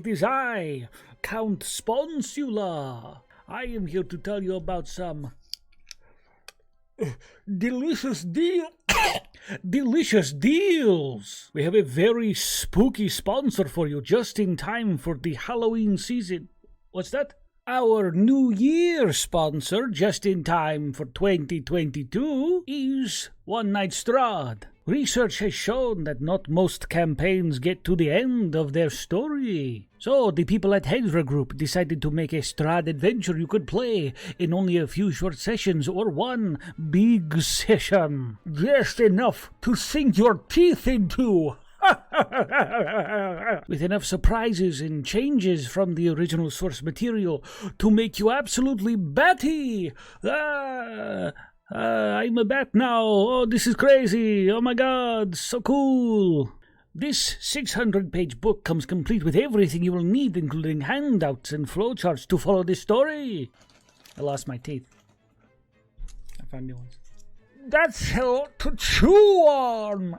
It is I, Count Sponsula. I am here to tell you about some delicious deals. We have a very spooky sponsor for you just in time for the Halloween season. What's that? Our New Year sponsor just in time for 2022 is One Night Strahd. Research has shown that not most campaigns get to the end of their story. So the people at Hedra Group decided to make a Strahd adventure you could play in only a few short sessions or one big session. Just enough to sink your teeth into. With enough surprises and changes from the original source material to make you absolutely batty. I'm a bat now. Oh, this is crazy. Oh my god, so cool. This 600-page book comes complete with everything you will need, including handouts and flowcharts to follow this story. I lost my teeth. I found new ones. That's a lot to chew on.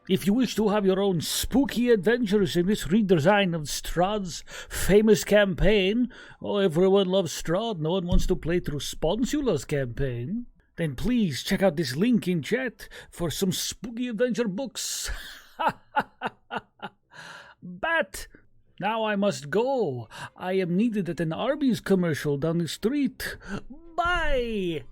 If you wish to have your own spooky adventures in this redesign of Strahd's famous campaign, oh, everyone loves Strahd, no one wants to play through Sponsula's campaign, then please check out this link in chat for some spooky adventure books. But now I must go. I am needed at an Arby's commercial down the street. Bye!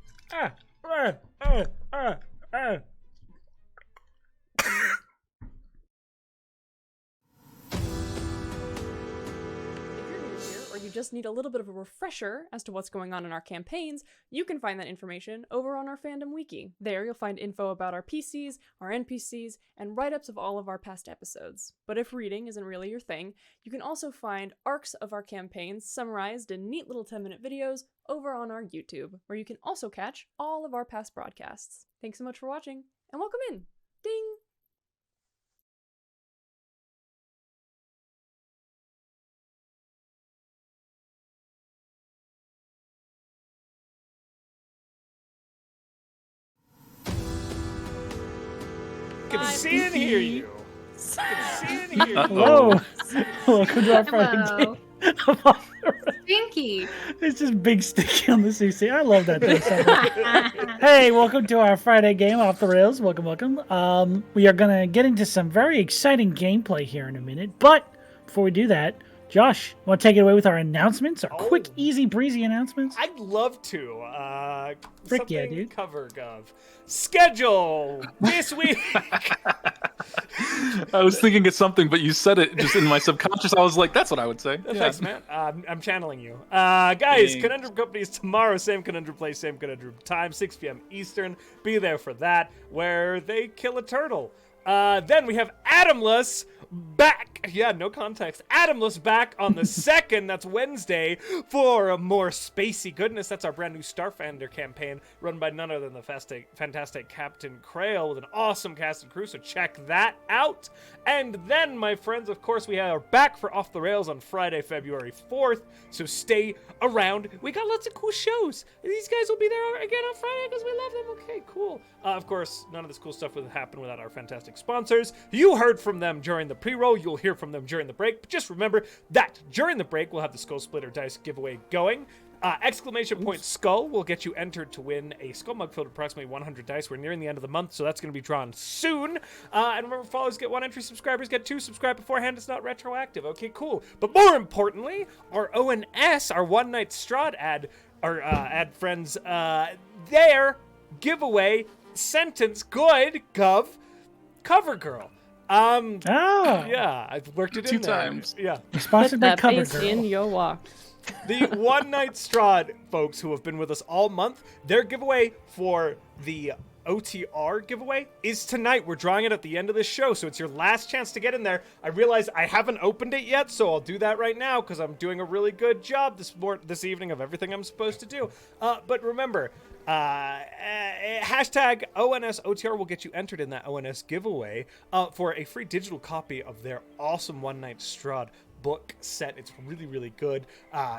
You just need a little bit of a refresher as to what's going on in our campaigns, you can find that information over on our fandom wiki. There you'll find info about our PCs, our NPCs, and write-ups of all of our past episodes. But if reading isn't really your thing, you can also find arcs of our campaigns summarized in neat little 10-minute videos over on our YouTube, where you can also catch all of our past broadcasts. Thanks so much for watching, and welcome in! Ding! I can see and hear you. I can see and hear you. Hello. Welcome to our Friday game. Stinky. It's just big sticky on the CC. I love that thing so much. Hey, welcome to our Friday game off the rails. Welcome, welcome. We are gonna get into some very exciting gameplay here in a minute, but before we do that, Josh, want to take it away with our announcements, our quick, easy, breezy announcements? I'd love to. Frick yeah, dude. Cover Gov. Schedule this week. I was thinking of something, but you said it just in my subconscious. I was like, that's what I would say. Thanks, man. I'm channeling you. Guys, Conundrum Company is tomorrow. Same Conundrum place, same Conundrum time, 6 p.m. Eastern. Be there for that, where they kill a turtle. Then we have Adamless back. Yeah, no context. Adamless back on the 2nd. That's Wednesday for more spacey goodness. That's our brand new Starfinder campaign run by none other than the fantastic Captain Krail with an awesome cast and crew. So check that out. And then, my friends, of course, we are back for Off the Rails on Friday, February 4th. So stay around. We got lots of cool shows. These guys will be there again on Friday because we love them. Okay, cool. Of course, none of this cool stuff would happen without our fantastic sponsors. You heard from them during the pre-roll. You'll hear from them during the break. But just remember that during the break, we'll have the Skull Splitter dice giveaway going. Exclamation point skull will get you entered to win a skull mug filled with approximately 100 dice. We're nearing the end of the month, so that's going to be drawn soon. And remember, followers get 1 entry, subscribers get 2. Subscribe beforehand. It's not retroactive. Okay, cool. But more importantly, our ONS, our One Night Strahd ad friends, their giveaway sentence good gov cover girl. Yeah, I've worked it 2 in there. times. Yeah. Sponsored by Put that Cover face Girl. in your walk. The One Night Strahd folks who have been with us all month, their giveaway for the OTR giveaway is tonight. We're drawing it at the end of this show, so it's your last chance to get in there. I realize I haven't opened it yet, so I'll do that right now because I'm doing a really good job this evening of everything I'm supposed to do. But remember, hashtag ONSOTR will get you entered in that ONS giveaway for a free digital copy of their awesome One Night Strahd book set. It's really, really good.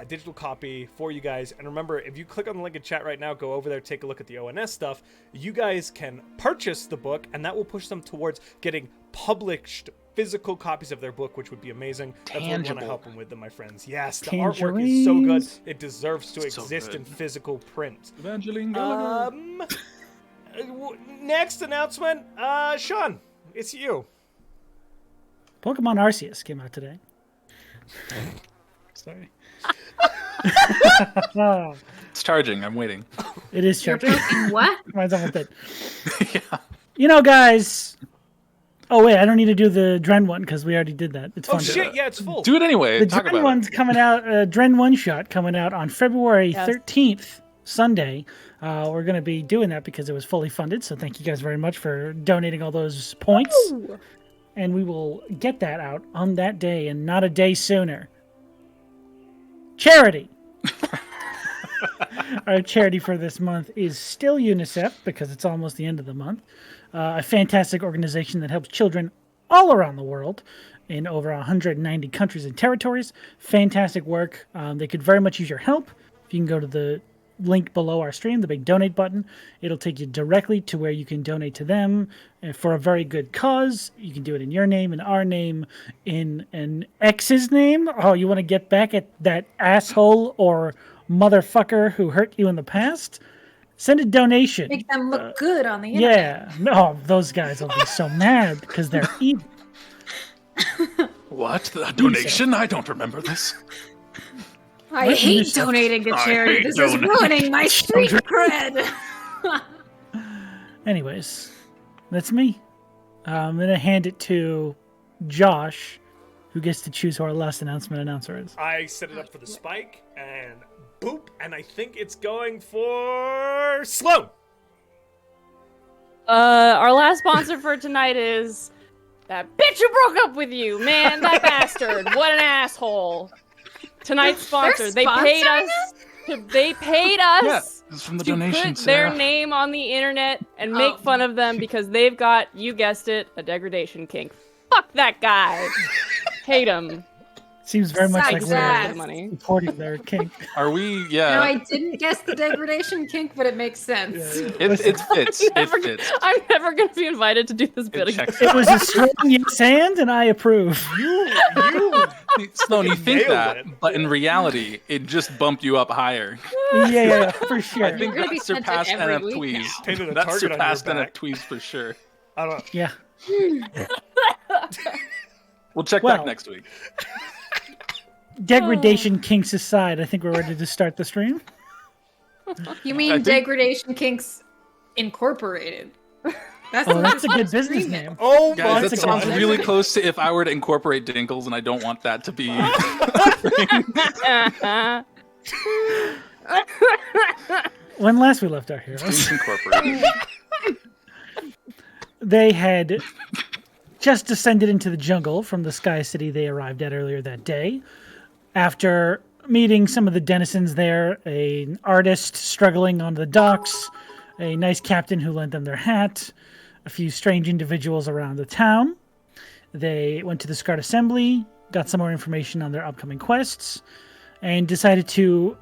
Digital copy for you guys. And remember, if you click on the link in chat right now, go over there, take a look at the ONS stuff. You guys can purchase the book, and that will push them towards getting published physical copies of their book, which would be amazing. That's what I want to Tangible. help them with, my friends. Yes, the artwork is so good. It deserves to So exist good. in physical print. Evangeline Gallagher. Next announcement, Sean, it's you. Pokemon Arceus came out today. Sorry. It's charging. I'm waiting. It is You're charging. poking what? Mine's almost dead. Yeah. You know, guys. Oh wait, I don't need to do the Dren one because we already did that. It's fun. Oh shit, yeah, it's full. Do it anyway. The Talk Dren about one's it. coming out. Dren one shot coming out on February Yes. 13th, Sunday. We're going to be doing that because it was fully funded. So thank you guys very much for donating all those points. Ooh. And we will get that out on that day and not a day sooner. Charity. Our charity for this month is still UNICEF because it's almost the end of the month. A fantastic organization that helps children all around the world in over 190 countries and territories. Fantastic work. They could very much use your help. If you can go to the link below our stream, the big donate button, it'll take you directly to where you can donate to them for a very good cause. You can do it in your name, in our name, in an ex's name. Oh, you want to get back at that asshole or motherfucker who hurt you in the past? Send a donation. Make them look good on the internet. Yeah. No, those guys will be so mad because they're evil. What? The donation? I don't remember this. I What hate UNICEF? donating to I charity. hate This is donating. ruining my street cred. Anyways, that's me. I'm going to hand it to Josh, who gets to choose who our last announcer is. I set it up for the spike, and boop, and I think it's going for Sloan. Our last sponsor for tonight is that bitch who broke up with you, man. That bastard. What an asshole. Tonight's sponsor. They paid us. They paid us. Yeah, it's from the to donation. put their Sarah. name on the internet and make Oh. fun of them because they've got, you guessed it, a degradation kink. Fuck that guy. Hate him. Seems very much like Sucks we're ass. The money. supporting their kink. Are we? No, Yeah. I didn't guess the degradation kink, but it makes sense. It fits. It Never- fits. I'm never going to be invited to do this bit It again. checks It out. was a strong yes and I approve. Sloan, you think nailed that, it. but in reality, it just bumped you up higher. Yeah, for sure. I think You're gonna be that sent it surpassed every NF week Tweez. now. Painted a That target on your surpassed back. NF Tweez for sure. I don't know. Yeah. We'll check Well. back next week. Degradation kinks aside, I think we're ready to start the stream. You I mean think- Degradation Kinks Incorporated? That's, Oh, what that's a this good business stream is. name. Oh my Guys, that that's sounds good. really close to if I were to incorporate Denkles, and I don't want that to be. When last we left our heroes, Twins Incorporated. they had just descended into the jungle from the Sky City they arrived at earlier that day. After meeting some of the denizens there, an artist struggling on the docks, a nice captain who lent them their hat, a few strange individuals around the town. They went to the Scarred Assembly, got some more information on their upcoming quests, and decided to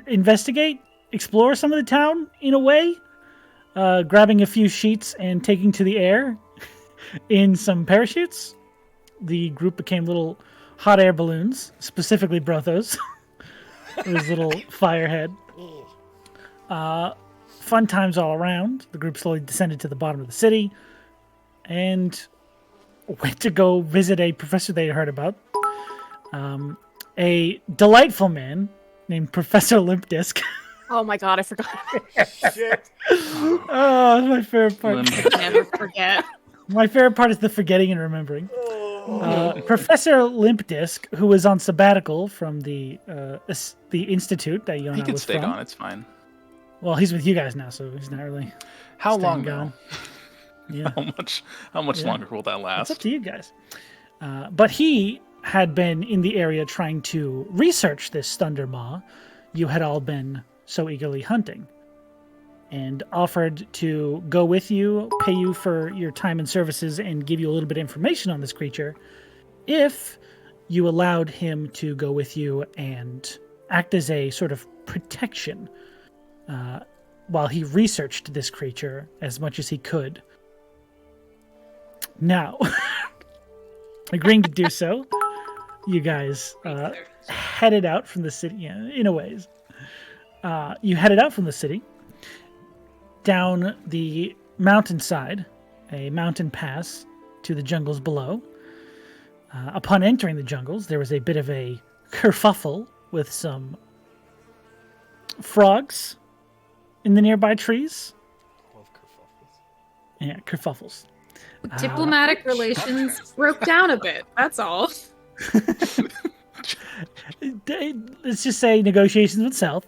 investigate, explore some of the town in a way, grabbing a few sheets and taking to the air in some parachutes. The group became little hot air balloons, specifically Brothos, his little firehead. Fun times all around. The group slowly descended to the bottom of the city and went to go visit a professor they had heard about. A delightful man named Professor Limp Disc. Oh my god, I forgot. Shit. Oh, that's my favorite part. Never forget. My favorite part is the forgetting and remembering. Professor Limp Disc, who was on sabbatical from the institute that Yona He can was stay from. gone. It's fine. Well, he's with you guys now, so he's not really How staying long gone. now? Yeah, How much Yeah. longer will that it's last? up to you guys. But he had been in the area trying to research this Thunder Maw you had all been so eagerly hunting, and offered to go with you, pay you for your time and services, and give you a little bit of information on this creature if you allowed him to go with you and act as a sort of protection while he researched this creature as much as he could. Now, Agreeing to do so, you guys headed out from the city. Yeah, in a ways. You headed out from the city down the mountainside, a mountain pass to the jungles below. Upon entering the jungles, there was a bit of a kerfuffle with some frogs in the nearby trees. Love kerfuffles. Yeah, kerfuffles. Diplomatic relations broke down a bit. That's all. Let's just say negotiations went south.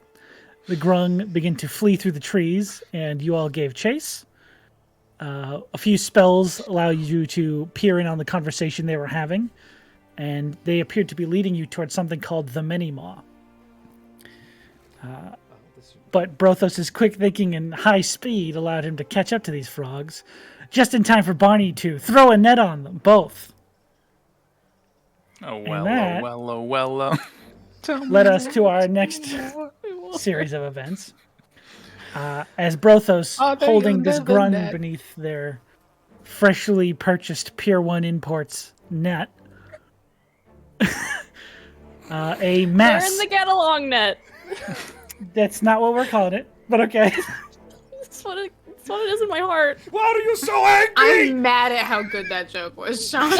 The grung began to flee through the trees, and you all gave chase. A few spells allow you to peer in on the conversation they were having, and they appeared to be leading you towards something called the Many-Maw. But Brothos' quick thinking and high speed allowed him to catch up to these frogs, just in time for Barney to throw a net on them, both. Oh, And well, that- oh, well, oh, well. Led us to our next series of events. As Brothos, holding this grun beneath their freshly purchased Pier 1 Imports net, a mass... They're in the get-along net. That's not what we're calling it, but okay. That's what it is in my heart. Why are you so angry? I'm mad at how good that joke was, Sean.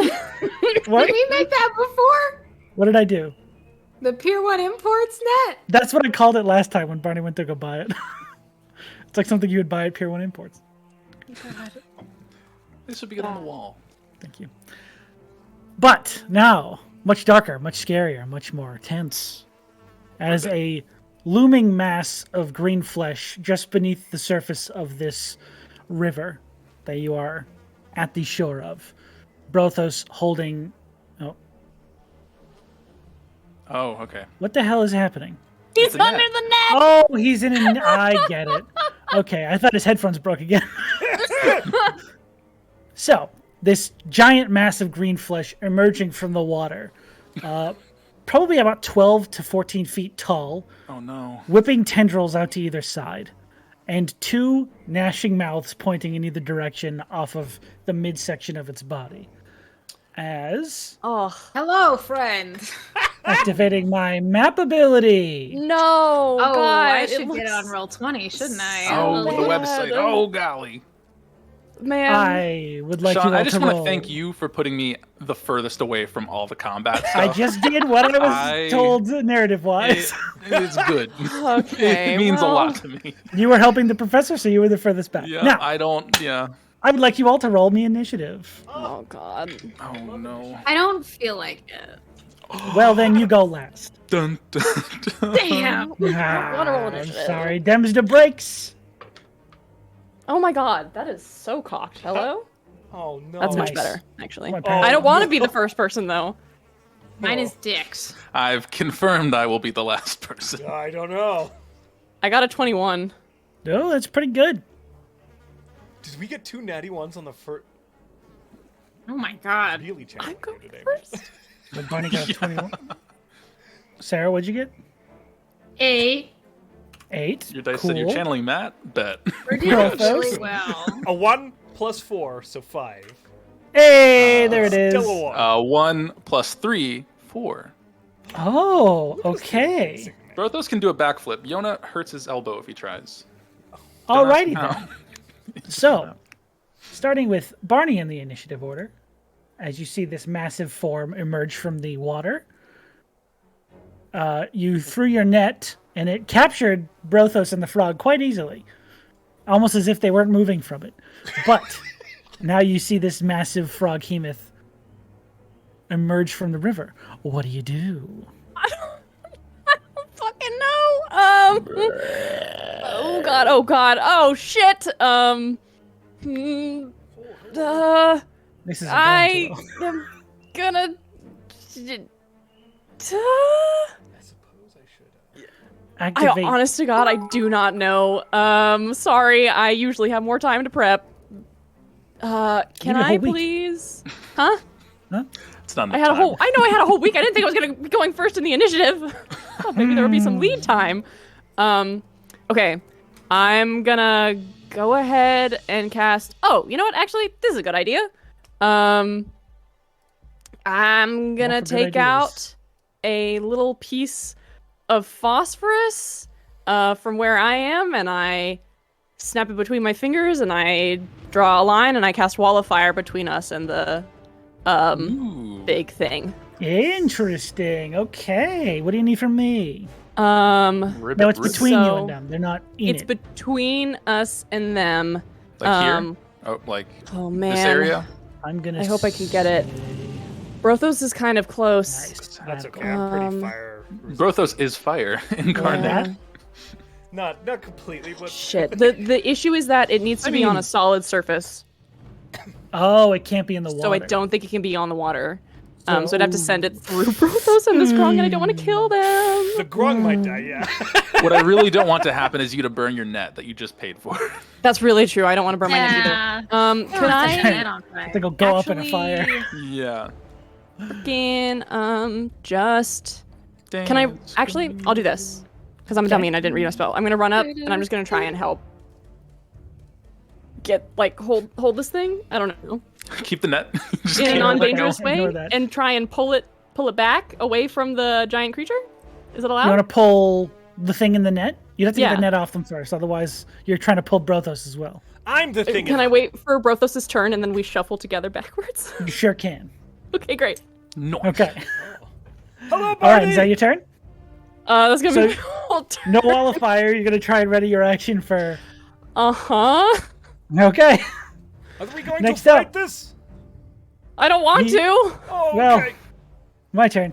What? Did we make that before? What did I do? The Pier 1 Imports net? That's what I called it last time when Barney went to go buy it. It's like something you would buy at Pier 1 Imports. This would be good on the wall. Thank you. But now, much darker, much scarier, much more tense. As a looming mass of green flesh just beneath the surface of this river that you are at the shore of. Brothos holding... Oh, okay. What the hell is happening? He's a under net. the net. Oh, he's in an... I get it. Okay, I thought his headphones broke again. So, this giant mass of green flesh emerging from the water, probably about 12 to 14 feet tall, Oh, no. whipping tendrils out to either side, and two gnashing mouths pointing in either direction off of the midsection of its body. As Oh Hello, friend. activating my map ability. no! Oh, God, I it should looks- get on Roll20, shouldn't I? Oh, the bad. website. Oh, golly. Man, I would like Sean, you all I just to want roll. to thank you for putting me the furthest away from all the combat stuff. I just did what I was I- told narrative-wise. It's good. Okay, It means a well- lot to me. You were helping the professor, so you were the furthest back. Yeah, Now, I don't. Yeah. I would like you all to roll me initiative. Oh God. Oh, no. I don't feel like it. Well, then you go last. Dun, dun, dun. Damn. Ah, wanna roll I'm initiative. sorry. Dems to breaks. Oh my God, that is so cocked. Hello? Oh no. That's much Nice. better, actually. My I parents- don't want to be the first person though. Mine is dicks. I've confirmed I will be the last person. I don't know. I got a 21. Oh, that's pretty good. Did we get 2 natty ones on the first? Oh my god. Really challenging I'm going today. first. But Barney got a 21. Sarah, what'd you get? 8. 8. Your dice cool. said you're channeling Matt? Bet. We're doing Brothos. really well. A 1 plus 4, so 5. Hey, there it is. Still a 1. 1 plus 3, 4. Oh, okay. Brothos can do a backflip. Yona hurts his elbow if he tries. Alrighty How? then. So, starting with Barney in the initiative order, as you see this massive form emerge from the water, you threw your net, and it captured Brothos and the frog quite easily, almost as if they weren't moving from it. But now you see this massive froghemoth emerge from the river. What do you do? I don't fucking know. Oh God. Oh God. Oh shit. This is I going to- am gonna. I suppose I should. activate. Honest to God, I do not know. Sorry. I usually have more time to prep. Can need a I whole week. please? Huh? It's not enough I had a time. whole. I know I had a whole week. I didn't think I was gonna be going first in the initiative. Thought maybe there would be some lead time. Okay. I'm gonna go ahead and cast. Oh, you know what? Actually, this is a good idea. I'm gonna All for good take ideas. out a little piece of phosphorus from where I am, and I snap it between my fingers, and I draw a line, and I cast Wall of Fire between us and the Ooh. big thing. Interesting. Okay. What do you need from me? Ribbit, No, it's ribbit. between you So, and them. They're not in It's it. between us and them. Like here? Oh, like Oh man. this area? I'm gonna. I hope I can get it. Brothos is kind of close. Nice. That's okay. I'm pretty fire. Brothos is fire incarnate. Yeah. Not completely, but Shit. The issue is that it needs to be on a solid surface. Oh, it can't be in the water. So I don't think it can be on the water. So I'd have to send it through Brothos and the Grung, and I don't want to kill them. the grung might die. Yeah. What I really don't want to happen is you to burn your net that you just paid for. That's really true. I don't want to burn my neck Yeah. either. Can I I think I'll go up in a fire. Yeah. just... Can I... Actually, I'll do this. Because I'm a dummy and I didn't read my spell. I'm going to run up, and I'm just going to try and help get, like, hold this thing? I don't know. Keep the net. Just In a keep it. non-dangerous Ignore way, that. and try and pull it back away from the giant creature? Is it allowed? You want to pull the thing in the net? You'd have to get Yeah. the net off them first, otherwise you're trying to pull Brothos as well. I'm the thing. Can I wait for Brothos' turn and then we shuffle together backwards? You sure can. Okay, great. No. Okay. Hello, All right, Barney. is that your turn? That's gonna So- be my whole turn. No wall of fire. You're gonna try and ready your action for. Uh-huh. Okay. Are we going Next to fight up. this? I don't want Ye- to. Oh, Well, okay. My turn.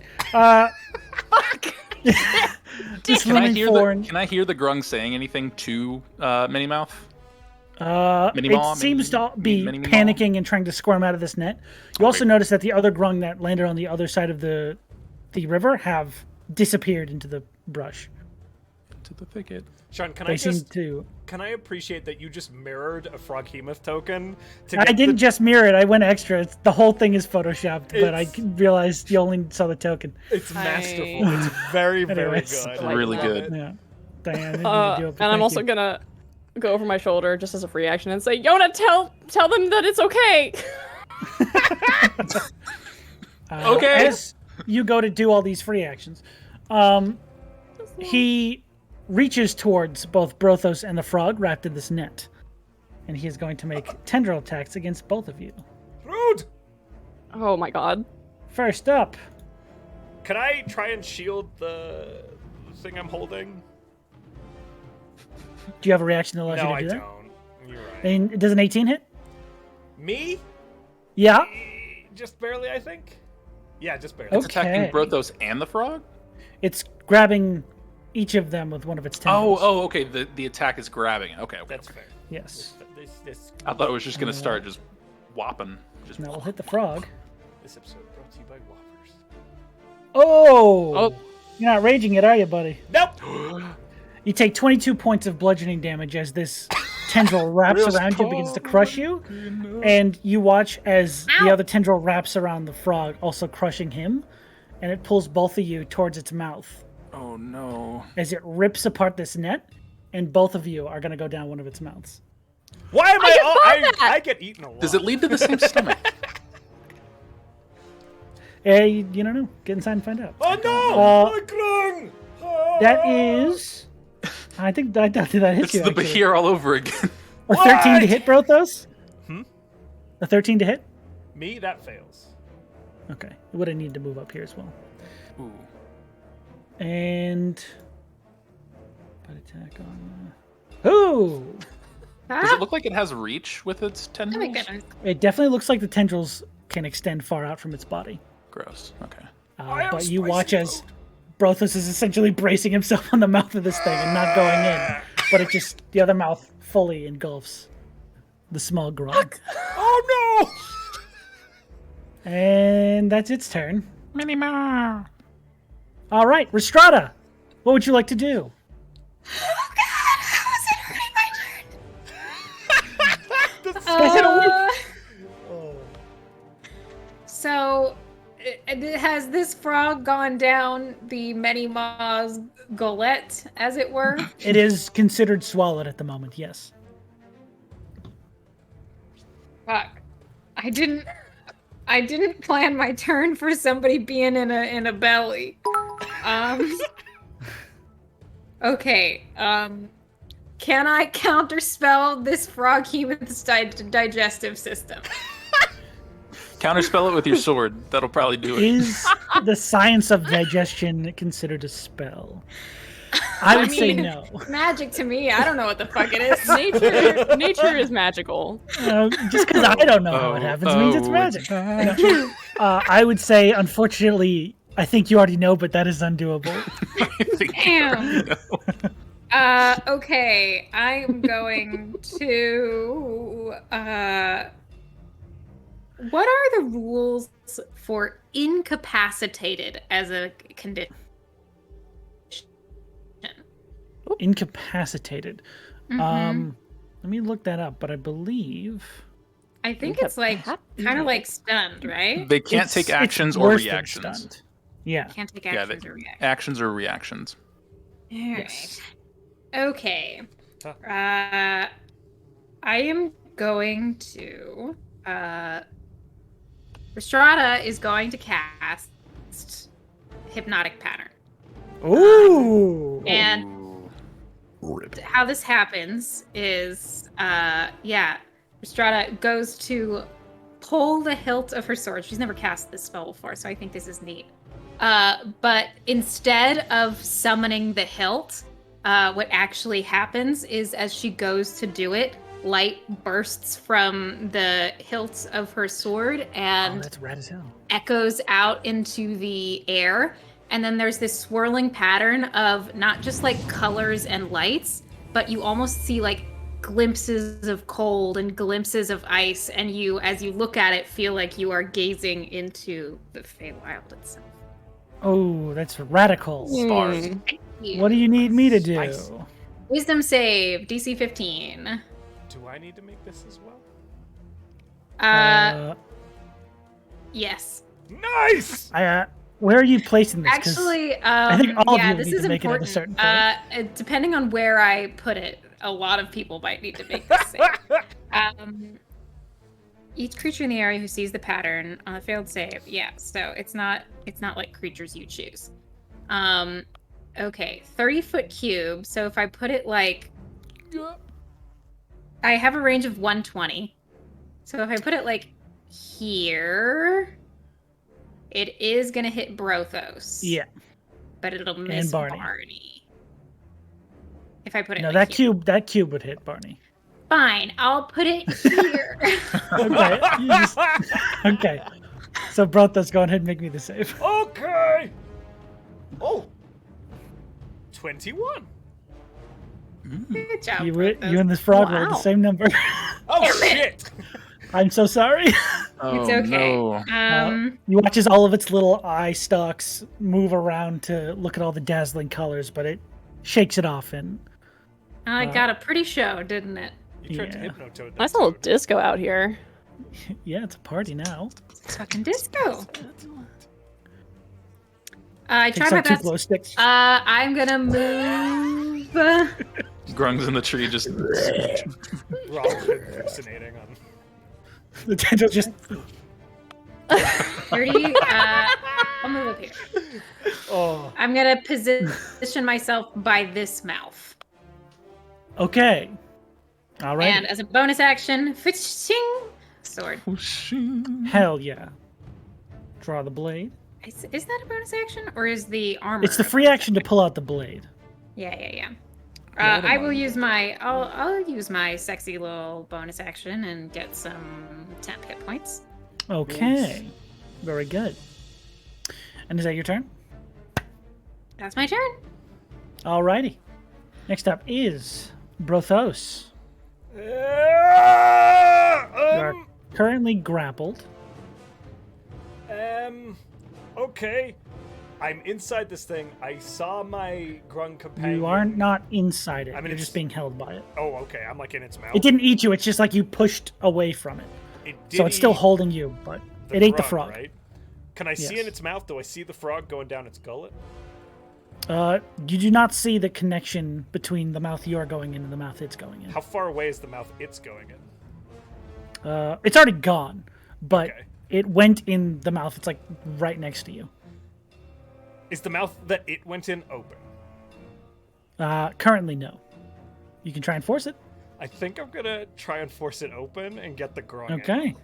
This Can I living hear form. can I hear the grung saying anything to Minimouth? It Mini-Maw, seems to be Mini-Maw? panicking and trying to squirm out of this net. You also notice that the other grung that landed on the other side of the river have disappeared into the brush. To the thicket. Sean, can They I seem just to. can I appreciate that you just mirrored a Froghemoth token? To I get didn't the- just mirror it. I went extra. The whole thing is photoshopped, but I It's- realized you only saw the token. It's masterful. It's very, very Anyways. good. I Really love good. it. Yeah. Diane, I didn't mean to do it, but And I'm thank also you. gonna go over my shoulder just as a free action and say, Yona, tell them that it's okay. Okay. As you go to do all these free actions, he reaches towards both Brothos and the frog wrapped in this net, and he is going to make tendril attacks against both of you. Rude. Oh my god. First up, Can I try and shield the thing I'm holding? do you have a reaction that allows No, you I to do that? don't. You're right. And does an 18 hit? Me? Yeah. Just barely, I think. Yeah, just barely. It's attacking Okay. Brothos and the frog? It's grabbing each of them with one of its tendrils. Oh, okay. The attack is grabbing it. Okay. That's okay. fair. Yes. This I thought it was just gonna start just whopping. Just Now we'll hit the frog. this episode brought to you by Whoppers. Oh! Oh. You're not raging it, are you, buddy? Nope. You take 22 points of bludgeoning damage as this tendril wraps around you, begins to crush you, and you watch as the other tendril wraps around the frog, also crushing him, and it pulls both of you towards its mouth Oh no. as it rips apart this net, and both of you are going to go down one of its mouths. Why am just thought that. I get eaten a lot. Does it lead to the same stomach? You don't know. Get inside and find out. Oh no! Uh, My grung! That is... I think that hit It's you, the actually. Bahir all over again. A 13 to What? hit, Brothos? Hmm? A 13 to hit? Me? That fails. Okay. Would I need to move up here as well? Ooh. And... Bite attack on... Ooh! Does it look like it has reach with its Oh my tendrils? goodness. It definitely looks like the tendrils can extend far out from its body. Gross. Okay. I am But you spicy watch as food. Brothos is essentially bracing himself on the mouth of this thing and not going in. But it just, the other mouth fully engulfs the small grog. Oh no! And that's its turn. Minima. All right, Rhystrata, what would you like to do? Uh, Oh. so, has this frog gone down the Many Maws gullet, as it were? It is considered swallowed at the moment, yes. Fuck. I didn't I didn't plan my turn for somebody being in a belly. Okay. Can I counterspell this frog human's digestive system? Counterspell it with your sword. That'll probably do it. Is the science of digestion considered a spell? I would say no. Magic to me. I don't know what the fuck it is. Nature is magical. Just because I don't know how it happens means it's magic. No. I would say, unfortunately, I think you already know, but that is undoable. Damn. Okay, I'm going to. What are the rules for incapacitated as a condition? Incapacitated. Mm-hmm. Let me look that up, but I believe I think it's like kind of like stunned, right? They can't take actions it's or worse than reactions. stunned. Yeah. Can't take Yeah, actions or reactions. actions or reactions. All right. Yes. Okay. Huh. I am going to. Rhystrata is going to cast Hypnotic Pattern. Ooh. And Rip. how this happens is, Rhystrata goes to pull the hilt of her sword. She's never cast this spell before, so I think this is neat. But instead of summoning the hilt, what actually happens is as she goes to do it, light bursts from the hilt of her sword and that's rad as hell. echoes out into the air. And then there's this swirling pattern of not just like colors and lights, but you almost see like glimpses of cold and glimpses of ice. And you, as you look at it, feel like you are gazing into the Feywild itself. Oh, that's radical. Bars. What do you need me to do? Spice. Wisdom save, DC 15. Do I need to make this as well? Yes. Nice! Where are you placing this? 'Cause Actually, I think all of you this need is to make it at a important. certain point. Depending on where I put it, a lot of people might need to make this save. Each creature in the area who sees the pattern on a failed save, so it's not like creatures you choose. Okay, 30-foot cube. So if I put it like, I have a range of 120. So if I put it like here, it is gonna hit Brothos. Yeah. But it'll miss Barney. Barney. If I put it No, like here. that cube would hit Barney. Fine, I'll put it here. Okay. Okay. So Brothos, go ahead and make me the save. Okay! Oh! 21. Good job, You Brothos. and this frog rolled the Wow. same number. Oh, shit! I'm so sorry. Oh, It's okay. no. You watch as all of its little eye stalks move around to look at all the dazzling colors, but it shakes it off and I got a pretty show, didn't it? You tried to Yeah. hypnotoad that Nice little toad. disco out here. yeah, it's a party now. It's fucking disco. I Takes tried my out two best. glow sticks. I'm gonna move. Grung's in the tree just. We're all hallucinating on... The tendril just 30. I'll move up here. Oh. I'm gonna position myself by this mouth. okay. All right. And as a bonus action, fishing sword. Hell yeah. Draw the blade. Is that a bonus action or is the armor? It's the free action to pull out the blade. Yeah. Yeah, I will use my. I'll use my sexy little bonus action and get some temp hit points. Okay. Very good. And is that your turn? That's my turn. Alrighty. Next up is Brothos. You are currently grappled. Okay. I'm inside this thing. I saw my Grung companion. You are not inside it. I mean, You're it's- just being held by it. Oh, okay. I'm like in its mouth. It didn't eat you. It's just like you pushed away from it. It So it's still eat holding you, but it ate the frog. Right? Can I see Yes. in its mouth? Do I see the frog going down its gullet? You do not see the connection between the mouth you're going in and the mouth it's going in. How far away is the mouth it's going in? It's already gone, but Okay. It went in the mouth. It's like right next to you. Is the mouth that it went in open? Currently, no. You can try and force it. I think I'm gonna try and force it open and get the grung in. Okay.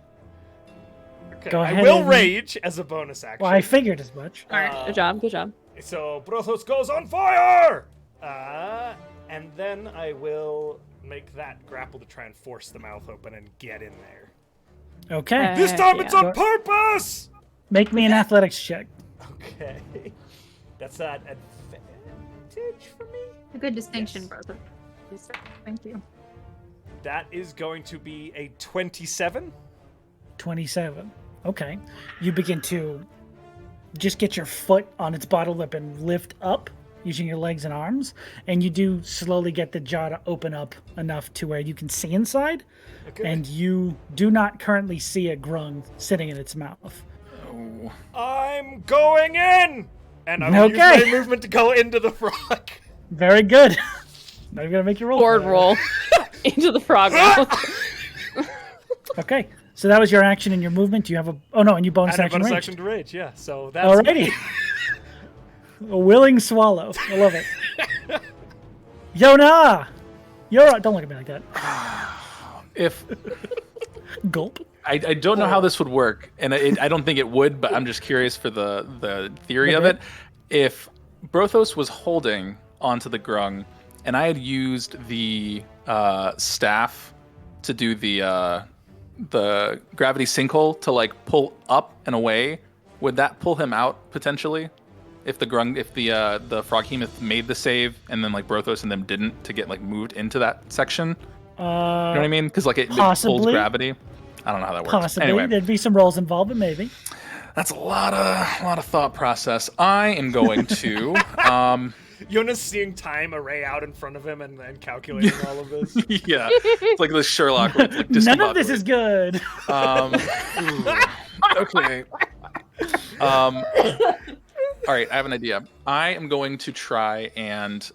Okay. Go ahead I will and- rage as a bonus action. Well, I figured as much. All right. Good job. Good job. So Brothos goes on fire! And then I will make that grapple to try and force the mouth open and get in there. Okay. This time yeah. it's on purpose! Make me an athletics check. Okay. That's an advantage for me? A good distinction, Yes. brother. Thank you. That is going to be a 27. 27. Okay. You begin to just get your foot on its bottom lip and lift up using your legs and arms, and you do slowly get the jaw to open up enough to where you can see inside, Okay. and you do not currently see a grung sitting in its mouth. I'm going in! And I will use Okay. my movement to go into the frog. Very good. Now you're gonna make your roll. Forward roll into the frog mouth. Okay. So that was your action and your movement. Do you have a? Oh no, and you bonus And a action bonus range. action to rage, yeah. So that's Alrighty. A willing swallow. I love it. Yona! Don't look at me like that. If Gulp. I don't know how this would work, and I don't think it would, but I'm just curious for the theory of it. If Brothos was holding onto the grung, and I had used the staff to do the gravity sinkhole to like pull up and away, would that pull him out potentially? If the froghemoth made the save, and then like Brothos and them didn't, to get like moved into that section. You know what I mean? Because like it holds possibly. gravity. I don't know how that works. Possibly. Anyway, There'd be some rolls involved, but maybe. that's a lot of thought process. I am going to Yona's seeing time array out in front of him and calculating all of this. yeah, it's like the Sherlock. Where it's like None of this is good. Okay. All right, I have an idea. I am going to try and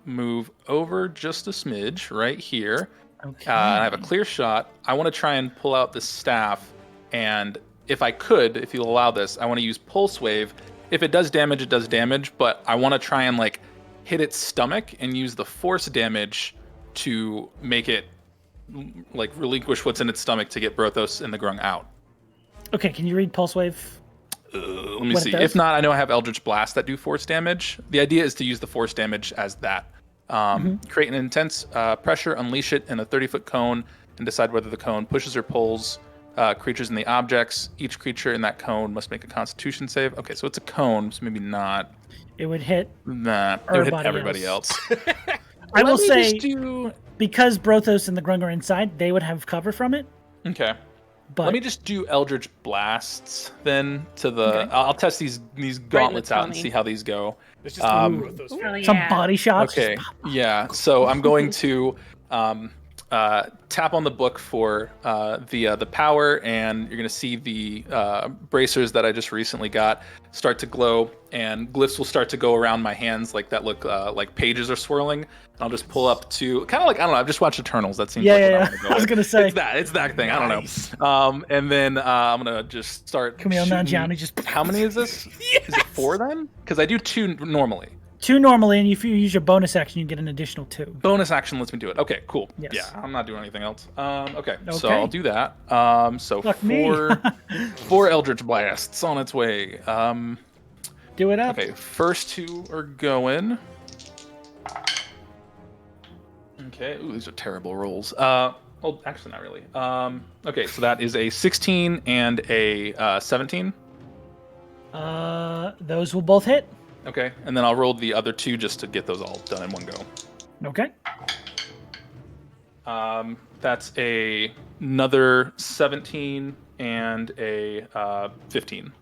move over just a smidge right here. Okay. I have a clear shot. I want to try and pull out the staff, and if I could, if you'll allow this, I want to use Pulse Wave. If it does damage, it does damage, but I want to try and like hit its stomach and use the force damage to make it like relinquish what's in its stomach to get Brothos and the grung out. Okay, can you read Pulse Wave? Let me What see. it does? If not, I know I have Eldritch Blast that do force damage. The idea is to use the force damage as that. Create an intense pressure, unleash it in a 30-foot cone, and decide whether the cone pushes or pulls creatures in the objects. Each creature in that cone must make a Constitution save. Okay, so it's a cone, so maybe not. It would hit. Nah, it would hit Everybody everybody else. I will Let me say, just do... because Brothos and the grung are inside, they would have cover from it. Okay. But Let me just do Eldritch Blasts then to the. Okay. I'll test these gauntlets out and tummy. see how these go. It's just Brothos. Oh, some yeah. body shots. Okay. Yeah. So I'm going to tap on the book for the power, and you're going to see the bracers that I just recently got start to glow, and glyphs will start to go around my hands like that. Look like pages are swirling. I'll just pull up to kind of like, I don't know. I've just watched Eternals. That seems like what I wanna go I was with. gonna say. It's that thing. Nice. I don't know. And then I'm gonna just start. Camille shooting- Nanjiani just How many is this? Is it 4 then? Because I do 2 normally. 2 normally, and if you use your bonus action, you get an additional 2. Bonus action lets me do it. Okay, cool. Yes. Yeah, I'm not doing anything else. Okay, so Okay. I'll do that. So Fuck me. 4 Eldritch Blasts on its way. Do it up. Okay, first 2 are going. Okay, ooh, these are terrible rolls. Well, actually, not really. Okay, so that is a 16 and a 17. Those will both hit. Okay, and then I'll roll the other 2 just to get those all done in one go. Okay. That's another 17 and a 15.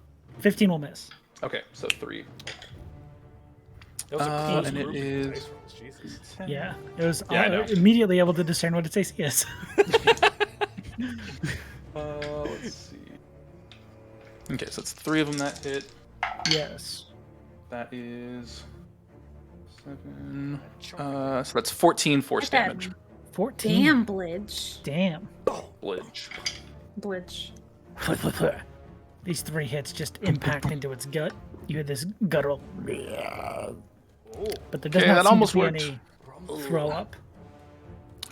15 will miss. Okay, so 3. That was a close and it group of is- dice rolls, Jesus. Yeah, it was Yeah, I know. immediately able to discern what its AC is. Let's see. Okay, so it's 3 of them that hit. Yes. That is 7. So that's 14 force Get that. damage. 14. Damn, Blidge. Damn. Blidge. Blidge. These 3 hits just impact into its gut. You hear this guttural. But there does not that seem almost to be worked. any throw up.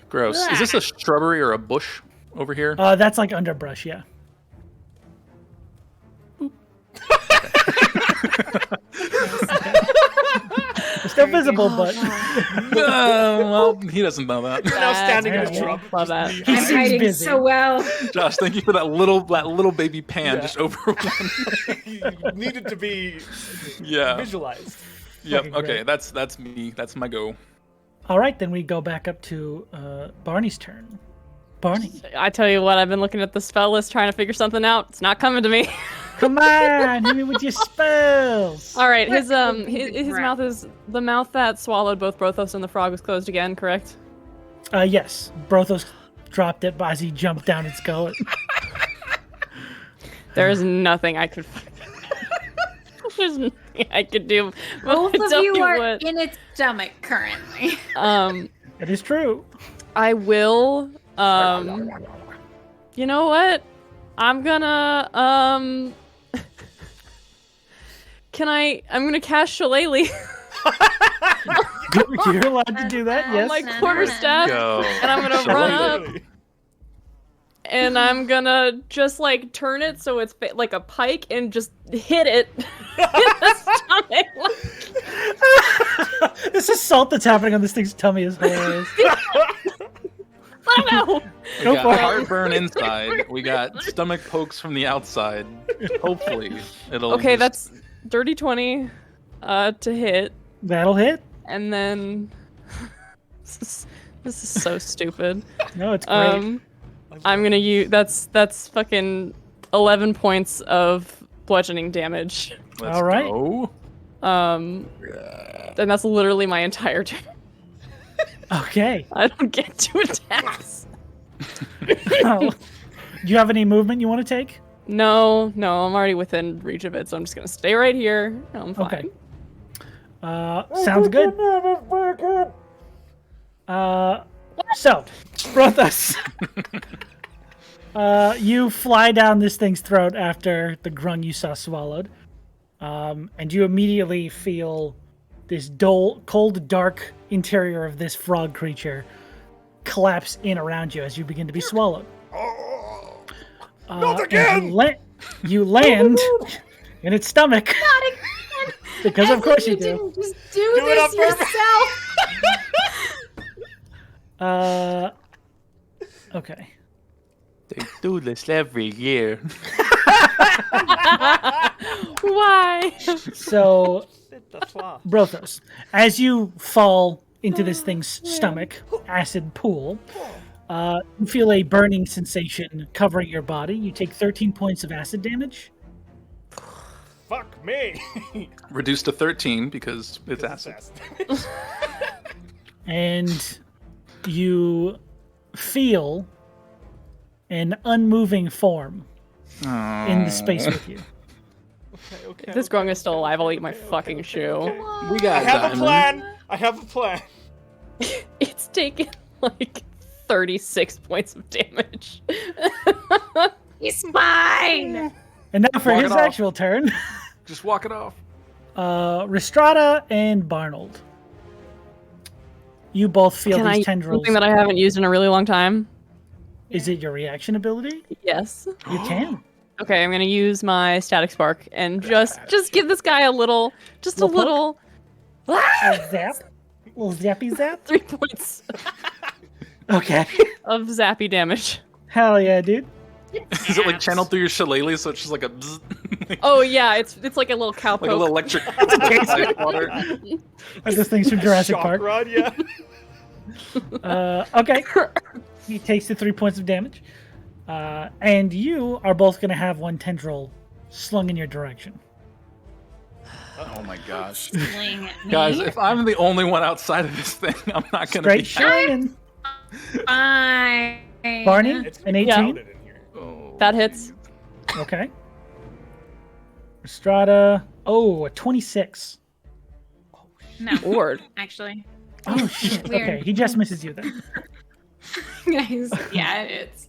Gross. Is this a shrubbery or a bush over here? That's like underbrush, yeah. It's still visible, but Well, he doesn't know that. You're now standing in a Yeah. shrub. Love that. he I'm seems hiding busy. so well. Josh, thank you for that little baby pan Yeah. just over one. You needed to be Yeah. visualized. Yep. Fucking Okay, great. that's me. That's my go. All right, then we go back up to Barney's turn. Barney, I tell you what, I've been looking at the spell list trying to figure something out. It's not coming to me. come on, hit me with your spells. All right, his What is his the mouth is the mouth that swallowed both Brothos and the frog was closed again, correct? Yes, Brothos dropped it as he jumped down its gullet. There is nothing I could. There's nothing I could do. But Both I of tell you are what, in its stomach currently. It is true. I will. You know what? I'm gonna I'm gonna cast Shillelagh You're allowed to do that, on yes. my quarterstaff, Go. and I'm gonna run up, Really? and I'm gonna just like turn it so it's like a pike and just hit it in the stomach. This assault that's happening on this thing's tummy is hilarious. I don't know. We Go got for it. heartburn inside. We got stomach pokes from the outside. Hopefully, it'll. Okay, just- that's dirty 20 to hit, That'll hit. and then this is so stupid. No, it's great. I'm gonna use that's fucking 11 points of bludgeoning damage. Let's All right. go. And that's literally my entire turn. Okay. I don't get 2 attacks. Oh. Do you have any movement you want to take? No, I'm already within reach of it, so I'm just gonna stay right here. I'm fine. Okay. Sounds good. So, Brothos, you fly down this thing's throat after the grung you saw swallowed, and you immediately feel this dull, cold, dark interior of this frog creature collapse in around you as you begin to be swallowed. Not again! You land in its stomach. Not again. Because of course you do. Didn't just do it this on purpose. yourself. Okay. They do this every year. Why? So, That's why. Brothos, as you fall into this thing's stomach, acid pool, you feel a burning sensation covering your body. You take 13 points of acid damage. Fuck me. Reduced to 13 because it's acid. And you feel an unmoving form in the space with you. Okay. If this grung is still alive, I'll eat my fucking shoe. We I got have a Diamond. plan. I have a plan. It's taken like 36 points of damage. He's fine. And now for Walk his it off. actual turn, Just walk it off. Rhystrata and Barnold. You both feel Can I these use tendrils. something that I haven't used in a really long time? Is it your reaction ability? Yes. You can. Okay, I'm gonna use my static spark and just give this guy a little, just a Little little, A zap? Little zappy zap? 3 points Okay. of zappy damage. Hell yeah, dude. Is it like channeled through your shillelagh so it's just like a bzz, Oh yeah, it's like a little cowpoke. like a little electric water? Like those things from Jurassic Shock Park. rod, yeah. Okay. He takes the 3 points of damage. And you are both going to have one tendril slung in your direction. Oh my gosh. Sling me. Guys, if I'm the only one outside of this thing, I'm not going to be Straight shining. Fine. Barney, It's an Yeah. 18. crowded in here. Oh, That hits. Okay. Rhystrata, a 26. No, Lord. actually. Oh, shit. Weird. Okay, he just misses you then. Yeah, it is.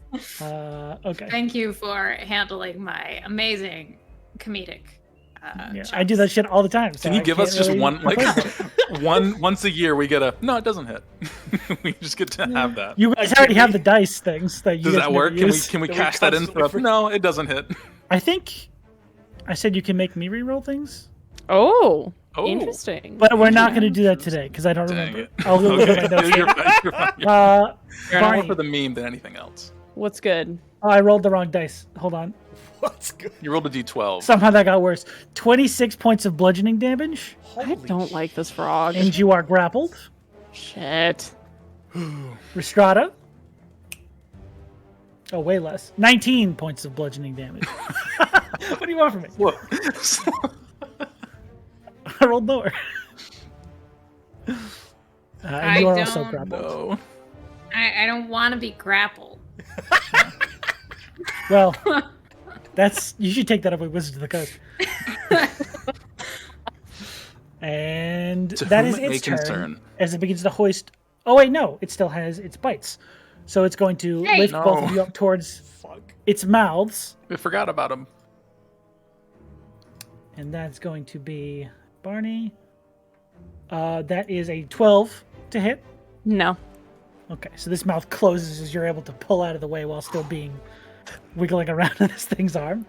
Okay. Thank you for handling my amazing comedic. Yeah, I do that shit all the time. So Can you I give can't us just really one, like, complain. once a year we get a, no, it doesn't hit. We just get to have that. You guys already have the dice things that you Does guys that never work? use. Can we That we cash that in for constantly No, it doesn't hit. I think I said you can make me reroll things, Oh, Oh. interesting. but we're not going to do that today because I don't Dang remember. it. I'll look at my notes. You're fine, you're fine. Uh, More Barney. for the meme than anything else. What's good? Oh, I rolled the wrong dice. Hold on. What's good? You rolled a d12. Somehow that got worse. 26 points of bludgeoning damage, I don't like this frog. and you are grappled. Shit. Rhystrata. Oh, way less. 19 points of bludgeoning damage. What do you want from me? Whoa. I rolled lower. And I you are also don't grappled. No. I don't want to be grappled. Well, you should take that up with Wizards of the Coast. And To that whom is it may its turn concern. as it begins to hoist. Oh wait, no, it still has its bites. So it's going to Hey. lift both of No. you up towards Fuck. its mouths, We forgot about him. and that's going to be Barney. That is a 12 to hit. No. Okay, so this mouth closes as you're able to pull out of the way while still being wiggling around in this thing's arm.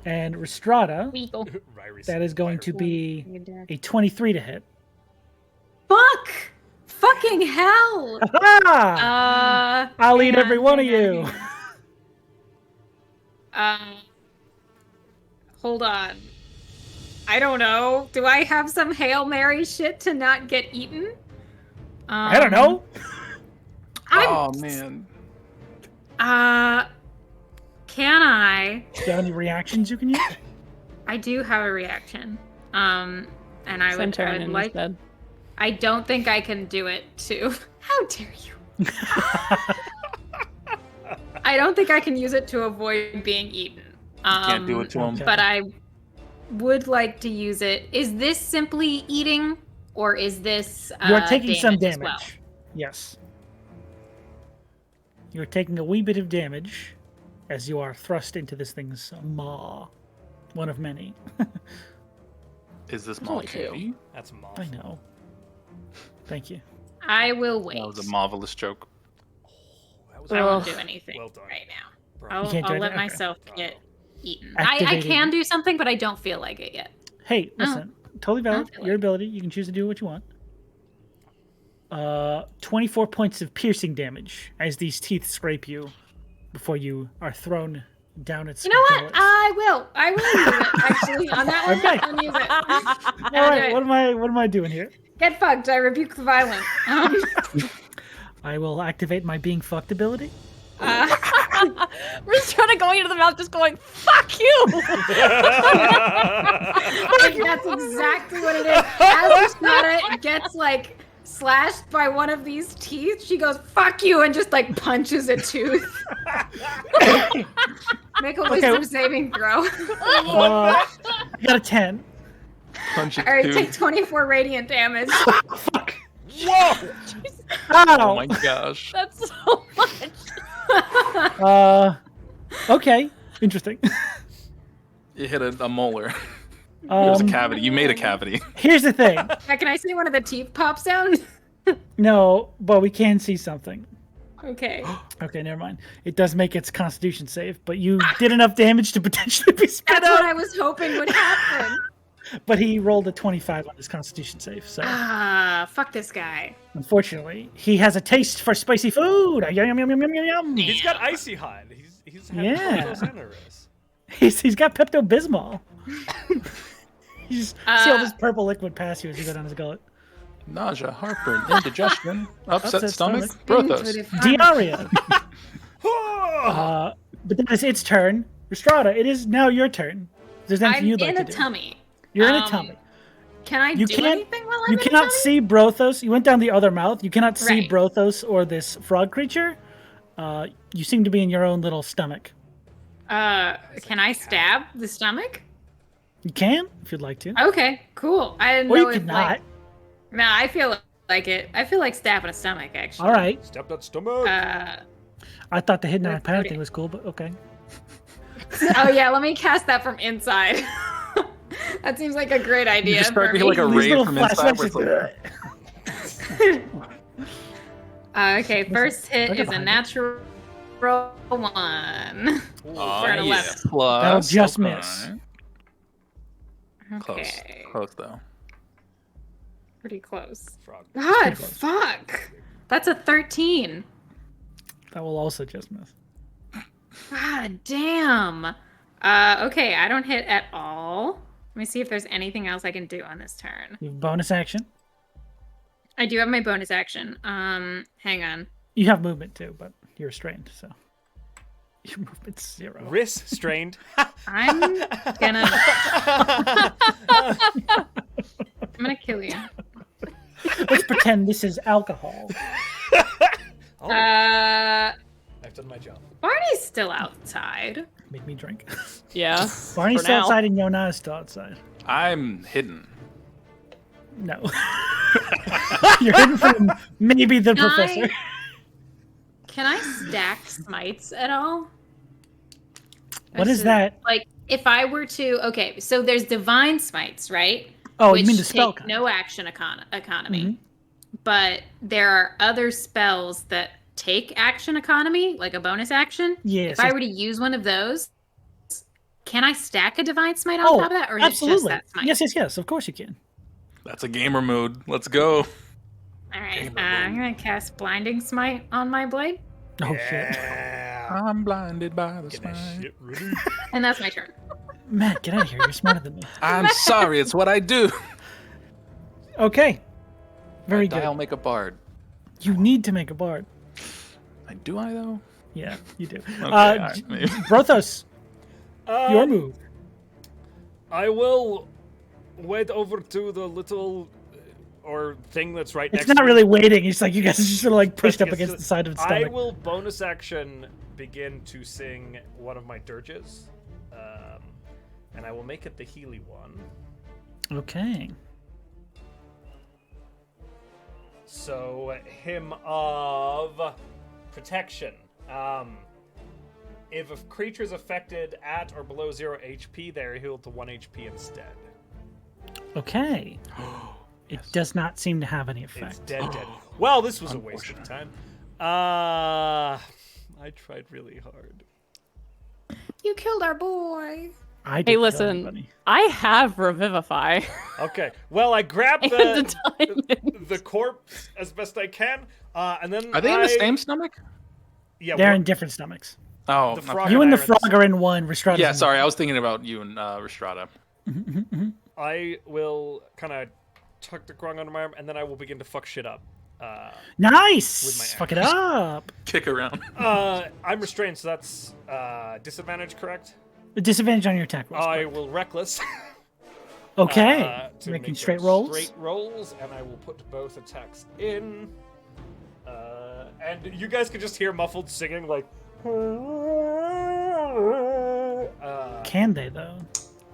And Rhystrata, Weagle. that is going to be a 23 to hit. Fuck! Fucking hell! Ah! I'll eat every one of you. Hold on. I don't know. Do I have some Hail Mary shit to not get eaten? I don't know. Oh, man. Can I? Do you have any reactions you can use? I do have a reaction. And I would Centurion like. instead. I don't think I can do it too. How dare you? I don't think I can use it to avoid being eaten. Can't do it to him. okay. But I would like to use it. Is this simply eating, or is this You are taking some as damage. well? Yes. You are taking a wee bit of damage as you are thrust into this thing's maw. One of many. Is this only Maul two. candy? That's moth. I know. Thank you. I will wait. That was a marvelous joke. That was I won't Ugh. do anything Well done. right now. Bro. You can't do I'll it let now? Okay. myself get eaten. I Activating. can do something, but I don't feel like it yet. Hey, listen. Totally valid. feel Your like- ability. You can choose to do what you want. 24 points of piercing damage as these teeth scrape you before you are thrown down its You know what? gullet. I will use it. Actually, on that one, Okay. I'll use it. All right, what am I doing here? Get fucked. I rebuke the violent. I will activate my being fucked ability. We're just trying to go into the mouth, just going, "Fuck you!" That's exactly what it is. As Rhystrata gets like slashed by one of these teeth, she goes "fuck you" and just like punches a tooth. Make a wisdom saving throw. I got a 10. Punch it All right, too. take 24 radiant damage. Whoa! Oh Ow! my gosh. That's so much. Okay. Interesting. You hit a molar. There's a Um, cavity. You made a cavity. here's the thing. Can I see one of the teeth pop sound? No, but we can see something. Okay. Okay, never mind. It does make its constitution save, but you did enough damage to potentially be spit That's what out. I was hoping would happen. But he rolled a 25 on his constitution save, so Fuck this guy. unfortunately, he has a taste for spicy food. Yum, yum, yum, yum, yum, yum. He's got icy hot. He's had Yeah. those generous. He's got Pepto-Bismol. You just see all Uh, this purple liquid pass you as you go down his gullet. Nausea, heartburn, indigestion, upset Upset stomach, stomach. Brothos. Diarrhea. Oh! But then it's its turn. Rhystrata, it is now your turn. If there's anything I'm you'd like in to a do. tummy. You're in a tummy. Can I You do can't- anything while I'm You in cannot a tummy? see Brothos. You went down the other mouth. You cannot see Right. Brothos or this frog creature. You seem to be in your own little stomach. Can I stab the stomach? You can, if you'd like to. Okay, cool. I didn't Or know you if could not. Nah, I feel like it. I feel like stabbing a stomach, actually. All right. Step that stomach. I thought the hidden What- eye panic what- thing was cool, but okay. Oh yeah, let me cast that from inside. That seems like a great idea. You just start for to like a These raid little from inside. Where flashbacks. it's like, Okay, first hit look at is a behind natural 1. For an 11. Plus, That'll just okay. miss. Close. Okay, Close though. pretty close. Frog. God, close. fuck. That's a 13. That will also just miss. God damn. Okay, I don't hit at all. Let me see if there's anything else I can do on this turn. You have bonus action. I do have my bonus action. Hang on. You have movement too, but you're restrained, so your movement's 0. Wrist strained. I'm gonna I'm gonna kill you. Let's pretend this is alcohol. Oh, Uh I've done my job. Barney's still outside. Make me drink. Yeah. Barney's for still now. outside and Yona's still outside. I'm hidden. No. You're hidden from maybe the Can professor. Can I stack smites at all? What is that? Like, if I were to, okay, so there's divine smites, right? Oh, Which you mean the spell take kind. no action economy. Mhm. But there are other spells that take action economy, like a bonus action. Yes. If I were to use one of those, can I stack a divine smite on Oh, top of that, or is it absolutely. just that smite? Yes. Of course you can. That's a gamer mode. Let's go. All right, I'm gonna cast blinding smite on my blade, Oh shit. Yeah. I'm blinded by the Get that smite. shit ready. and that's my turn. Matt, get out of here. You're smarter than me. I'm sorry, it's what I do. Okay. Very I'll good. make a bard. You need to make a bard. Do I though? Yeah, you do. Okay, alright, maybe. Brothos, your move. I will wait over to the little or thing that's right It's next not to really me. waiting. It's like you guys are just sort of like pushed up Pressing against the side of its I stomach. will bonus action begin to sing one of my dirges. And I will make it the Healy one. Okay. So, Hymn of Protection. If a creature is affected at or below 0 HP, they are healed to 1 HP instead. Okay. It does not seem to have any effect. It's dead. Well, this was a waste of time. I tried really hard. You killed our boy. I Hey, didn't kill listen. anybody. I have Revivify. Okay, well, I grabbed And the diamonds. the corpse as best I can, and then Are they in the same stomach? Yeah, They're we're- in different stomachs. Oh, The okay. frog- You and the I are in the frog are in one. Rhystrata's Yeah, in sorry, I was thinking about you and Rhystrata. I will kind of tuck the grung under my arm, and then I will begin to fuck shit up. Nice. With my Fuck it up. Kick around. I'm restrained, so that's disadvantage, correct? A disadvantage on your attack rolls. I will reckless. Okay. to Making make straight them rolls. Straight rolls, and I will put both attacks in. And you guys can just hear muffled singing, like. Can they though?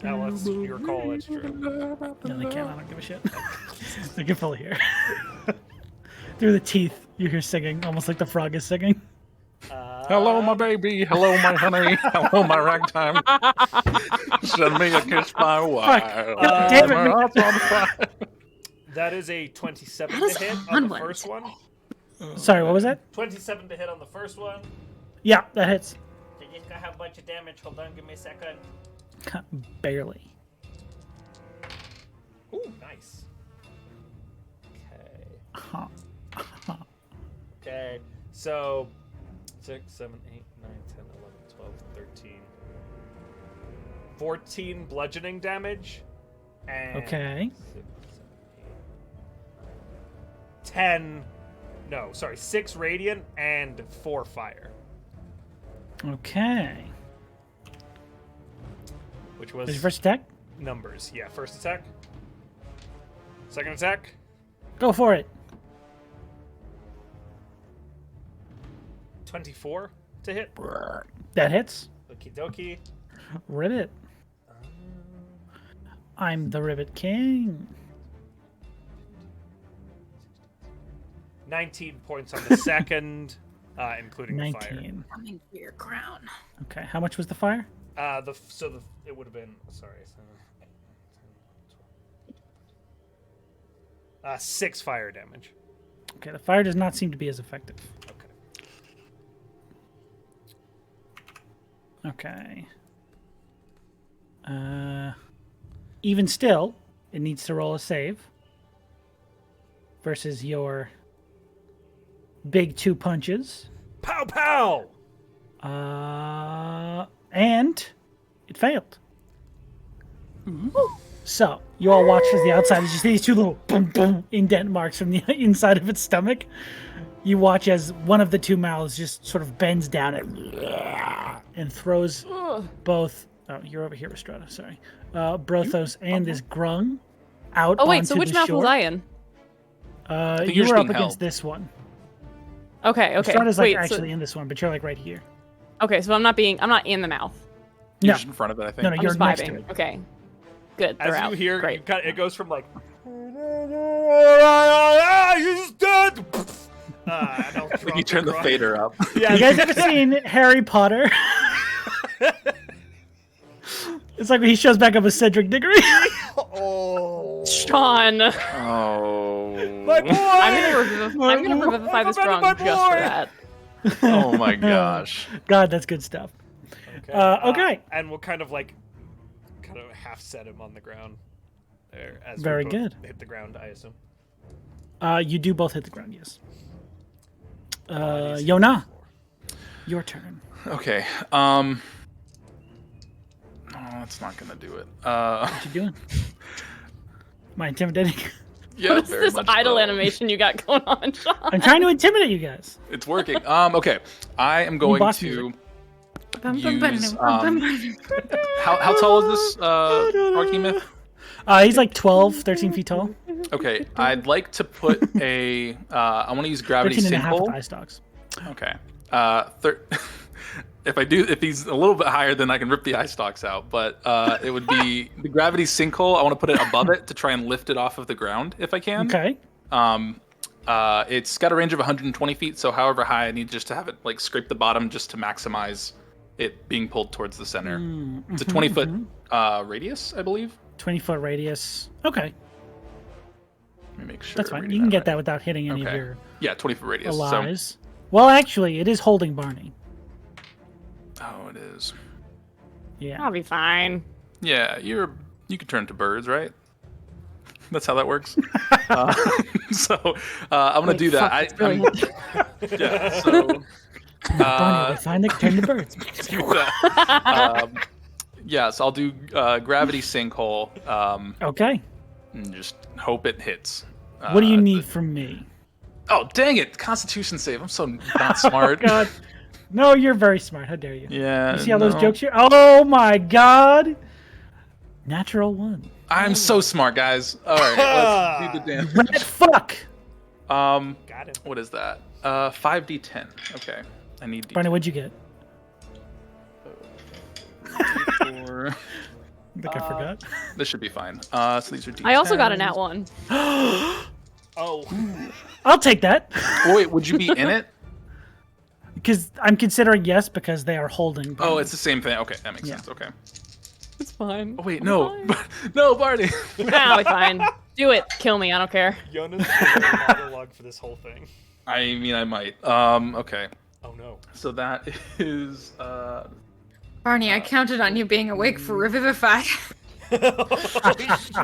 Now that's your call. It's true. No, they can't. I don't give a shit. I can fully hear. Through the teeth, you hear singing, almost like the frog is singing. Hello, my baby. Hello, my honey. Hello, my ragtime. Send me a kiss, my wife. Damn it, My man. heart's on fire. That is a 27 That is to hit a on the fun one. first one. Sorry, what was that? 27 to hit on the first one. Yeah, that hits. They just gonna have a bunch of damage. Hold on, give me a second. Barely. Ooh, nice. Okay. Huh. Okay. So 6, 7, 8, 9, 10, 11, 12, 13. 14 bludgeoning damage. And Okay. 6, 7, 8, 9, 10. No, sorry, 6 radiant and 4 fire. Okay. Which was Is your first attack? numbers. Yeah, first attack. Second attack. Go for it. 24 to hit. That hits. Okie dokie. Ribbit. I'm the Ribbit King. 19 points on the second, including the fire. 19. Coming for your crown. Okay, how much was the fire? It would have been 6 fire damage. Okay, the fire does not seem to be as effective. Okay. Okay. Even still, it needs to roll a save versus your big 2 punches. Pow pow! And it failed. So, you all watch as the outside is just these 2 little boom boom indent marks from the inside of its stomach. You watch as one of the 2 mouths just sort of bends down and throws both. Oh, you're over here, Rhystrata. Sorry, Brothos and this grung out. Oh wait, onto so which the mouth shore. was I in? think You you're were up being against held. this one. Okay. Rhystrata's like Wait, actually in this one, but you're like right here. okay, so I'm not in the mouth. You're No. just in front of it, I think. No, I'm you're just next to vibing. it. Okay. Good. They're As out. you hear, Great. it goes from like, he's dead. And I'll I think drop you turn the grung. fader up. Yeah, You guys ever seen Harry Potter? It's like when he shows back up with Cedric Diggory. Oh, Sean. Oh. my boy! I'm gonna revivify this Remember grung my just boy! for that. Oh my gosh. God, that's good stuff. Okay. And we'll kind of half set him on the ground. There, as we Very both good. Hit the ground, I assume. You do both hit the ground, yes. Bodies hit Yona, the floor. your turn. Okay. Oh, that's not gonna do it. What you doing? Am I intimidating? Yeah, What's very this much idle so. animation you got going on, Sean? I'm trying to intimidate you guys. It's working. Okay. I am going boss to Bum, bum, use. bum, bum. How tall is this Rocky Myth? He's like 12, 13 feet tall. Okay, I'd like to put a. I want to use gravity 13 and a half with sinkhole. eye stalks. Okay. If he's a little bit higher, then I can rip the eye stalks out. But it would be the gravity sinkhole. I want to put it above it to try and lift it off of the ground if I can. Okay. It's got a range of 120 feet, so however high I need just to have it like scrape the bottom just to maximize it being pulled towards the center. It's a 20-foot radius, I believe. 20-foot radius. Okay. Let me make sure. That's I'm fine. reading You can that get right. that without hitting any of Okay. your Yeah, 20-foot radius. So, allies. Well, actually, it is holding Barney. oh, it is. Yeah. I'll be fine. Yeah, you can turn to birds, right? That's how that works. So I'm gonna do that. Fuck, that's really Yeah. So Barney, we find the turn to birds. do that. Yeah, so I'll do gravity sinkhole. Okay. And just hope it hits. What do you need from me? Oh, dang it! Constitution save. I'm so not smart. God. No, you're very smart. How dare you? Yeah. You see how those no. jokes here? Oh my God. Natural 1. I'm so smart, guys. All right, let's do the damage. Red fuck. Got him. What is that? 5d10. Okay, I need d10. Barney, what'd you get? D4. I think I forgot. This should be fine. So these are d10s. I also got a nat 1. Oh, I'll take that. Oh, wait, would you be in it? Because I'm considering yes, because they are holding. Oh, it's the same thing. Okay, that makes Yeah. sense. Okay. It's fine. Oh wait, no, no, Barney. I'll be fine. Do it. Kill me. I don't care. Yona's doing a monologue for this whole thing. I mean, I might. Okay. Oh no. So that is. Barney, I counted on you being awake for Re-Ribbit-Fy.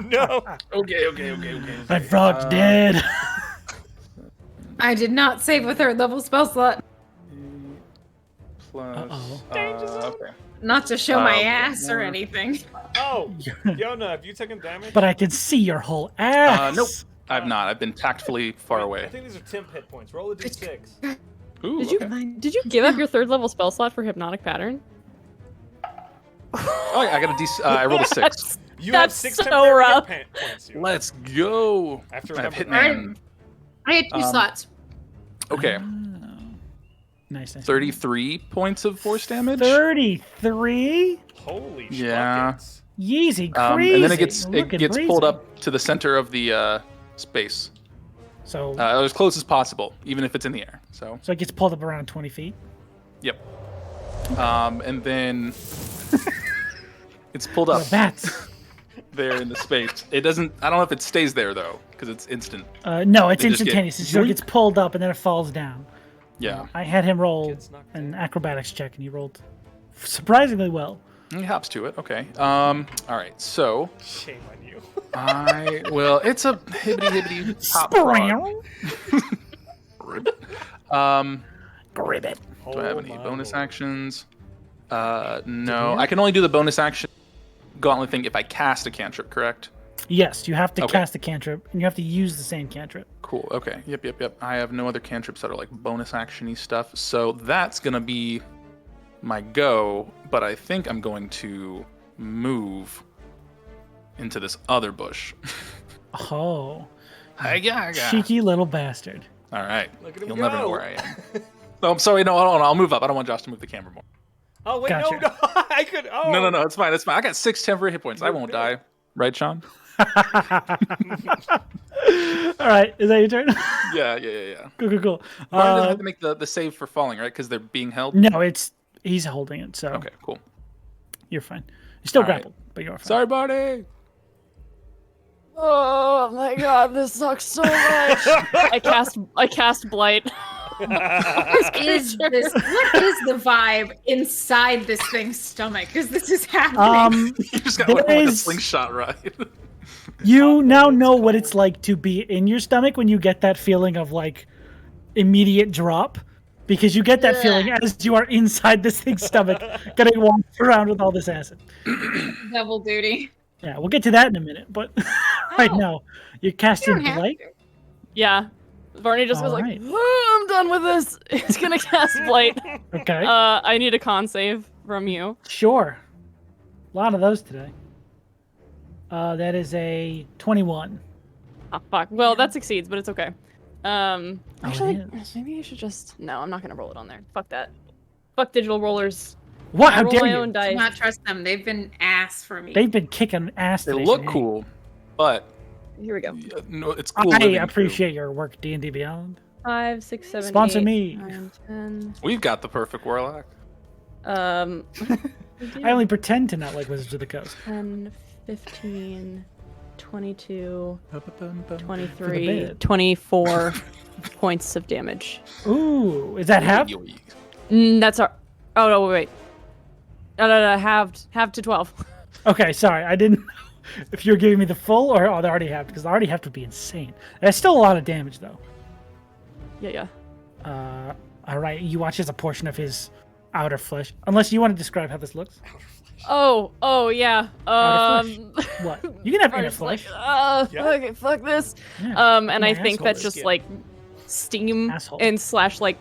No. Okay. My frog's dead. I did not save a third level spell slot. Plus. Uh-oh. Okay. Not to show my Okay, ass or more. anything. Oh, Yona, have you taken damage? But I can see your whole ass. Nope. I've not. I've been tactfully far I away. think these are temp hit points. Roll a d6. Ooh. Did you okay. did you give up your 3rd level spell slot for hypnotic pattern? Oh, yeah, I got a D. I rolled a 6. You That's have 6 so temporary rough. hit points. Yona. Let's go. I have to I have remember that. Hitman. I had 2 slots. Okay. Nice. 33 points of force damage. 33? Holy Yeah. schmuckets. Yeezy, crazy. And then it gets Looking pulled breezy. up to the center of the space. So As close as possible, even if it's in the air. So it gets pulled up around 20 feet. yep. And then it's pulled up Bats. there in the space. It doesn't. I don't know if it stays there though, because it's instant. No, it's They just get instantaneous. So it gets pulled up and then it falls down. Yeah. I had him roll Gets knocked an acrobatics check, and he rolled surprisingly well. He hops to it. Okay. All right. So Shame on you. it's a hibbity hop frog. Ribbit. Do I have any Oh my bonus lord. actions? No. I can only do the bonus action gauntlet thing if I cast a cantrip, correct? Yes, you have to Okay. cast a cantrip, and you have to use the same cantrip. Cool. Okay. Yep. I have no other cantrips that are like bonus action-y stuff, so that's gonna be my go. But I think I'm going to move into this other bush. Oh, Yeah. cheeky little bastard. All right. Look at him You'll never know go. where I am. Oh, I'm sorry. No, hold on. I'll move up. I don't want Josh to move the camera more. Oh wait, Gotcha. no, I could. Oh No. It's fine. I got 6 temporary hit points. I won't die. Right, Sean? All right, is that your turn? Yeah. Cool. Barney doesn't have to make the save for falling, right? Because they're being held. No, he's holding it, so Okay, cool. you're fine. You're still All right. grappled, but you're fine. Sorry, Barney. Oh my god, this sucks so much. I cast blight. What is the vibe inside this thing's stomach? Because this is happening. You just got There like a is- slingshot ride. You now know what it's like to be in your stomach when you get that feeling of like immediate drop, because you get that feeling as you are inside this thing's stomach, getting walked around with all this acid. Double duty. Yeah, we'll get to that in a minute, but right Oh. now you're casting don't have blight. Yeah. Barney just was Alright. like, "Oh, I'm done with this. It's gonna cast blight. Okay, I need a con save from you. sure. A lot of those today. That is a 21. Oh, fuck. Well, that succeeds, but it's okay. Actually, is. maybe I should just. No, I'm not gonna roll it on there. Fuck that. Fuck digital rollers. What? I How roll dare my you? own Do dice. not trust them. They've been ass for me. They've been kicking ass. They today look for me. cool, but Here we go. no, it's cool. I living appreciate your work, D&D Beyond. 5, 6, 7, Sponsor 8, me. 9, 10. through. We've got the perfect warlock. I only pretend to not like Wizards of the Coast. 10, 15, 22, For the 23, bed. 24 points of damage. Ooh, is that half? That's our. Oh, no, wait. No, halved to 12. Okay, sorry, I didn't know if you're giving me the full or they already have, because the already have to be insane. That's still a lot of damage, though. Yeah. All right, you watch as a portion of his outer flesh. Unless you want to describe how this looks. Oh, yeah. Outer flesh. What? You can have inner Barney's like, flesh. okay, fuck this. Yeah. And My I think asshole that's is just skin. like steam Asshole. and slash like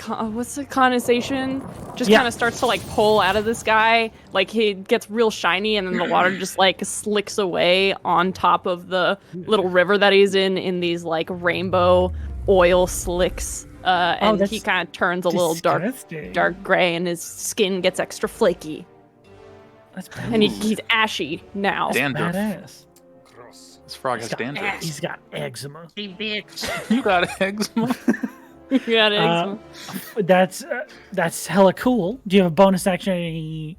what's the condensation? Just Yeah. kind of starts to like pull out of this guy. Like he gets real shiny, and then the water just like slicks away on top of the little river that he's in these like rainbow oil slicks. And he that's kind of turns a little Disgusting. dark gray, and his skin gets extra flaky, That's bad. and he's ashy now. Dandruff. Badass. Gross. This frog has dandruff. He's got eczema. Hey, bitch. You got eczema. Yeah, it is. That's hella cool. Do you have a bonus action?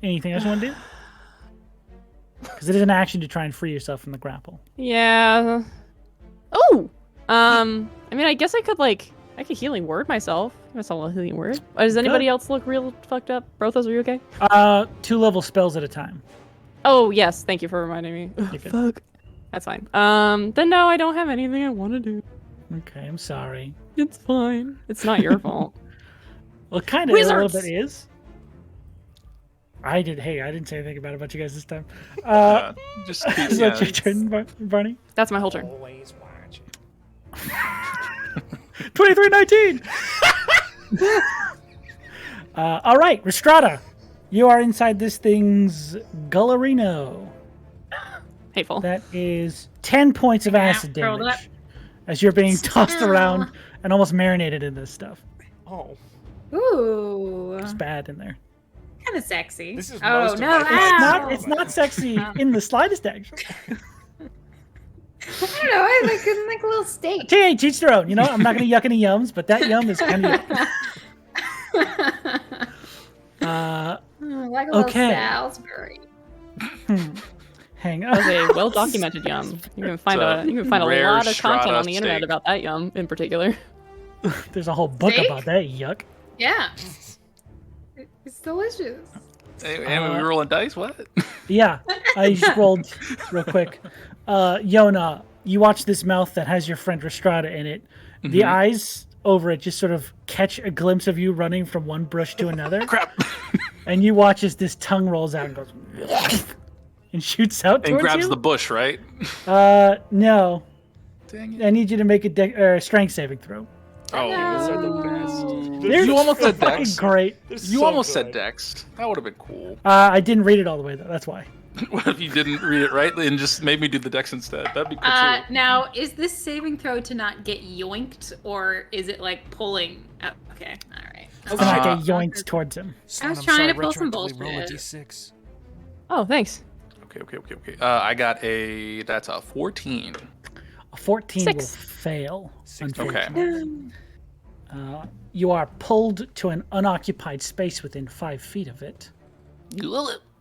Anything else you want to do? Because it is an action to try and free yourself from the grapple. Yeah. Oh. I mean, I guess I could healing word myself. Give myself a healing word. Does anybody else look real fucked up? Brothos, are you okay? 2-level spells at a time. Oh yes, thank you for reminding me. You're good. Fuck. That's fine. Then no, I don't have anything I want to do. Okay, I'm sorry. It's fine. It's not your fault. Well, kind of a little Wizards! bit is. I didn't say anything about you guys this time. Just keep, Is that your turn, Barney? That's my whole turn. Always watch. 2319. All right, Rhystrata, you are inside this thing's Gullerino. Hateful. That is 10 points of acid curled damage up. as you're being tossed around and almost marinated in this stuff. Oh, Ooh. It's bad in there. Kind of sexy. This is oh, most of no. my It's Ow. not. It's not sexy in the slightest, actually. I don't know. I like a little steak. TH, each their own. You know, I'm not going to yuck any yums, but that yum is kind of Like a little okay. Salisbury. Hang That was on. a well-documented yum. You can find a rare lot of content Rhystrata on the internet steak. about that yum in particular. There's a whole book Steak? about that. Yuck. Yeah. It's delicious. And we rolling dice? What? Yeah, I just rolled real quick. Yona, you watch this mouth that has your friend Rhystrata in it. The eyes over it just sort of catch a glimpse of you running from one bush to another. Crap. And you watch as this tongue rolls out and goes and shoots out And towards grabs you. the bush, right? No. Dang I need you to make a strength saving throw. Oh, Those are the best. They're you almost said fucking Dex. great. They're You so almost good. said Dex. That would have been cool. I didn't read it all the way though. That's why. What if you didn't read it right and just made me do the Dex instead? That'd be cool too. Now, is this saving throw to not get yoinked, or is it like pulling? Oh, okay, all right. So not get yoinked towards him. I was trying to pull some bullshit. Roll a d6. Oh, thanks. Okay. I got that's a 14. A 14 will 6. fail. Six. Unfortunately. You are pulled to an unoccupied space within 5 feet of it.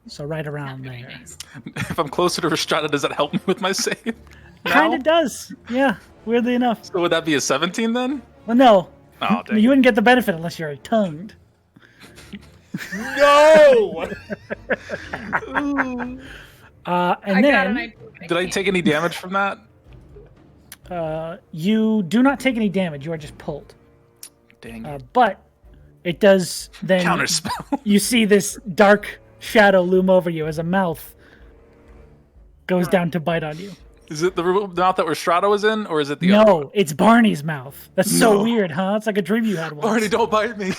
So right around Very there. nice. If I'm closer to Rhystrata, does that help me with my save? Kind No? of does. Yeah, weirdly enough. So would that be a 17 then? Well, no. Oh, dang. You wouldn't get the benefit unless you're tongued. No! And I got an then idea. Did I take any damage from that? you do not take any damage. You are just pulled. Dang it. But it does then. Counterspell. You see this dark shadow loom over you as a mouth goes down to bite on you. Is it the mouth that Rhystrata was in, or is it the other one? No, it's Barney's mouth. That's so No. weird, huh? It's like a dream you had once. Barney, don't bite me.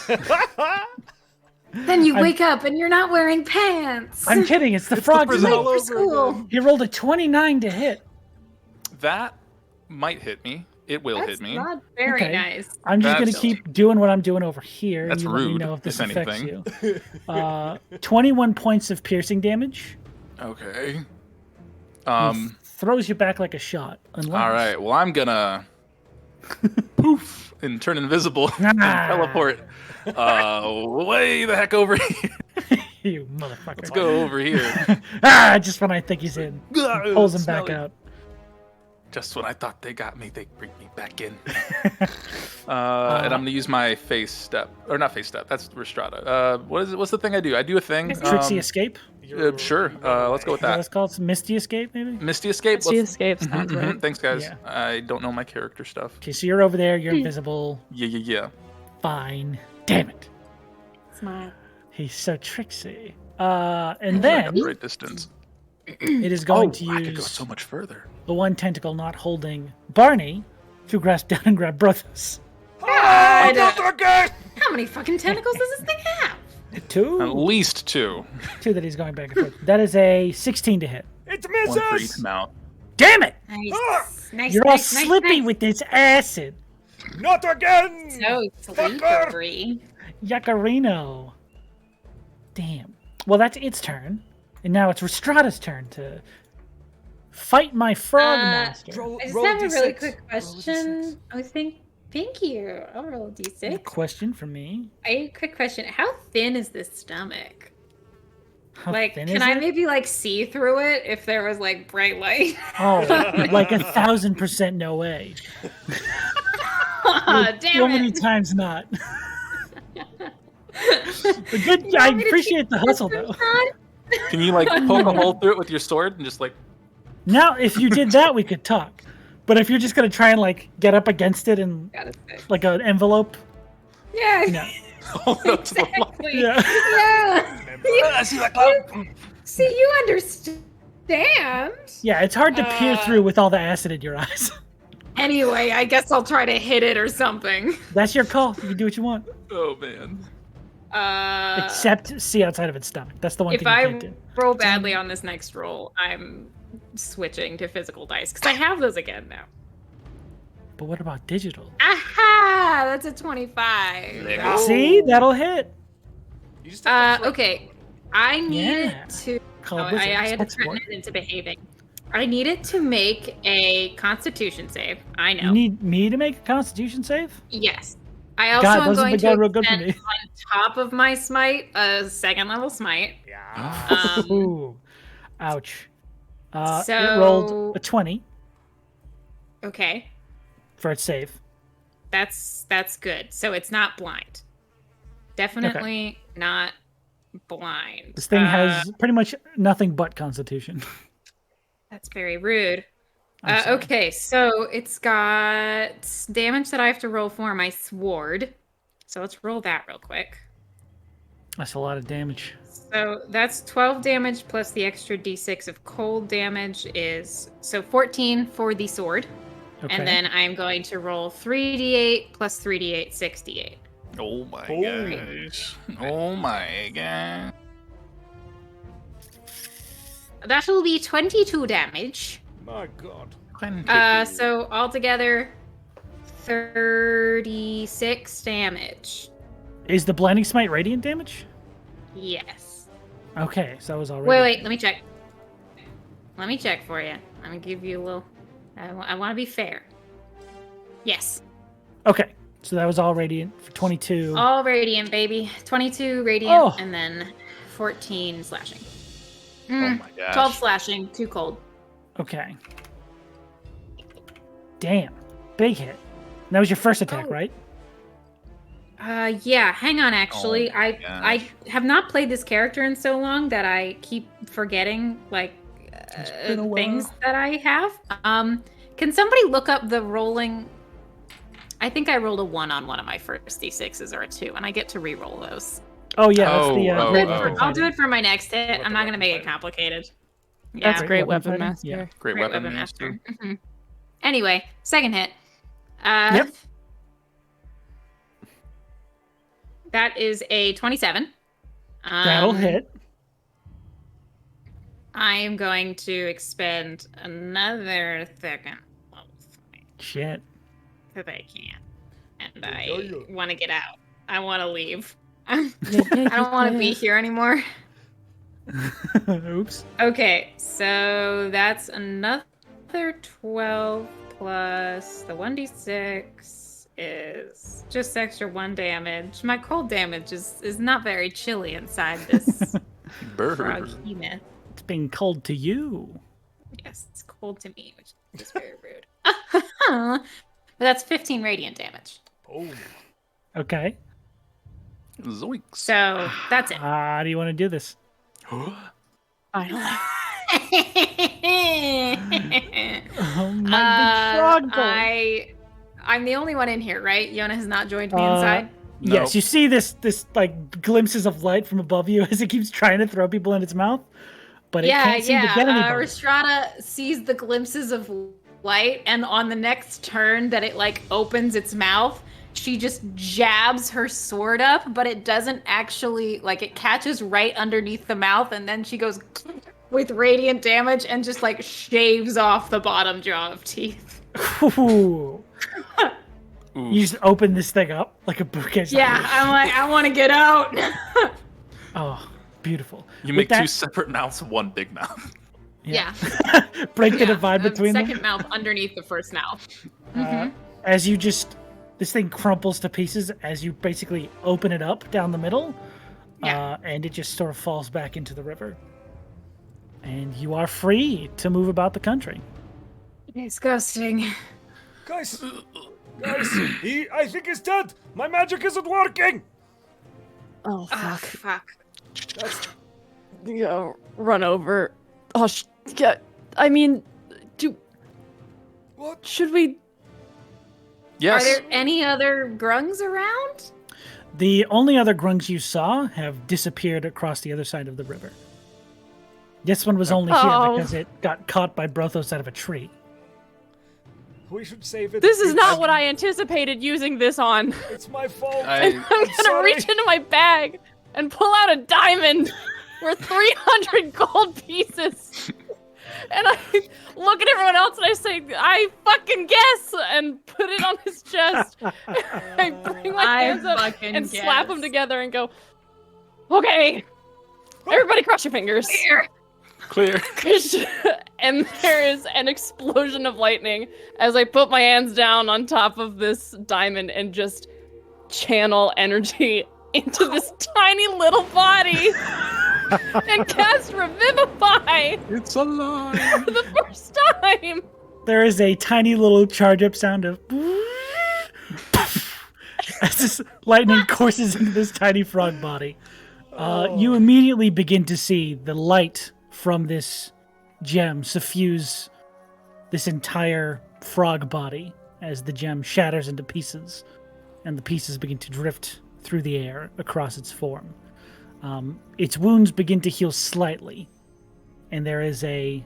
Then you wake up and you're not wearing pants. I'm kidding. It's the frog. prison mouth. all Late over for school. He rolled a 29 to hit. That might hit me. It will That's hit me. not very Okay. nice. I'm just going to That's- keep doing what I'm doing over here. That's and you let me rude, know if this if affects anything. you. 21 points of piercing damage. Okay. Throws you back like a shot. Unless... All right. Well, I'm gonna poof and turn invisible and Ah. teleport way the heck over here. You motherfucker. Let's go over here. Just when I think he's in. Pulls him back Smelly. out. Just when I thought they got me, they bring me back in. And I'm gonna use my face step, or not face step. That's Rhystrata. What is it? What's the thing I do? I do a thing. Trixie Escape? Sure. Let's go with Is that what that. it's called? It's Misty Escape, maybe? Misty escape. Misty Let's- escape sounds Mhm, right. Thanks, guys. Yeah. I don't know my character stuff. Okay, so you're over there. You're invisible. Yeah. Fine. Damn it. Smart. He's so tricksy. And I then got the right distance. it is going to I could go use so much further. the one tentacle not holding Barney to grasp down and grab Brothos. How many fucking tentacles does this thing have? At Two least two. that he's going back and forth. That is a 16 to hit. It One for each misses! mouth. Damn it! Nice. Nice. You're all nice, nice, slippy nice. with this acid. Not again! So slippery. Yakarino. Damn. Well, that's its turn. And now it's Rhystrata's turn to fight my frog monster. Roll, I just roll have a really D6. quick Roll a question. Thank you. I'll roll a d6. Question for me. A quick question. How thin is this stomach? How Like, thin can is I it? maybe like see through it if there was like bright light? Oh, like 1,000% no way. Aw, damn So many it. times not. But good. You I want me to appreciate the take hustle this though. shot? Can you like poke a hole through it with your sword and just like? Now, if you did that, we could talk. But if you're just gonna try and like get up against it and Gotta say. like an envelope, Yeah. no. hold it up to the light? Exactly. Yeah. Yeah. I see that cloud. See, you understand. Yeah, it's hard to peer through with all the acid in your eyes. Anyway, I guess I'll try to hit it or something. That's your call. You can do what you want. Oh man. Except see outside of its stomach. That's the one If thing you I can't do. roll badly on this next roll, I'm switching to physical dice because I have those again now. But what about digital? Aha! That's a 25. There you go. See, that'll hit. You just have to flip. Okay. I needed Yeah. to. Call Oh, it wizard. I had to That's threaten what- it into behaving. I needed to make a Constitution save. I know. You need me to make a Constitution save? Yes. I also God, am those have going been going to real good for extend me. on top of my smite a 2nd level smite. Yeah. Ooh. Ouch. It So- rolled a 20 Okay. for its save. That's good. So it's not blind. Definitely not blind. This thing has pretty much nothing but Constitution. That's very rude. I'm sorry. Okay, so it's got damage that I have to roll for my sword. So let's roll that real quick. That's a lot of damage. So that's 12 damage plus the extra d6 of cold damage is so 14 for the sword. Okay. And then I'm going to roll 3d8 plus 3d8, 6d8. Oh my Holy gosh. Oh my god. That will be 22 damage. My God. So altogether 36 damage. Is the Blinding Smite radiant damage? Yes. Okay, so that was already... Wait, let me check. Let me check for you. I'm gonna give you a little... I want to be fair. Yes. Okay, so that was all radiant for 22. All radiant, baby. 22 radiant, Oh. and then 14 slashing. Oh my gosh. 12 slashing, too cold. Okay. Damn. Big hit. And that was your first attack, Oh. right? Yeah, hang on, actually. Oh my I gosh. have not played this character in so long that I keep forgetting, like, been a while. things that I have. Can somebody look up the rolling... I think I rolled a 1 on one of my first d6s or a 2, and I get to re-roll those. Oh, yeah, that's the... Oh, great oh, weapon I'll do fighting. it for my next hit. What I'm the not going to weapon make it fighting? complicated. Yeah, That's great, weapon Weapon fighting? Master. Yeah. Great Great weapon, Weapon master. Master. Anyway, second hit. Yep. That is a 27. That'll hit. I am going to expend another second level Shit. because I can. And Yeah, I yeah. want to get out. I want to leave. I don't want to be here anymore. Oops. Okay, so that's another 12 plus the 1d6 is just extra 1 damage. My cold damage is not very chilly inside this Brr. frog unit. It's being cold to you. Yes, it's cold to me, which is very rude. But that's 15 radiant damage. Oh. Okay. Zoinks. So that's it. How do you want to do this? Finally. Oh, my big frog boy. I'm the only one in here, right? Yona has not joined me Uh, inside. Yes, Nope. you see this like glimpses of light from above you as it keeps trying to throw people in its mouth, but it can't seem to get anybody. Rhystrata sees the glimpses of light, and on the next turn that it like opens its mouth, she just jabs her sword up, but it doesn't actually like it catches right underneath the mouth, and then she goes with radiant damage and just like shaves off the bottom jaw of teeth. Ooh. Ooh. You just open this thing up like a bookcase. Yeah, I'm like, I want to get out. Oh, beautiful. You With make two that- separate mouths, one big mouth. Yeah. Break the Yeah, divide the between them. second mouth underneath the first mouth. As you just, this thing crumples to pieces as you basically open it up down the middle, Yeah. and it just sort of falls back into the river. And you are free to move about the country. Disgusting. Guys, I think he's dead. My magic isn't working. Oh, Ah, fuck. fuck. Go run over. Oh, yeah. I mean, What? should we? Yes. Are there any other grungs around? The only other grungs you saw have disappeared across the other side of the river. This one was only here Oh. because it got caught by Brothos out of a tree. We should save it. This is not what I anticipated using this on. It's my fault. I'm gonna sorry. reach into my bag and pull out a diamond worth 300 gold pieces. And I look at everyone else and I say, I fucking guess, and put it on his chest. I bring my I hands up fucking and slap them guess. together and go, okay, everybody cross your fingers. Here. Clear. And there is an explosion of lightning as I put my hands down on top of this diamond and just channel energy into this tiny little body and cast Re-Ribbit-Fy It's alive. for the first time. There is a tiny little charge up sound of as this lightning courses into this tiny frog body. You immediately begin to see the light from this gem suffuse this entire frog body as the gem shatters into pieces, and the pieces begin to drift through the air across its form. Its wounds begin to heal slightly, and there is a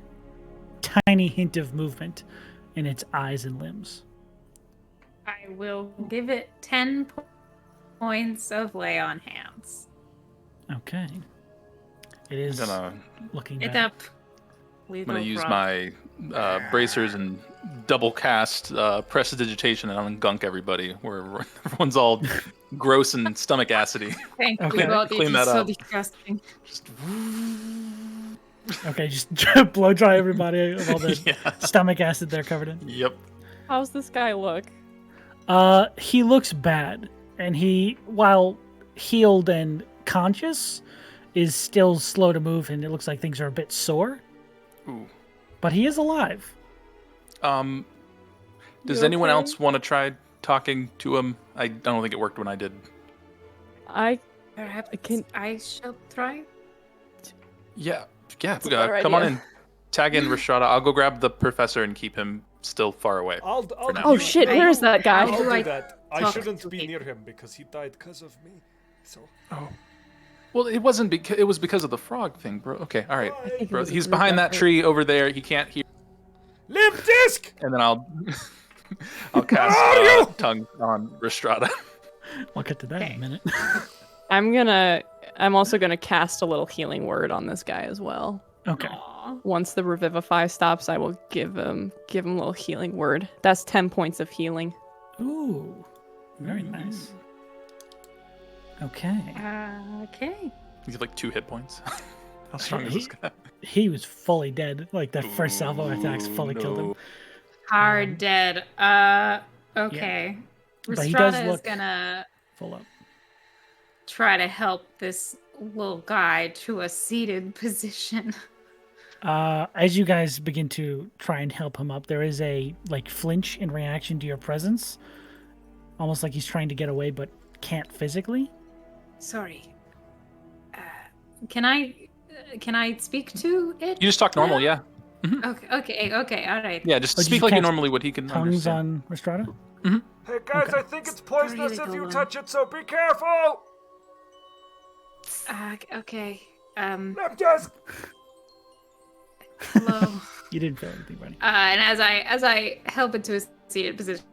tiny hint of movement in its eyes and limbs. I will give it 10 points of lay on hands. Okay. It is looking Get bad. up. I'm gonna use my bracers and double cast prestidigitation and ungunk everybody, where everyone's all gross and stomach acidy. Thank Okay. you, God. Clean It that is so up. disgusting. Okay, just blow dry everybody of all the stomach acid they're covered in. Yep. How's this guy look? He looks bad, and he, while healed and conscious, is still slow to move, and it looks like things are a bit sore. Ooh. But he is alive. Does You anyone okay? else want to try talking to him? I don't think it worked when I did. Perhaps can- I shall try. Yeah. a better Come on idea. in. Tag in Rhystrata. I'll go grab the professor and keep him still far away. I'll now. Oh shit, where is that guy? How I'll do do I that. I talk shouldn't to be him? near him because he died because of me. So. Well, it wasn't because it was because of the frog thing, bro. Okay, all right. think it Bro, was a he's group behind that effort. tree over there. He can't hear. Limp disc! And then I'll cast Where are you? tongue on Rhystrata. We'll get to that in a minute. I'm also gonna cast a little healing word on this guy as well. Okay. Aw. Once the Revivify stops, I will give him a little healing word. That's 10 points of healing. Ooh. Very nice. Okay. Okay. He's got like 2 hit points. How strong is this guy? He was fully dead. Like, that first salvo attacks fully killed him. Hard dead. Okay. But he does Rhystrata is look- gonna Full up. try to help this little guy to a seated position. As you guys begin to try and help him up, there is a flinch in reaction to your presence, almost like he's trying to get away but can't physically. Sorry. Can I speak to it? You just talk normal, yeah. Okay, all right. Yeah, just Oh, did speak you like you cast normally would. He can Tongues understand. on Rhystrata? Hey guys, Okay. I think it's poisonous Really if you go touch it, so be careful! Okay. Limp disc! Hello. You didn't feel anything, buddy. And as I help it to a seated position,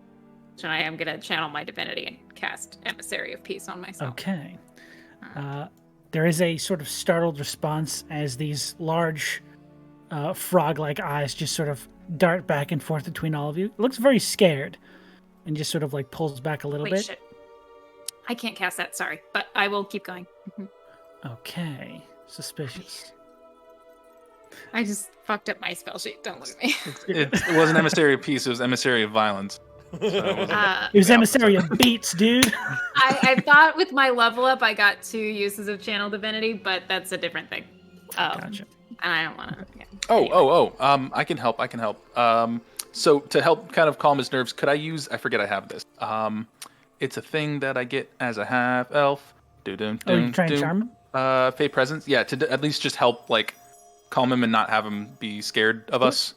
I am gonna channel my divinity and cast Emissary of Peace on myself. Okay. There is a sort of startled response as these large frog-like eyes just sort of dart back and forth between all of you. It looks very scared and just sort of pulls back a little Wait, bit. shit. I can't cast that, sorry, but I will keep going. Okay. Suspicious. I just fucked up my spell sheet, don't look at me. It wasn't emissary of peace. It was emissary of violence. So it wasn't- It was emissary of beats, dude. I thought with my level up I got 2 uses of channel divinity, but that's a different thing. Gotcha. And I don't want to. Yeah. I can help. So to help kind of calm his nerves, could I use? I forget I have this. It's a thing that I get as a half elf. Oh, you try and charm him? Fey presence. Yeah, to at least just help calm him and not have him be scared of us.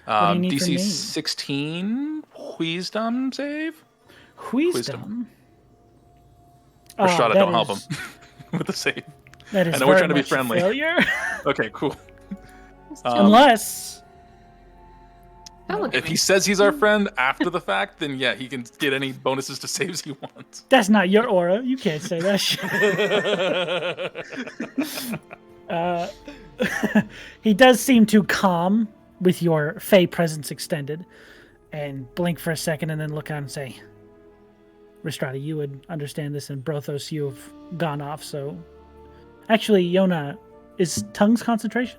What do you need from DC me? 16 Wisdom save. Wisdom. Rhystrata, that don't help is- him with the save. That is I know we're very trying to be much a friendly. failure. Okay, cool. Unless Don't look If at he me. says he's our friend after the fact, then yeah, he can get any bonuses to saves he wants. that's not your aura. You can't say that shit. He does seem to calm with your Fey presence extended and blink for a second and then look out and say, Rhystrata, you would understand this, and Brothos, you have gone off, so... Actually, Yona, is tongues concentration?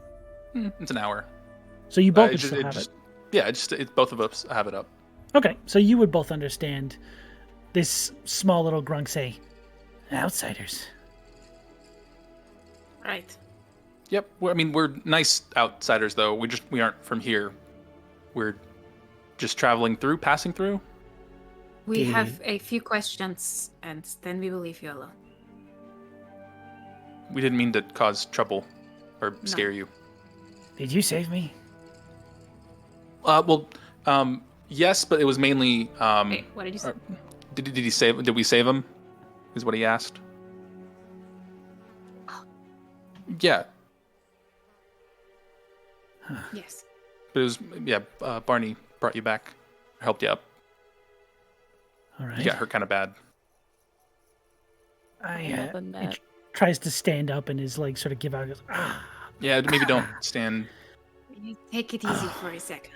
It's an hour. So you both It would just- still it have just- it. Yeah, both of us have it up. Okay, so you would both understand this small little grunk say, outsiders. Right. Yep. We're nice outsiders, though. We aren't from here. We're just passing through. We Did- have a few questions, and then we will leave you alone. We didn't mean to cause trouble or scare you. Did you save me? Yes, but it was mainly. Wait, what did you say? Did he save? Did we save him? Is what he asked. Yeah, Yes. but it was Barney brought you back, helped you up. All right. You got hurt kind of bad. He tries to stand up and his legs sort of give out. He goes, ah. Yeah, maybe don't stand. You take it easy for a second.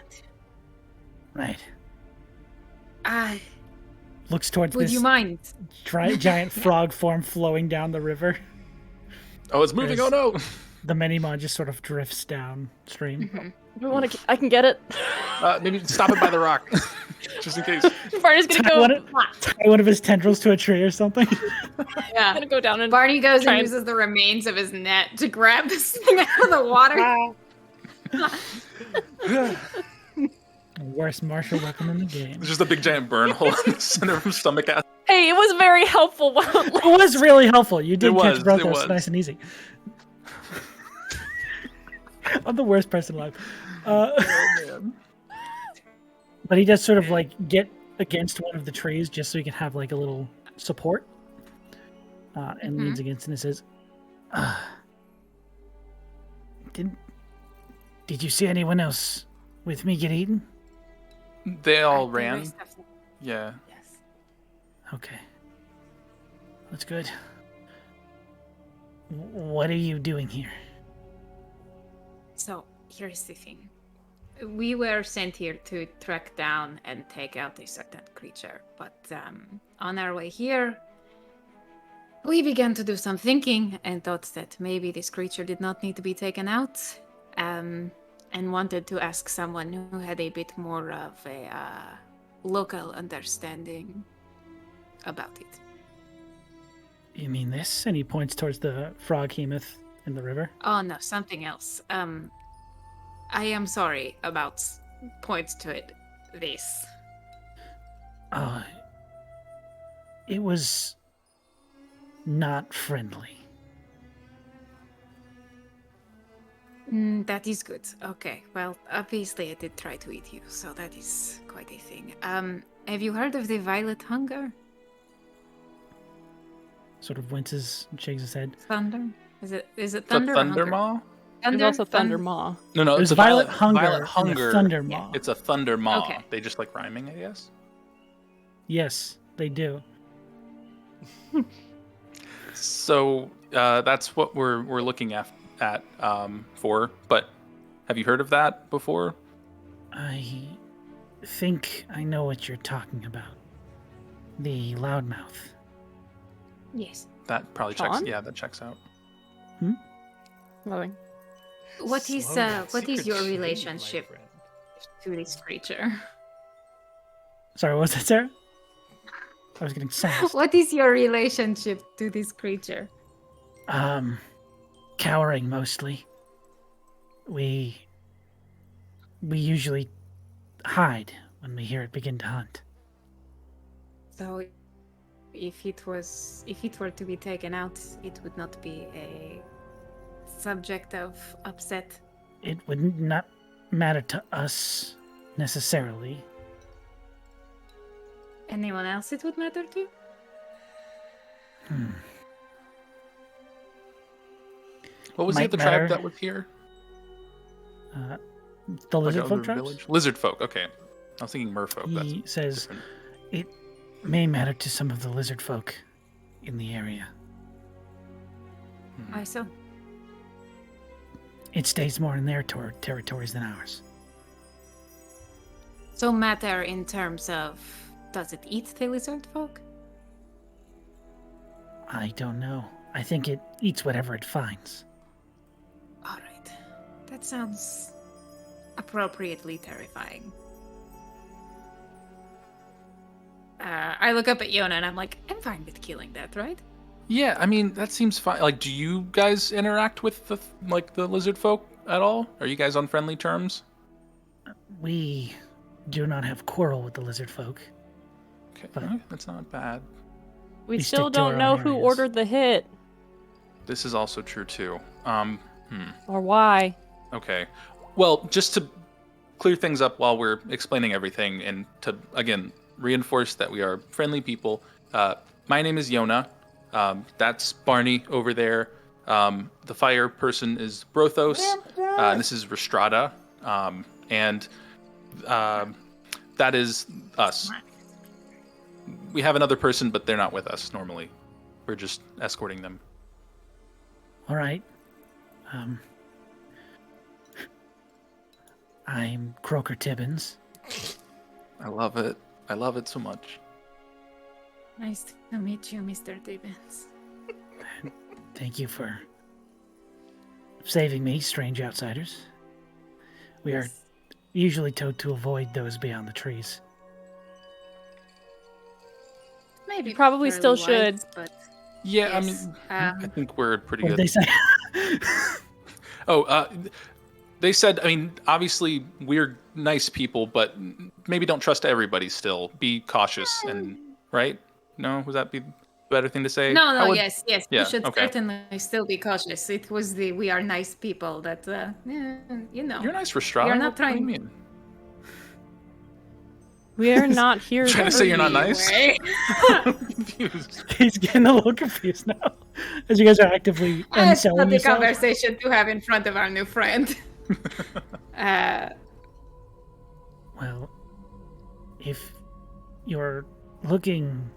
Right. I Looks towards would this you mind? giant frog form flowing down the river. Oh, it's moving! Oh no! The Minimon just sort of drifts downstream. I can get it. Maybe stop it by the rock, just in case. Barney's gonna Tie go. one of his tendrils to a tree or something. Yeah. Gonna go down and Barney goes try and and- uses the remains of his net to grab this thing out of the water. Worst martial weapon in the game. There's just a big giant burn hole in the center of his stomach. Hey, it was very helpful. It was really helpful. You did It catch was, Brothos it was. nice and easy. I'm the worst person alive. But he does sort of like get against one of the trees just so he can have like a little support. And leans against it and says, Did you see anyone else with me get eaten? They all The ran. rest of them. Yeah. Yes. Okay. That's good. What are you doing here? So here's the thing. We were sent here to track down and take out a certain creature, but on our way here, we began to do some thinking and thought that maybe this creature did not need to be taken out, and wanted to ask someone who had a bit more of a local understanding about it. You mean this? And he points towards the frog hemoth in the river. Oh no, something else. I am sorry about points to it. This. It was not friendly. That is good. Okay. Well, obviously I did try to eat you, so that is quite a thing. Have you heard of the violet hunger? Sort of winces and shakes his head. Thunder? Is it The thunder? or Thunder hunger? Maw? There's also Thunder Maw. No, There's it's a violet hunger. Violet and a hunger. thunder Yeah. maw. It's a Thunder Maw. Okay. They just like rhyming, I guess. Yes, they do. So that's what we're looking at for. But have you heard of that before? I think I know what you're talking about. The loudmouth. Yes. That probably checks. Sean? Yeah, that checks out. Nothing. What is Slow down, what is secret your shade, my relationship friend. to this creature? Sorry, what was that, Sarah? I was getting sassed. What is your relationship to this creature? Cowering mostly. We usually hide when we hear it begin to hunt. So, if it were to be taken out, it would not be a subject of upset. It would not matter to us necessarily. Anyone else it would matter to? What was Might the matter. tribe that was here? The lizard Like folk a tribes? village? Lizard folk. Okay, I was thinking merfolk. That's He says different. it may matter to some of the lizard folk in the area. I saw. It stays more in their territories than ours. So matter in terms of, does it eat the lizard folk? I don't know. I think it eats whatever it finds. All right. That sounds appropriately terrifying. I look up at Yona and I'm like, I'm fine with killing that, right? Yeah, I mean, that seems fine. Like, do you guys interact with the lizard folk at all? Are you guys on friendly terms? We do not have quarrel with the lizard folk. Okay, But- that's not bad. We We still stick to our don't know own who areas. ordered the hit This is also true too. or why. Okay. Well, just to clear things up while we're explaining everything and to, again, reinforce that we are friendly people, my name is Yona. That's Barney over there. The fire person is Brothos. This is Rhystrata. And that is us. We have another person, but they're not with us normally. We're just escorting them. All right. I'm Croker Tibbins. I love it. I love it so much. Nice to meet you, Mr. Dibbins. Thank you for saving me, strange outsiders. We are usually told to avoid those beyond the trees. Maybe You probably fairly still should. wise, but Yeah, yes. I mean, I think we're pretty What good. did they say? They said, I mean, obviously we're nice people, but maybe don't trust everybody still. Be cautious and, right? No, would that be the better thing to say? No, How would- yes. Yeah, You should okay. certainly still be cautious. It was the we are nice people that, you know. You're nice, Rhystrata. You're not What do you trying- mean? We are not here Trying to say you're not nice? Anyway. I'm confused. He's getting a little confused now. As you guys are actively That's not unselling the yourself. conversation to have in front of our new friend. Well, if you're looking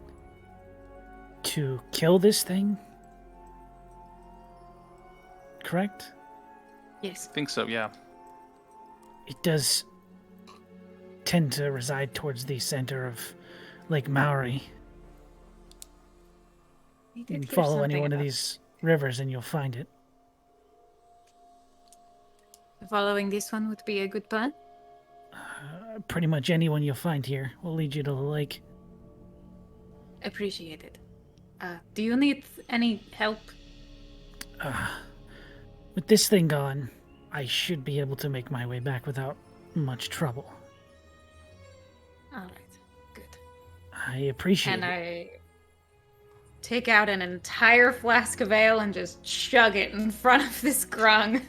to kill this thing, correct? Yes. I think so, yeah. It does tend to reside towards the center of Lake Maori. We You did can hear follow any something one of about these rivers and you'll find it. Following this one would be a good plan. Pretty much anyone you'll find here will lead you to the lake. Appreciate it. Do you need any help? With this thing gone, I should be able to make my way back without much trouble. All right. Good. I appreciate And it. I take out an entire flask of ale and just chug it in front of this grung,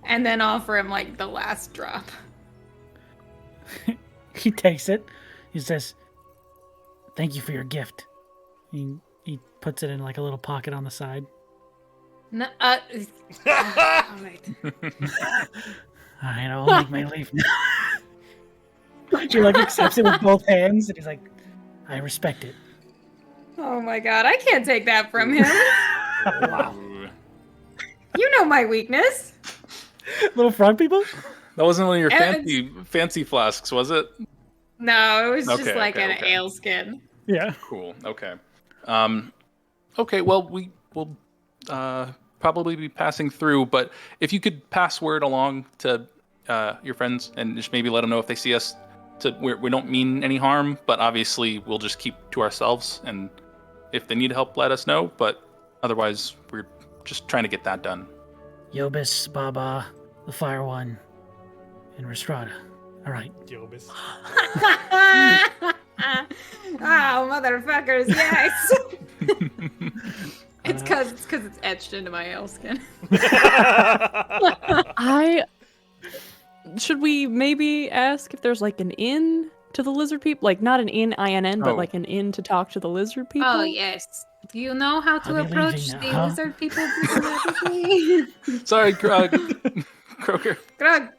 and then offer him like the last drop. He takes it. He says, "Thank you for your gift." He puts it in like a little pocket on the side. No, all right. Alright, I'll make my leave now. She like accepts it with both hands and he's like, "I respect it." Oh my god, I can't take that from him. Ooh. You know my weakness. Little frog people? That wasn't one of your And- fancy flasks, was it? No, it was just Okay, like okay, an okay. ale skin. Yeah. Cool. Okay. Okay. Well, we will probably be passing through, but if you could pass word along to your friends and just maybe let them know if they see us. We don't mean any harm, but obviously we'll just keep to ourselves. And if they need help, let us know. But otherwise, we're just trying to get that done. Yobis, Baba, the Fire One, and Rhystrata. Alright. Jobis. Oh, motherfuckers, yes! It's because it's etched into my ale skin. Should we maybe ask if there's like an inn to the lizard people? Like not an inn, INN, but Oh. like an inn to talk to the lizard people? Oh, yes. Do you know how to I'll be approach leaving the now, huh? lizard people diplomatically? Sorry, Croker. Grug,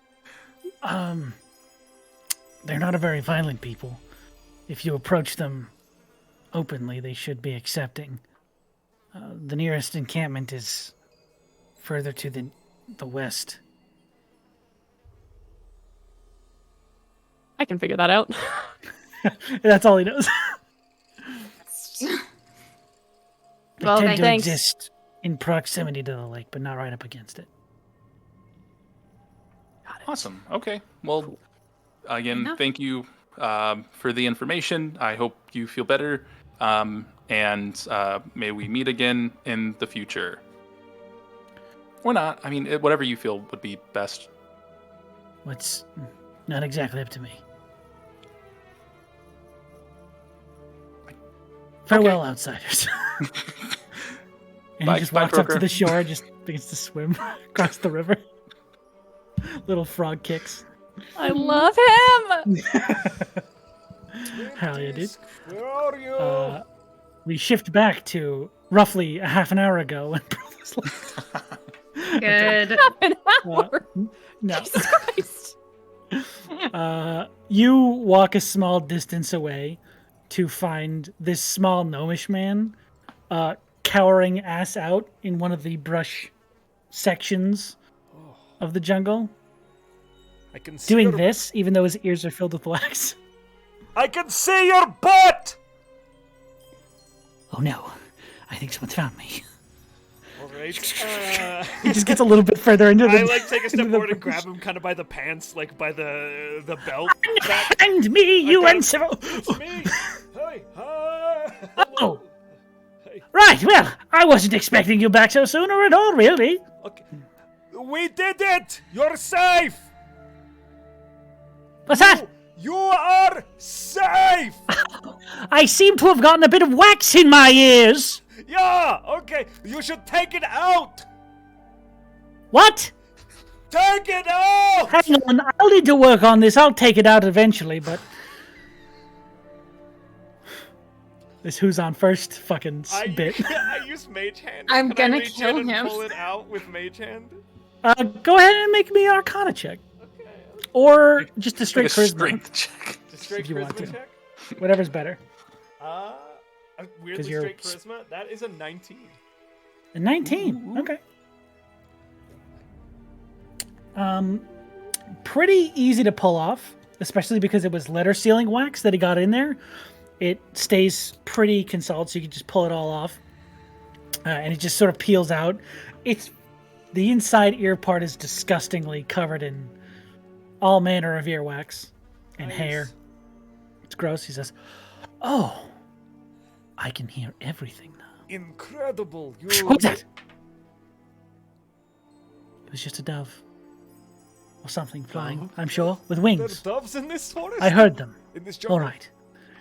They're not a very violent people. If you approach them openly, they should be accepting. The nearest encampment is further to the west. I can figure that out. That's all he knows. They Well, tend to thanks. exist in proximity to the lake, but not right up against it. Awesome. Okay. Well, again, Enough. thank you for the information. I hope you feel better. And may we meet again in the future. Or not. I mean, whatever you feel would be best. It's not exactly up to me. Farewell, outsiders. And Bye- he just bye, walks up to Croker. the shore and just begins to swim across the river. Little frog kicks. I love him. Hell yeah, dude. Where are you? We shift back to roughly a half an hour ago when Brothos left. Good. An hour. No. Jesus Christ. You walk a small distance away to find this small gnomish man cowering ass out in one of the brush sections of the jungle, I can see doing your, this even though his ears are filled with wax. I can see your butt. Oh no, I think someone's found me. All right. He just gets a little bit further into the... I like take a step forward and grab him kind of by the pants, like by the belt. And me, you got him. uncivil... It's me. Hey, hi. Oh. Hey. Right, well, I wasn't expecting you back so soon or at all, really. Okay. We did it. You're safe. What's that? You are safe. I seem to have gotten a bit of wax in my ears. Yeah. Okay. You should take it out. What? Take it out. Hang on, I'll need to work on this. I'll take it out eventually, but... This who's on first fucking bit. I use Mage Hand. I'm Can I gonna reach kill in and him. pull it out with Mage Hand. Go ahead and make me an Arcana check. Okay. Or just a Like straight a charisma. strength check. Just straight If you want charisma to. check. Whatever's better. Weirdly you're- straight charisma. That is a 19. A 19. Okay. Pretty easy to pull off, especially because it was letter sealing wax that he got in there. It stays pretty consoled, so you can just pull it all off. And it just sort of peels out. It's the inside ear part is disgustingly covered in all manner of earwax and Nice. hair. It's gross. He says, "Oh, I can hear everything now." Incredible. What was that? It was just a dove. Or something flying, I'm sure, with There are wings. doves in this forest? I heard them. In this jungle? All right.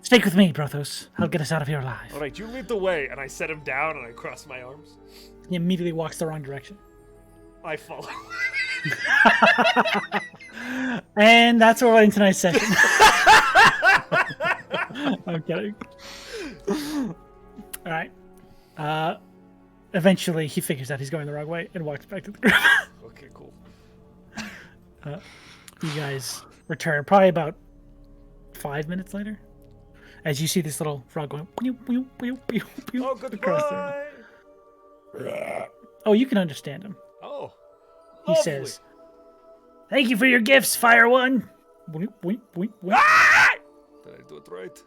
Stick with me, Brothos. I'll get us out of here alive. All right, you lead the way, and I set him down, and I cross my arms. He immediately walks the wrong direction. I follow. And that's where we're in tonight's session. I'm kidding. All right. Eventually, he figures out he's going the wrong way and walks back to the group. Okay, cool. You guys return probably about 5 minutes later, as you see this little frog going pew, pew, pew, pew, pew, Oh, across the room. goodbye. Oh, you can understand him. Oh. He lovely. says, "Thank you for your gifts, Fire One." Boink, boink, boink, boink. Ah! Did I do it right?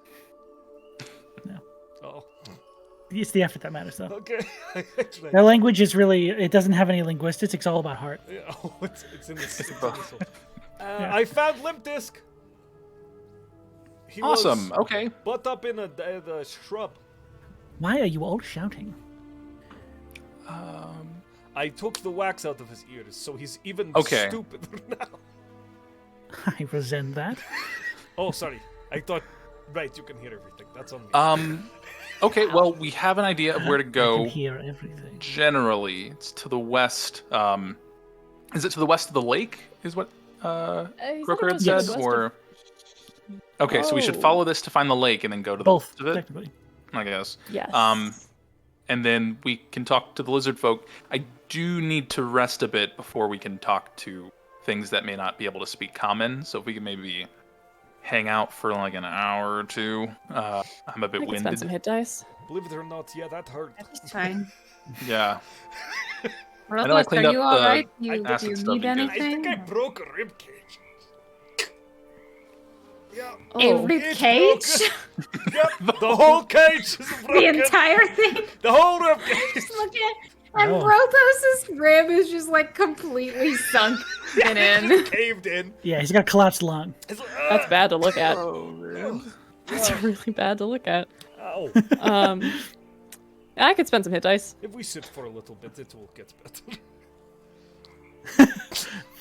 No. Oh. It's the effort that matters, though. Okay. Actually, Their language is really, it doesn't have any linguistics. It's all about heart. yeah, oh, it's in this. It's in this one. I found Limp Disc. He Awesome. was Okay. butt up in the shrub. Why are you all shouting? I took the wax out of his ears, so he's even Okay. stupider now. I resent that. Oh, sorry. I thought. Right, you can hear everything. That's on me. Okay. Well, we have an idea of where to I can go. hear everything. Generally, it's to the west. Is it to the west of the lake? Is what He's not Croker had about said, to the west or okay, so we should Oh. follow this to find the lake and then go to the Both, west of it, technically. I guess. Yes. And then we can talk to the lizard folk. I do need to rest a bit before we can talk to things that may not be able to speak common. So if we can maybe hang out for like an hour or two. I'm a bit I can spend some winded. hit dice. Believe it or not, yeah, that hurt. That's fine. Yeah. know I Brothos, cleaned are up you all the right? Do you acid stuff need you did. I think anything? I broke a rib cage. Yeah. A Oh. rib It's cage? Yep, the whole cage is broken. The entire thing? The whole rib cage. Just look at And Oh. Brothos' rib is just like completely sunk in. Caved in. Yeah, he's got a collapsed lung. It's like, That's bad to look at. Oh man. That's really bad to look at. Ow. I could spend some hit dice. If we sit for a little bit, it will get better.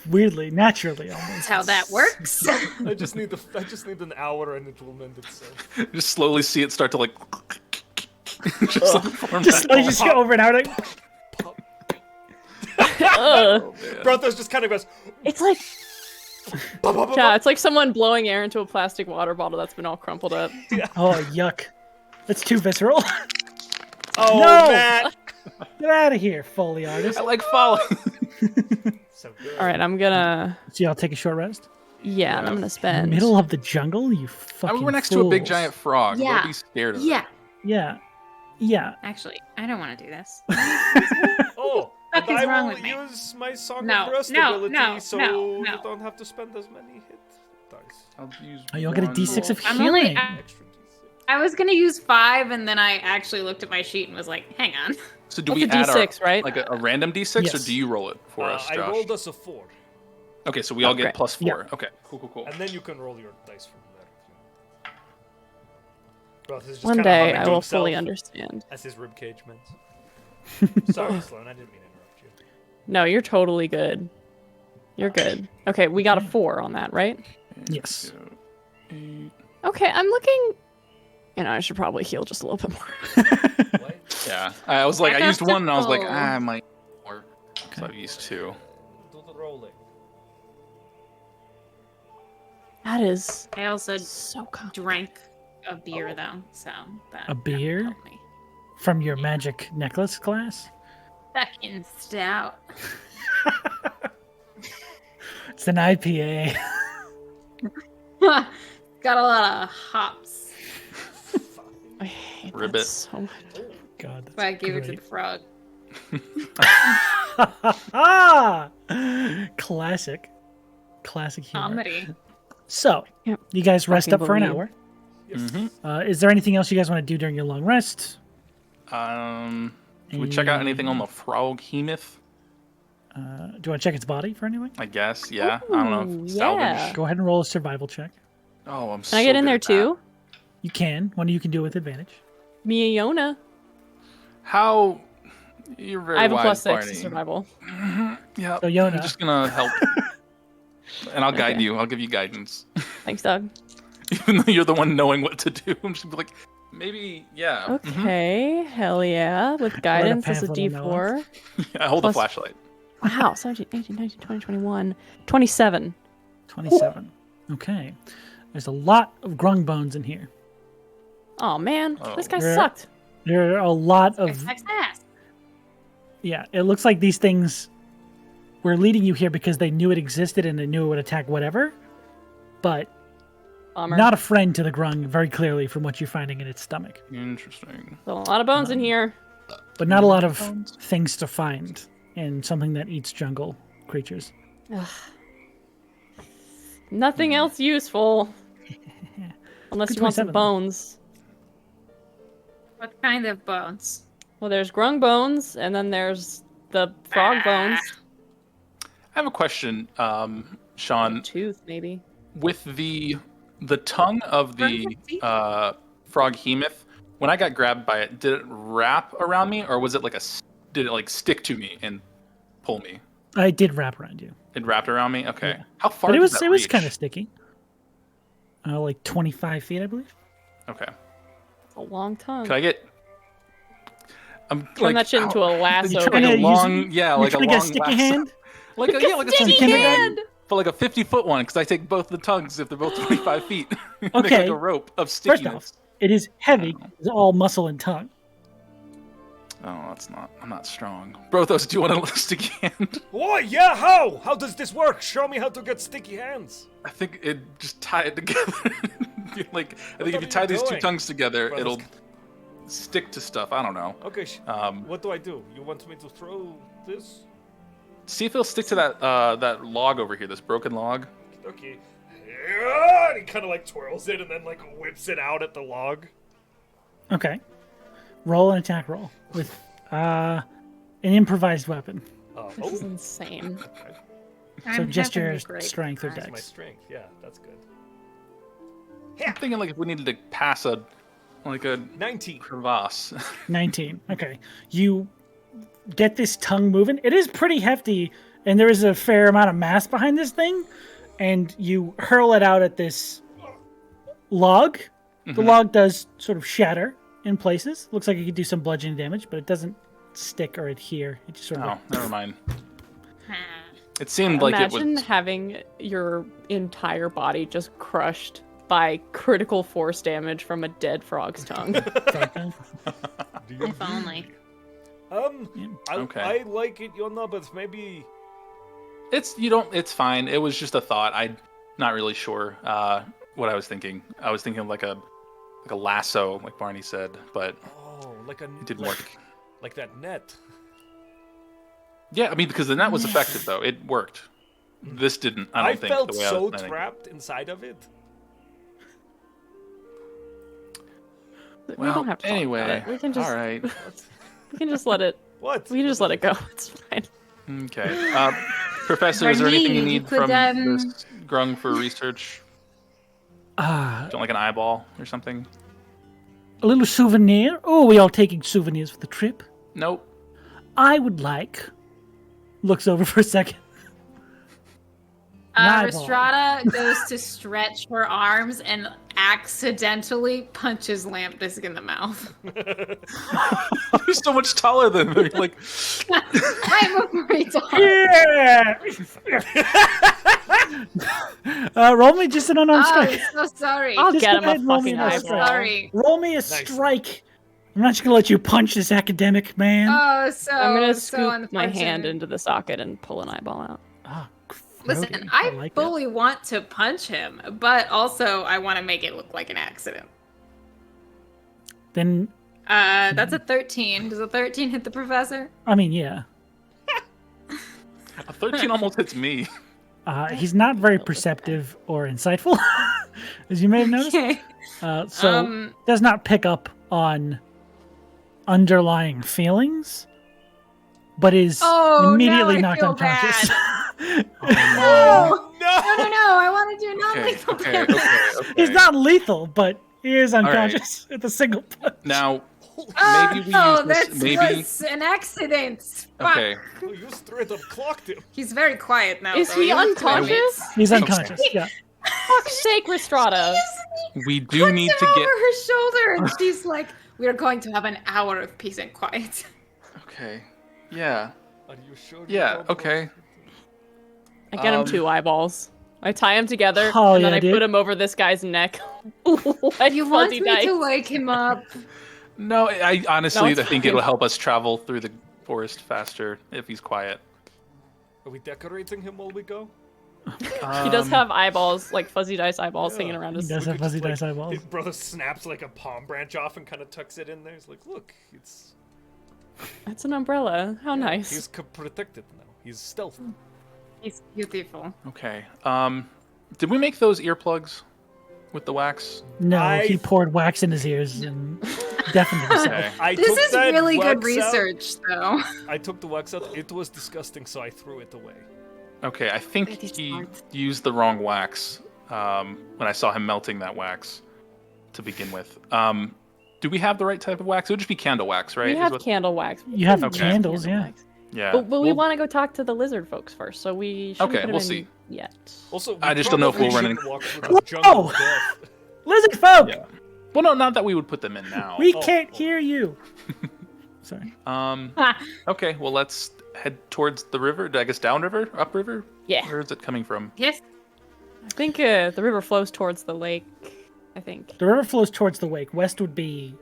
Weirdly, naturally, That's almost. how that works. I just need an hour and it will mend itself. Just slowly see it start to like. just like form Just back like you see over and out. Like, Ugh. Brothos just kind of goes. It's like "Bah, bah, bah, yeah, bah." it's like someone blowing air into a plastic water bottle that's been all crumpled up. oh, yuck. That's too visceral. Oh, No! Matt. Get out of here, Foley artist. I like falling. So good. All right, I'm gonna So y'all take a short rest? and I'm gonna spend. Middle of the jungle? You fucking We're next to a big fools. giant frog. Yeah. Don't be scared of it. Yeah. Yeah. Yeah. Actually, I don't want to do this. Oh, Fuck and is I wrong will with me? use my Song No, of Rest no, ability, no, so no. you don't have to spend as many hit dice. I'll use Oh, you'll get a one. D6 of I'm healing. only- Extra D6. I was gonna use 5, and then I actually looked at my sheet and was like, "Hang on." So do That's we a add D6, our, right? like a random D6, or Yes. do you roll it for us, I Josh? rolled us a 4, Okay, so we all get great. plus Yeah. 4. Okay, cool. and then you can roll your dice from there. Brothos is just One kinda day humming I to will himself fully understand. as his ribcage mends. Sorry, Sloan, I didn't mean to interrupt you. No, you're totally good. You're good. Okay, we got a 4 on that, right? Yes. Okay, I'm looking. I should probably heal just a little bit more. What? Yeah, I was like, Back I used up to 1, and I was like, full. I might more. So I've used 2. Do the rolling. That is I also so comfortable. drank a beer though, so that A beer? helped me. From your magic necklace class? Fucking stout. It's an IPA. Got a lot of hops. I hate Ribbit. that so much. God, that's But I gave it to great. the frog. Ah! Classic. Classic humor. Comedy. So, Yep. you guys rest Fucking up for an believe. hour. Mm-hmm. Is there anything else you guys want to do during your long rest? Can we check out anything on the frog hemoth? Do you want to check its body for anything? I guess, yeah. I don't know. Ooh, If yeah. salvage. Go ahead and roll a survival check. Oh, I'm Can I get in there too? You can. One you can do with advantage. Miona. How? You're very I have a wise, plus 6 Barney. to survival. Yeah. So, Yona. I'm just gonna help. And I'll guide Okay. you. I'll give you guidance. Thanks, Doug. Even though you're the one knowing what to do. I'm just gonna be like, maybe, yeah. Okay, hell yeah. With guidance as a pamphlet on that one. D4. I hold the Plus- flashlight. Wow, 17, 18, 19, 20, 21, 27. 27. Okay. There's a lot of grung bones in here. Oh man, Oh. this guy Yeah. sucked. There are a lot of... Success. Yeah, it looks like these things were leading you here because they knew it existed and they knew it would attack whatever. But Bummer. not a friend to the grung, very clearly, from what you're finding in its stomach. Interesting. So a lot of bones in here. But not a lot of things to find in something that eats jungle creatures. Nothing else useful. Unless Good you want some 27, though. bones. What kind of bones? Well, there's grung bones, and then there's the frog bones. I have a question, Sean. Tooth, maybe. With the tongue of the frog hemoth, when I got grabbed by it, did it wrap around me, or was it did it like stick to me and pull me? I did wrap around you. It wrapped around me. Okay. Yeah. How far? But it did was that it was reach? kind of sticky. Like 25 feet, I believe. Okay. It's a long tongue. Can I get? I'm Turn that shit into a lasso. You Like trying a to use long, it? yeah, You're like a trying long to get a sticky lasso. hand? Like a, yeah, like a Sticky kindergarten- hand! but like a 50-foot one, because I take both the tongues if they're both 25 feet. Make Okay. like a rope of First stickiness. off, it is heavy. It's all muscle and tongue. Oh, that's not. I'm not strong. Brothos, do you want a sticky hand? Oh, yeah, how? How does this work? Show me how to get sticky hands. I think it just tie it together. Like I think if are you tie you these two doing? tongues together, Brothos. it'll stick to stuff. I don't know. Okay, What do I do? You want me to throw this? See if it'll stick to that log over here, this broken log. Okay. Yeah, and he kind of like twirls it and then like whips it out at the log. Okay. Roll an attack roll with an improvised weapon. This is insane. So I'm just having your a great strength or time. That's my dex. strength. Yeah, that's good. I'm thinking like if we needed to pass a 19. crevasse. 19. Okay. You get this tongue moving. It is pretty hefty, and there is a fair amount of mass behind this thing. And you hurl it out at this log. The log does sort of shatter in places. Looks like it could do some bludgeoning damage, but it doesn't stick or adhere. It just sort of. Oh, never mind. It seemed like it Imagine was. having your entire body just crushed by critical force damage from a dead frog's tongue. If only. Okay. I like it, Yona, but maybe... It's fine. It was just a thought. I'm not really sure what I was thinking. I was thinking of like a lasso, like Barney said, but it didn't work. Like that net. Yeah, I mean, because the net was effective, though. It worked. This didn't, I don't think. felt the way so I was trapped inside of it. We Well, don't have to talk anyway, about it. We can just all right. we can just let it. What? We can just let it go. It's fine. Okay. Professor, is there anything you Barney, you need could, from this grung for research? Ah, Don't like an eyeball or something? a little souvenir. Oh, we all taking souvenirs for the trip? Nope. I would like. Looks over for a second. Eyeball. Rhystrata goes to stretch her arms and accidentally punches Lamp Disc in the mouth. You're so much taller than me. Like, Right before he dies. Yeah! Roll me just an unarmed Oh, strike. I'm so sorry. I'll Just get go him ahead a and roll me fucking an eyeball. strike. Sorry. Roll me a strike. I'm not just gonna let you punch this academic man. Oh, so I'm gonna so scoop my unfortunate. hand into the socket and pull an eyeball out. Ah, Listen, Grody, I like fully want to punch him, but also I want to make it look like an accident. it. Then, That's a 13. Does a 13 hit the professor? I mean, yeah. a 13 almost hits me. He's not very perceptive or insightful, as you may have noticed. Okay. So does not pick up on underlying feelings, but is Oh, immediately now I knocked feel unconscious. No! No! No, I want to do non-lethal Okay. damage. He's not lethal, but he is right. unconscious at the single punch. Now, Oh, maybe we no, use this. that Maybe. was an accident. Fuck. Okay. Oh, you straight up clocked him. He's very quiet now. Is though. he was unconscious? He's unconscious. Yeah. Fuck's sake, Ristrata. We do need to over get. her shoulder, and she's like, "We are going to have an hour of peace and quiet." Okay. Yeah. Are you sure? you Yeah. don't Okay. I get him 2 eyeballs. I tie him together, Oh, and then yeah, I dude. put him over this guy's neck. like You want fuzzy me dice. to wake him up? No, I honestly it's I think fine. it'll help us travel through the forest faster if he's quiet. Are we decorating him while we go? He does have eyeballs, like fuzzy dice eyeballs, hanging around He his. does We have could fuzzy just, dice eyeballs. His brother snaps like a palm branch off and kind of tucks it in there. He's like, look, it's... That's an umbrella. How nice. He's protected now. He's stealth. He's beautiful. Okay. Did we make those earplugs with the wax? No, he poured wax in his ears and deafened himself. Okay. I This took is that really good wax out. research, though. I took the wax out. It was disgusting, so I threw it away. Okay, I think That is he smart. used the wrong wax when I saw him melting that wax to begin with. Do we have the right type of wax? It would just be candle wax, right? We Is have what- candle wax. You have Okay. candles, yeah. wax. Yeah. But we Well, want to go talk to the lizard folks first, so we shouldn't Okay, put him we'll in see. yet. Also, we I just don't know if we'll probably run shouldn't walk through the jungle of death. Lizard folk! Yeah. Well, no, not that we would put them in now. We Oh. can't hear you. Sorry. Okay, well, let's head towards the river. I guess downriver? Upriver? Yeah. Where is it coming from? Yes. I think the river flows towards the lake. I think. The river flows towards the lake. West would be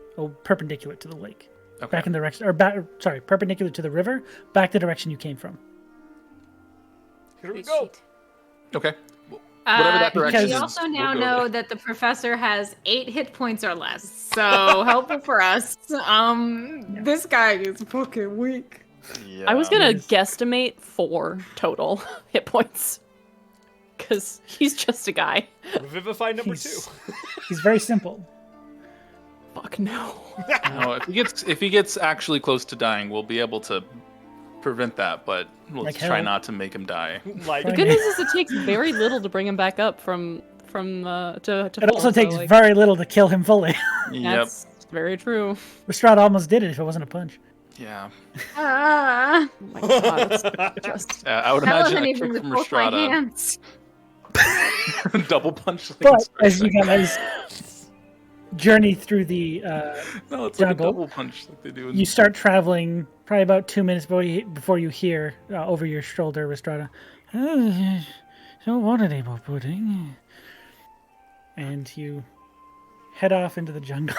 perpendicular to the lake. Okay. Back in the direction, or back. Sorry, perpendicular to the river. Back the direction you came from. Here we go. Okay. Whatever that direction because- We is. also we'll now go know there. that the professor has 8 hit points or less, so helpful for us. This guy is fucking weak. I was gonna Yes. guesstimate 4 total hit points, because he's just a guy. Revivify number He's- 2. He's very simple. Fuck no. No, if he gets actually close to dying, we'll be able to prevent that, but let's Like try hell. not to make him die. Like, The good news is it takes very little to bring him back up to It full, also so, takes like, very little to kill him fully. Yep. That's very true. Rhystrata almost did it if it wasn't a punch. Yeah. Ah, Oh my god, it's just I would that imagine wasn't a even kick with from both my Rhystrata. hands. Double punch. Like But it's as you perfect. guys journey through the No, it's like a jungle, double punch like they do in you start traveling probably about 2 minutes before you hear over your shoulder, Rhystrata. So what are they both putting? And you head off into the jungle.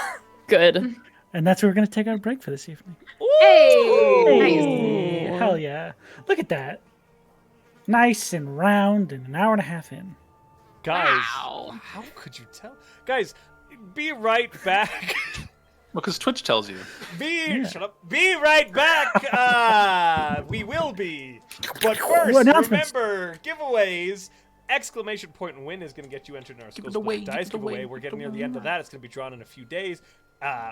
good. And that's where we're going to take our break for this evening. Hey, nice. Hey, hell yeah. Look at that. Nice and round and an hour and a half in. guys, Wow. how could you tell? Guys, be right back. Well, because Twitch tells you. Shut up. Be right back. We will be. But first, Announcements. remember, giveaways. Exclamation point and win is going to get you entered in our Skull it away, Split give Dice it away, giveaway. We're give getting it near the end of that. It's going to be drawn in a few days.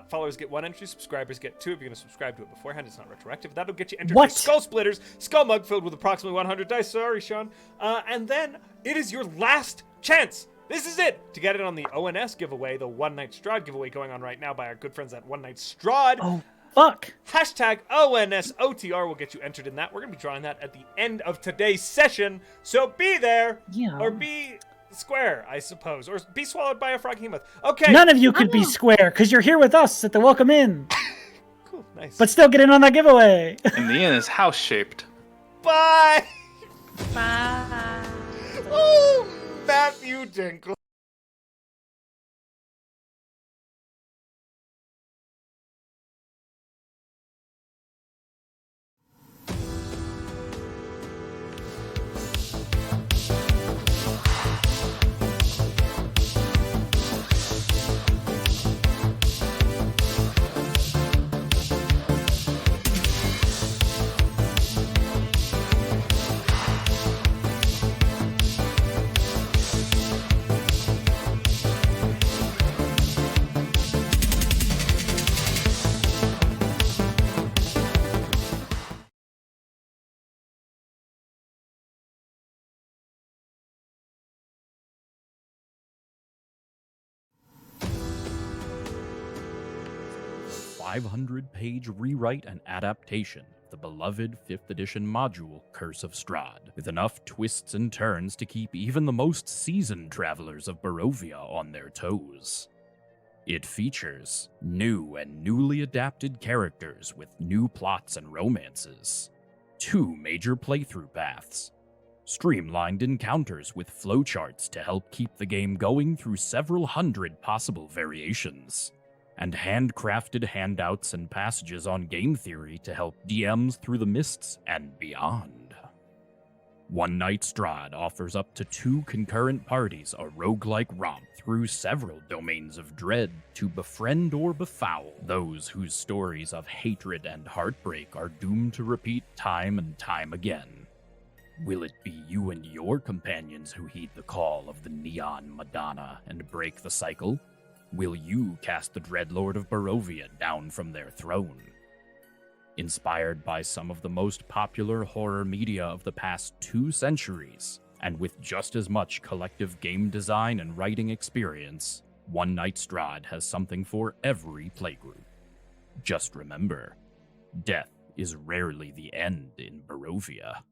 Followers get 1 entry, subscribers get 2. If you're going to subscribe to it beforehand, it's not retroactive. That'll get you entered What? for Skull Splitters, Skull Mug filled with approximately 100 dice. Sorry, Sean. And then it is your last chance. This is it to get it on the ONS giveaway, the One Night Strahd giveaway going on right now by our good friends at One Night Strahd. Oh, fuck. Hashtag ONSOTR will get you entered in that. We're going to be drawing that at the end of today's session. So be there. Yeah. Or be square, I suppose. Or be swallowed by a froghemoth. Okay. None of you could be square because you're here with us at the Welcome Inn. Cool. Nice. But still get in on that giveaway. And the inn is house shaped. Bye. Bye. Oh, Matthew Denkles. A 500-page rewrite and adaptation of the beloved 5th edition module Curse of Strahd, with enough twists and turns to keep even the most seasoned travelers of Barovia on their toes. It features new and newly adapted characters with new plots and romances, 2 major playthrough paths, streamlined encounters with flowcharts to help keep the game going through several hundred possible variations, and handcrafted handouts and passages on game theory to help DMs through the mists and beyond. One Night Strahd offers up to 2 concurrent parties a roguelike romp through several domains of dread to befriend or befoul those whose stories of hatred and heartbreak are doomed to repeat time and time again. Will it be you and your companions who heed the call of the Neon Madonna and break the cycle? Will you cast the Dreadlord of Barovia down from their throne? Inspired by some of the most popular horror media of the past 2 centuries, and with just as much collective game design and writing experience, One Night Strahd has something for every playgroup. Just remember, death is rarely the end in Barovia.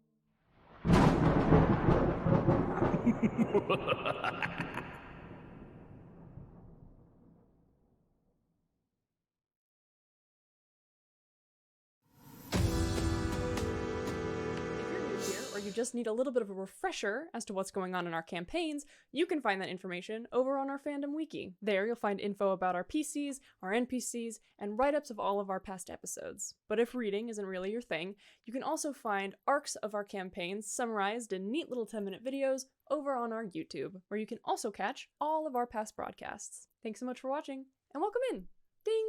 If you're new here, or you just need a little bit of a refresher as to what's going on in our campaigns, you can find that information over on our fandom wiki. There you'll find info about our PCs, our NPCs, and write-ups of all of our past episodes. But if reading isn't really your thing, you can also find arcs of our campaigns summarized in neat little 10-minute videos over on our YouTube, where you can also catch all of our past broadcasts. Thanks so much for watching, and welcome in! Ding!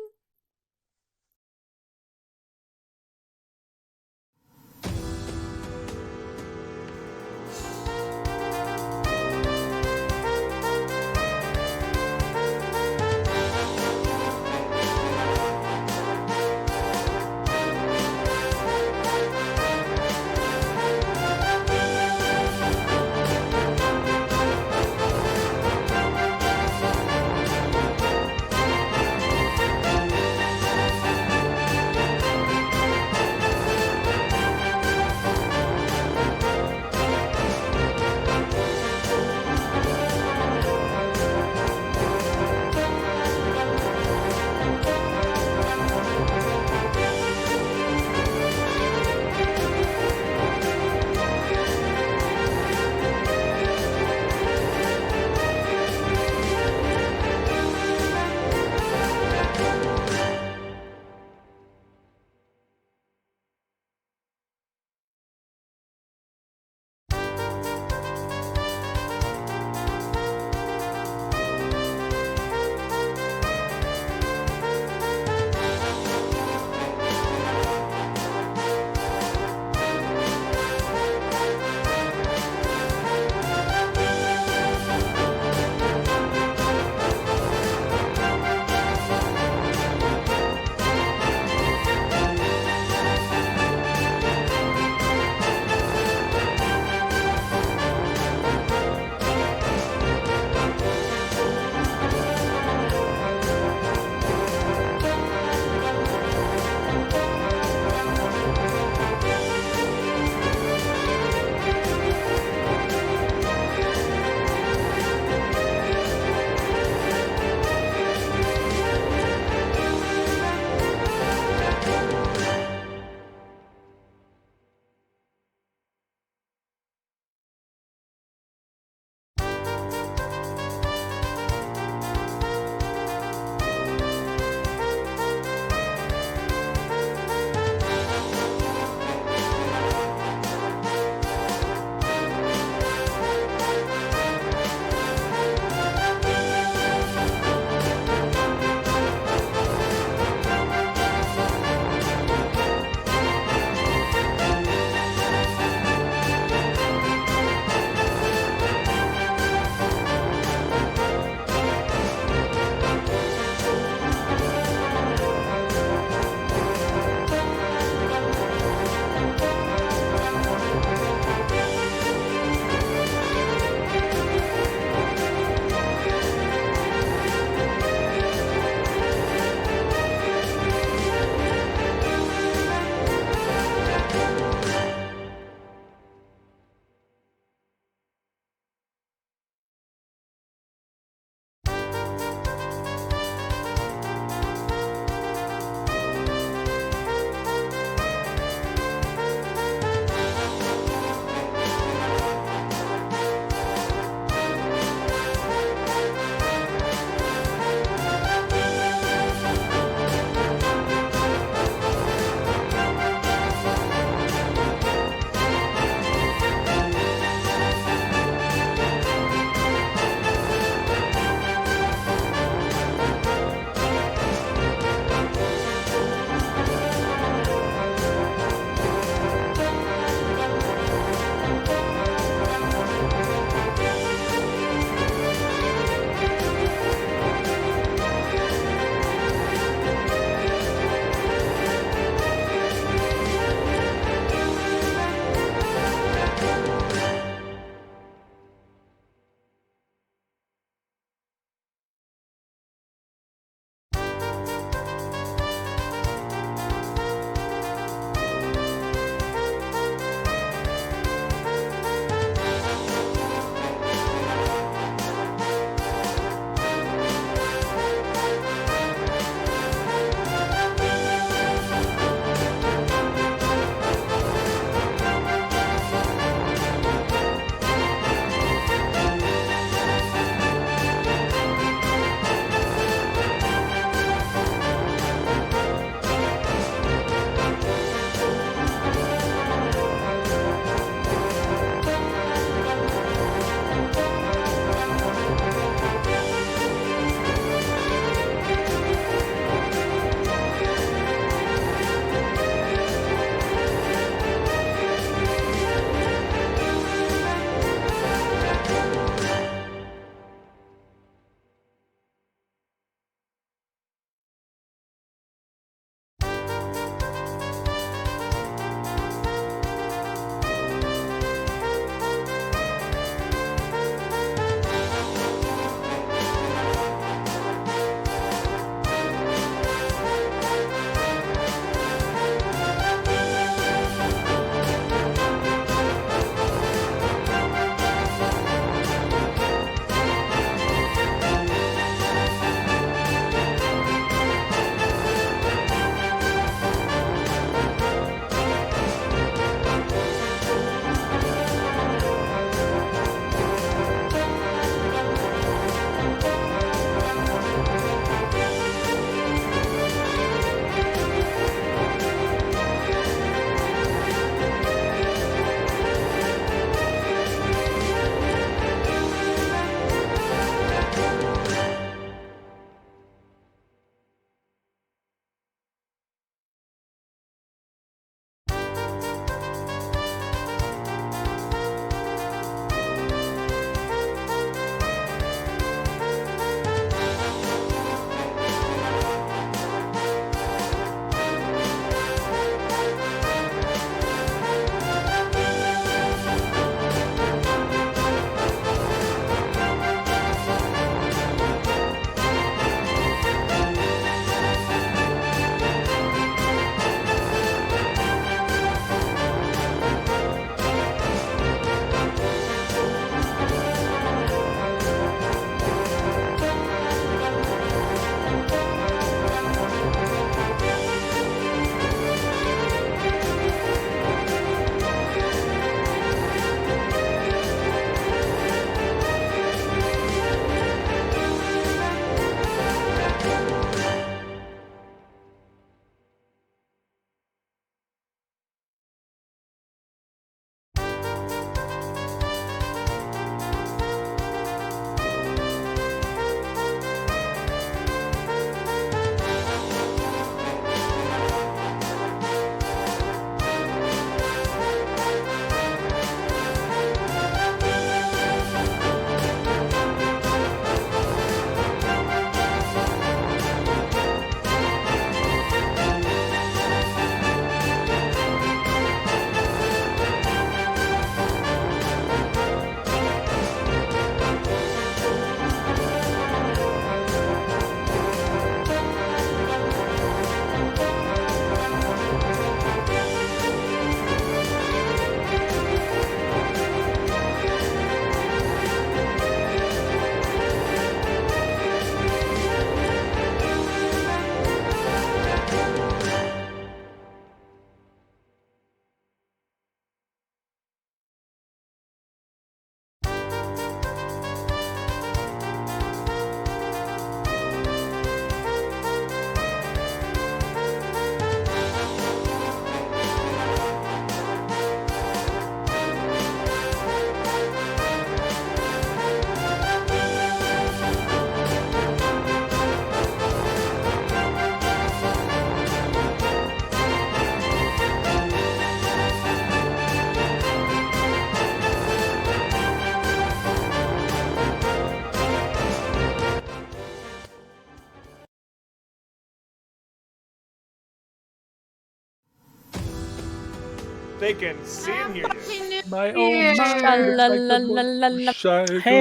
They can see and hear you. My Hey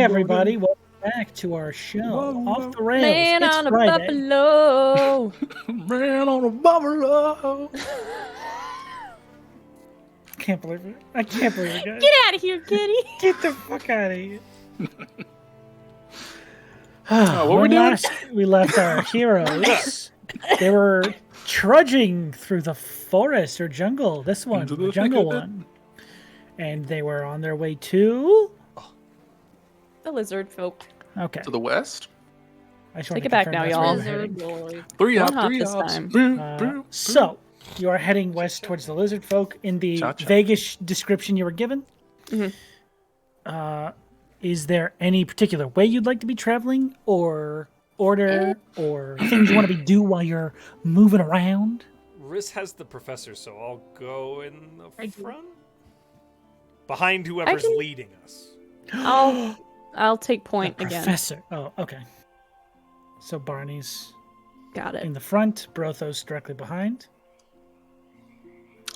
everybody, welcome back to our show. Off the rails. Man it's on a Friday. buffalo. Man on a buffalo. Can't believe it. I can't believe it, guys. Get out of here, kitty. Get the fuck out of here. What were we When doing? last we left our heroes, they were trudging through the forest or jungle. This one, Into the the jungle thick of it. one. And they were on their way to... The lizard folk. Okay. To the west? I just Take wanted it to back confirm now, that's where y'all. we're heading. Three One hop three this hops. time. So, you are heading west towards the lizard folk in the Cha-cha. vaguish description you were given. Mhm. Is there any particular way you'd like to be traveling, or order, or things you want to be do while you're moving around? Riz has the professor, so I'll go in the front. Behind whoever's can- leading us. I'll take point The again. professor. Oh, okay. So Barney's Got in it. the front, Brothos directly behind.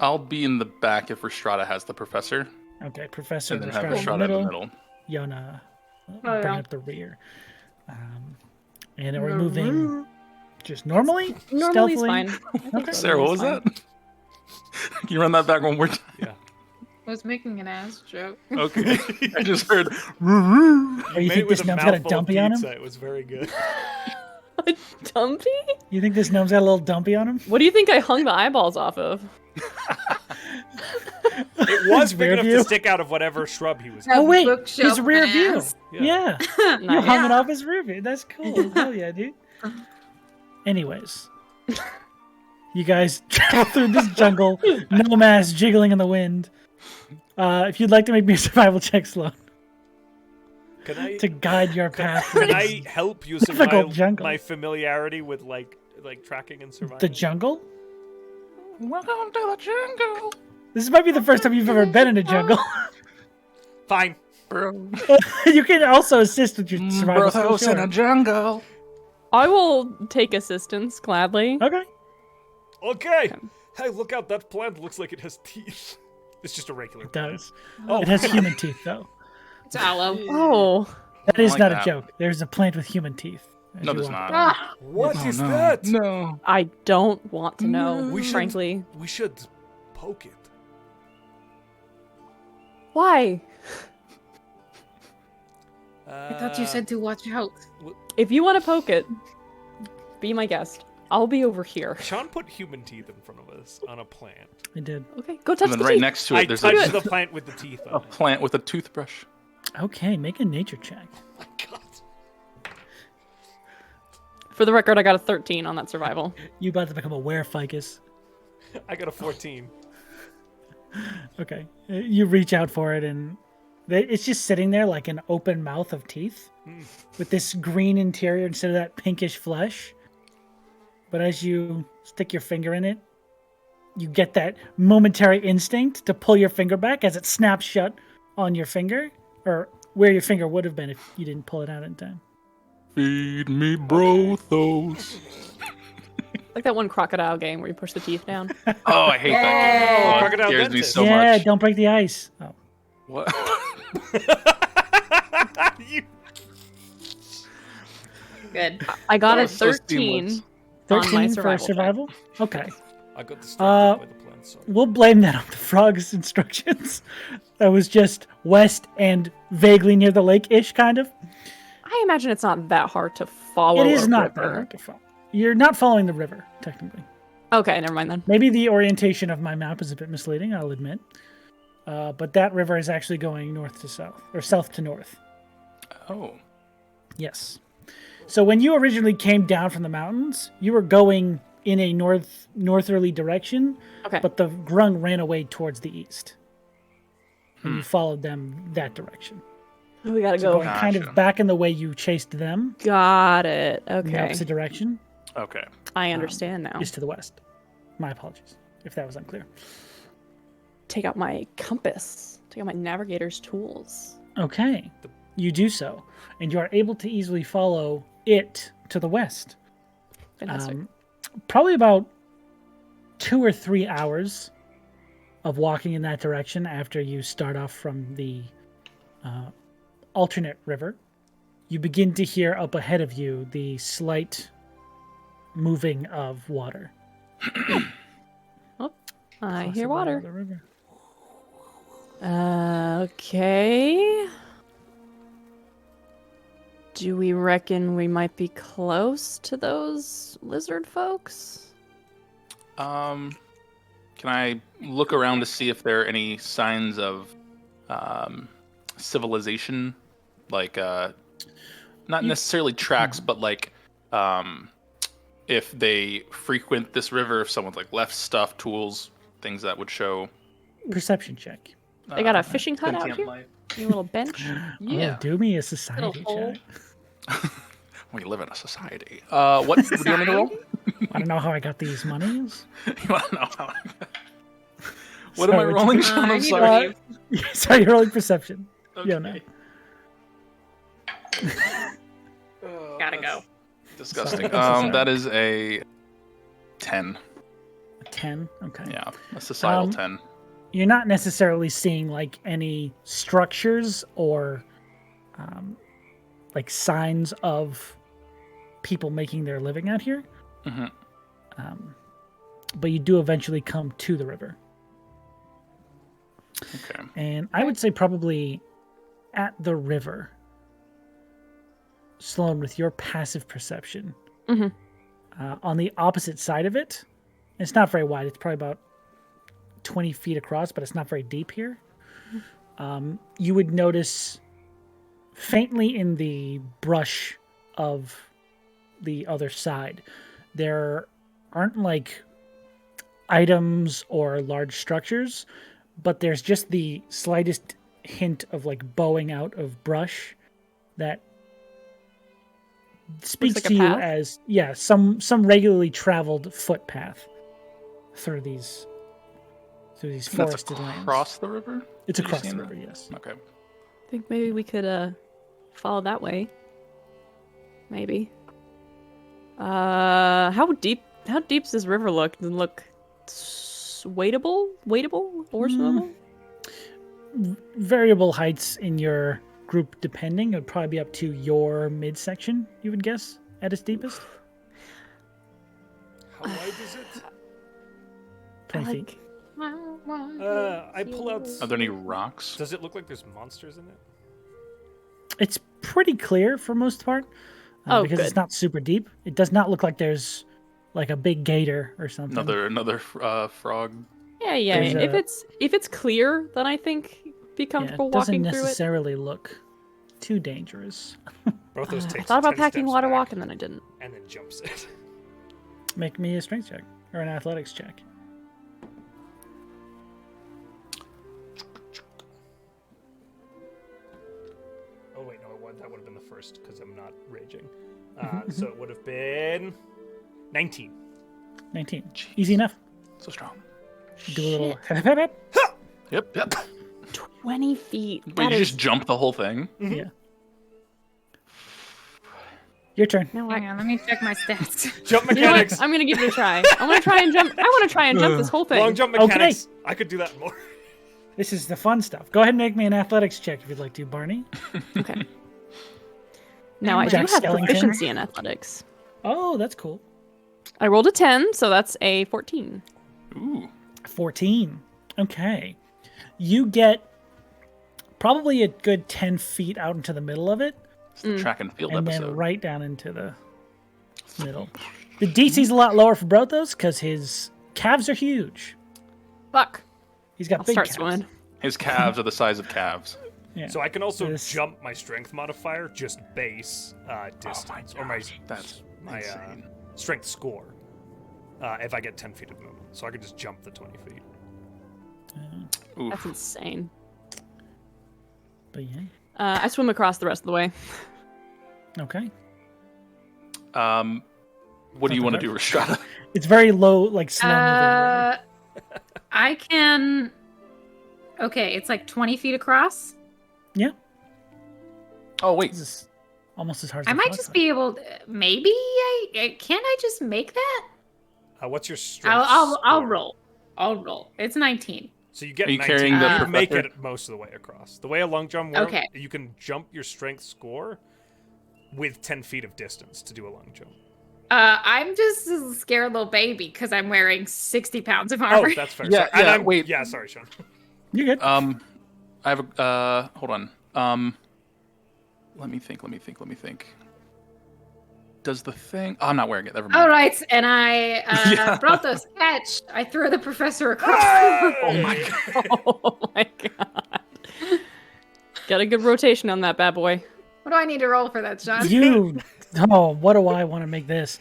I'll be in the back if Rhystrata has the professor, Okay, Professor and then have Rhystrata Rhystrata in the middle. Yona Oh, bring yeah. up the rear. And then we're moving just normally? Normally's stealthily? fine. Okay. Sarah, what was that? Can you run that back one more time? Yeah. I was making an ass joke. Okay. I just heard. Oh, you Made think it with this a gnome's got a mouthful of dumpy on him? pizza. It was very good. Dumpy? You think this gnome's got a little dumpy on him? What do you think I hung the eyeballs off of? It was big rear enough view? to stick out of whatever shrub he was. Oh wait, bookshelf his rear view. ass. Yeah. Yeah. You hung Nice. it off his rear view. That's cool. Hell yeah, dude. Anyways. You guys travel through this jungle, no mass jiggling in the wind. If you'd like to make me a survival check, Sloan, Can I? to guide your path Can through I help using difficult jungle. my familiarity with like tracking and surviving? the jungle? Welcome to the jungle, This might be the first time you've ever been in a jungle. Fine. bro. You can also assist with your survival Brothos skill. in a jungle. I will take assistance gladly. Okay. Okay. Hey, look out! That plant looks like it has teeth. It's just a regular. It does. Oh, It has human teeth, though. It's aloe. Oh, That is like not that. a joke. There's a plant with human teeth. as No, you there's walk not. by. Ah, What Oh, is no. that? No. I don't want to know, We should- frankly. We should poke it. Why? I thought you said to watch out. If you want to poke it, be my guest. I'll be over here. Sean put human teeth in front of us on a plant. I did. Okay, go touch And then the right teeth. next to I it, there's touched a the plant with the teeth on it. plant with a toothbrush. Okay, make a nature check. Oh my God. For the record, I got a 13 on that survival. You about to become a wereficus. I got a 14. Okay. You reach out for it, and it's just sitting there like an open mouth of teeth with this green interior instead of that pinkish flesh. But as you stick your finger in it, you get that momentary instinct to pull your finger back as it snaps shut on your finger, or where your finger would have been if you didn't pull it out in time. Feed me Brothos. Like that one crocodile game where you push the teeth down. Oh, I hate that game. Oh, it Crocodile scares me dentist. so yeah, much. don't break the ice. Oh. What? You- Good. I got Oh, a so 13 seamless. on my 13 for survival. survival? Okay. I got distracted by the plant. Sorry. We'll blame that on the frog's instructions. That was just west and vaguely near the lake-ish, kind of. I imagine it's not that hard to follow. It is a not that river. hard to follow. You're not following the river, technically. Okay, never mind then. Maybe the orientation of my map is a bit misleading, I'll admit. But that river is actually going north to south, or south to north. Oh. Yes. So when you originally came down from the mountains, you were going in a northerly direction, Okay. but the grung ran away towards the east. And you followed them that direction. We gotta So go. going kind Gotcha. of back in the way you chased them, Got it. in the Okay. opposite direction, Okay. I understand now. is to the west. My apologies if that was unclear. Take out my compass. Take out my navigator's tools. Okay, you do so, and you are able to easily follow it to the west. Fantastic. Probably about 2 or 3 hours of walking in that direction after you start off from the alternate river, you begin to hear up ahead of you the slight moving of water. I Possibly hear water. the river. Okay. Do we reckon we might be close to those lizard folks? Can I look around to see if there are any signs of civilization, like not necessarily tracks, but like if they frequent this river, if someone's like left stuff, tools, things that would show. Perception check. They got a fishing hut out sentient here? life. Your little bench? Oh, do me a society hole. check. We live in a society. What do you want me to roll? I don't know how I got these monies. You want to know how? What am I Sorry, rolling, you- Sean? I I'm need sorry. to Sorry, you're rolling perception. Yeah, no. Oh, Gotta that's go. Disgusting. Sorry. That is a 10. A 10? Okay. Yeah, a societal 10. You're not necessarily seeing like any structures or like signs of people making their living out here. Mhm. But you do eventually come to the river. Okay. And I would say probably at the river, Sloan, with your passive perception, Mhm. On the opposite side of it, it's not very wide. It's probably about 20 feet across, but it's not very deep here. You would notice faintly in the brush of the other side, there aren't like items or large structures, but there's just the slightest hint of like bowing out of brush that speaks like a to you path? as some regularly traveled footpath through these And that's forested lands. across the river? It's Did you across say the that? river, yes. Okay. I think maybe we could follow that way. Maybe. How deep does this river look? Does it look wadeable or swimmable? Variable heights in your group depending. It would probably be up to your midsection, you would guess, at its deepest. How wide is it? 20 feet. I pull out. Are there any rocks? Does it look like there's monsters in it? It's pretty clear for most part. Because it's good. not super deep. It does not look like there's like a big gator or something. Another frog. Yeah. There's If it's clear, then I think be Yeah, comfortable it doesn't walking through it. necessarily look too dangerous. Brothos I takes thought about 10 packing steps water back walk and then I didn't. and then jumps it. Make me a strength check or an athletics check. Oh wait, no, that would have been the first because I'm not raging. So it would have been 19. 19. Easy enough. So strong. Do a little. Yep. 20 feet. Wait, That you is... just jump the whole thing? Yeah. Your turn. No, Hang on, let me check my stats. Jump You know what? mechanics. I'm gonna give it a try. I want to try and jump this whole thing. Long jump Okay. mechanics. I could do that more. This is the fun stuff. Go ahead and make me an athletics check if you'd like to, Barney. Okay. Now I do Jack have Skellington. proficiency in athletics. Oh, that's cool. I rolled a 10, so that's a 14. Ooh. 14. Okay. You get probably a good 10 feet out into the middle of it, It's the track and field and episode. then right down into the middle. The DC's a lot lower for Brothos because his calves are huge. Fuck. He's got I'll big start calves. swimming. His calves are the size of calves. Yeah. So I can also This- jump my strength modifier, just base distance, or my That's my insane. strength score. If I get 10 feet of movement, so I can just jump the 20 feet. Oof. That's insane. But yeah. I swim across the rest of the way. Okay. What do you want to do, Rhystrata? It's very low, like slow moving. I can. Okay, it's like 20 feet across. Yeah. Oh wait, This is almost as hard as I the might frog just side. be able. Maybe can't I just make that? What's your strength? I'll score? roll. I'll roll. It's 19. So you get Are you 19. carrying the You make professor? it most of the way across. The way a long jump works, Okay. you can jump your strength score with 10 feet of distance to do a long jump. I'm just a scared little baby because I'm wearing 60 pounds of Oh, armor. that's fair. Yeah, Sorry. And yeah, I'm, wait. Yeah, sorry, Sean. You good? I have a. Hold on. Let me think. Does the thing? Oh, I'm not wearing it. Never mind. All right, and I Yeah. Brothos catch. I throw the professor across. Oh my god. Oh my god. Got a good rotation on that bad boy. What do I need to roll for that, Sean? You. Oh, what do I want to make this?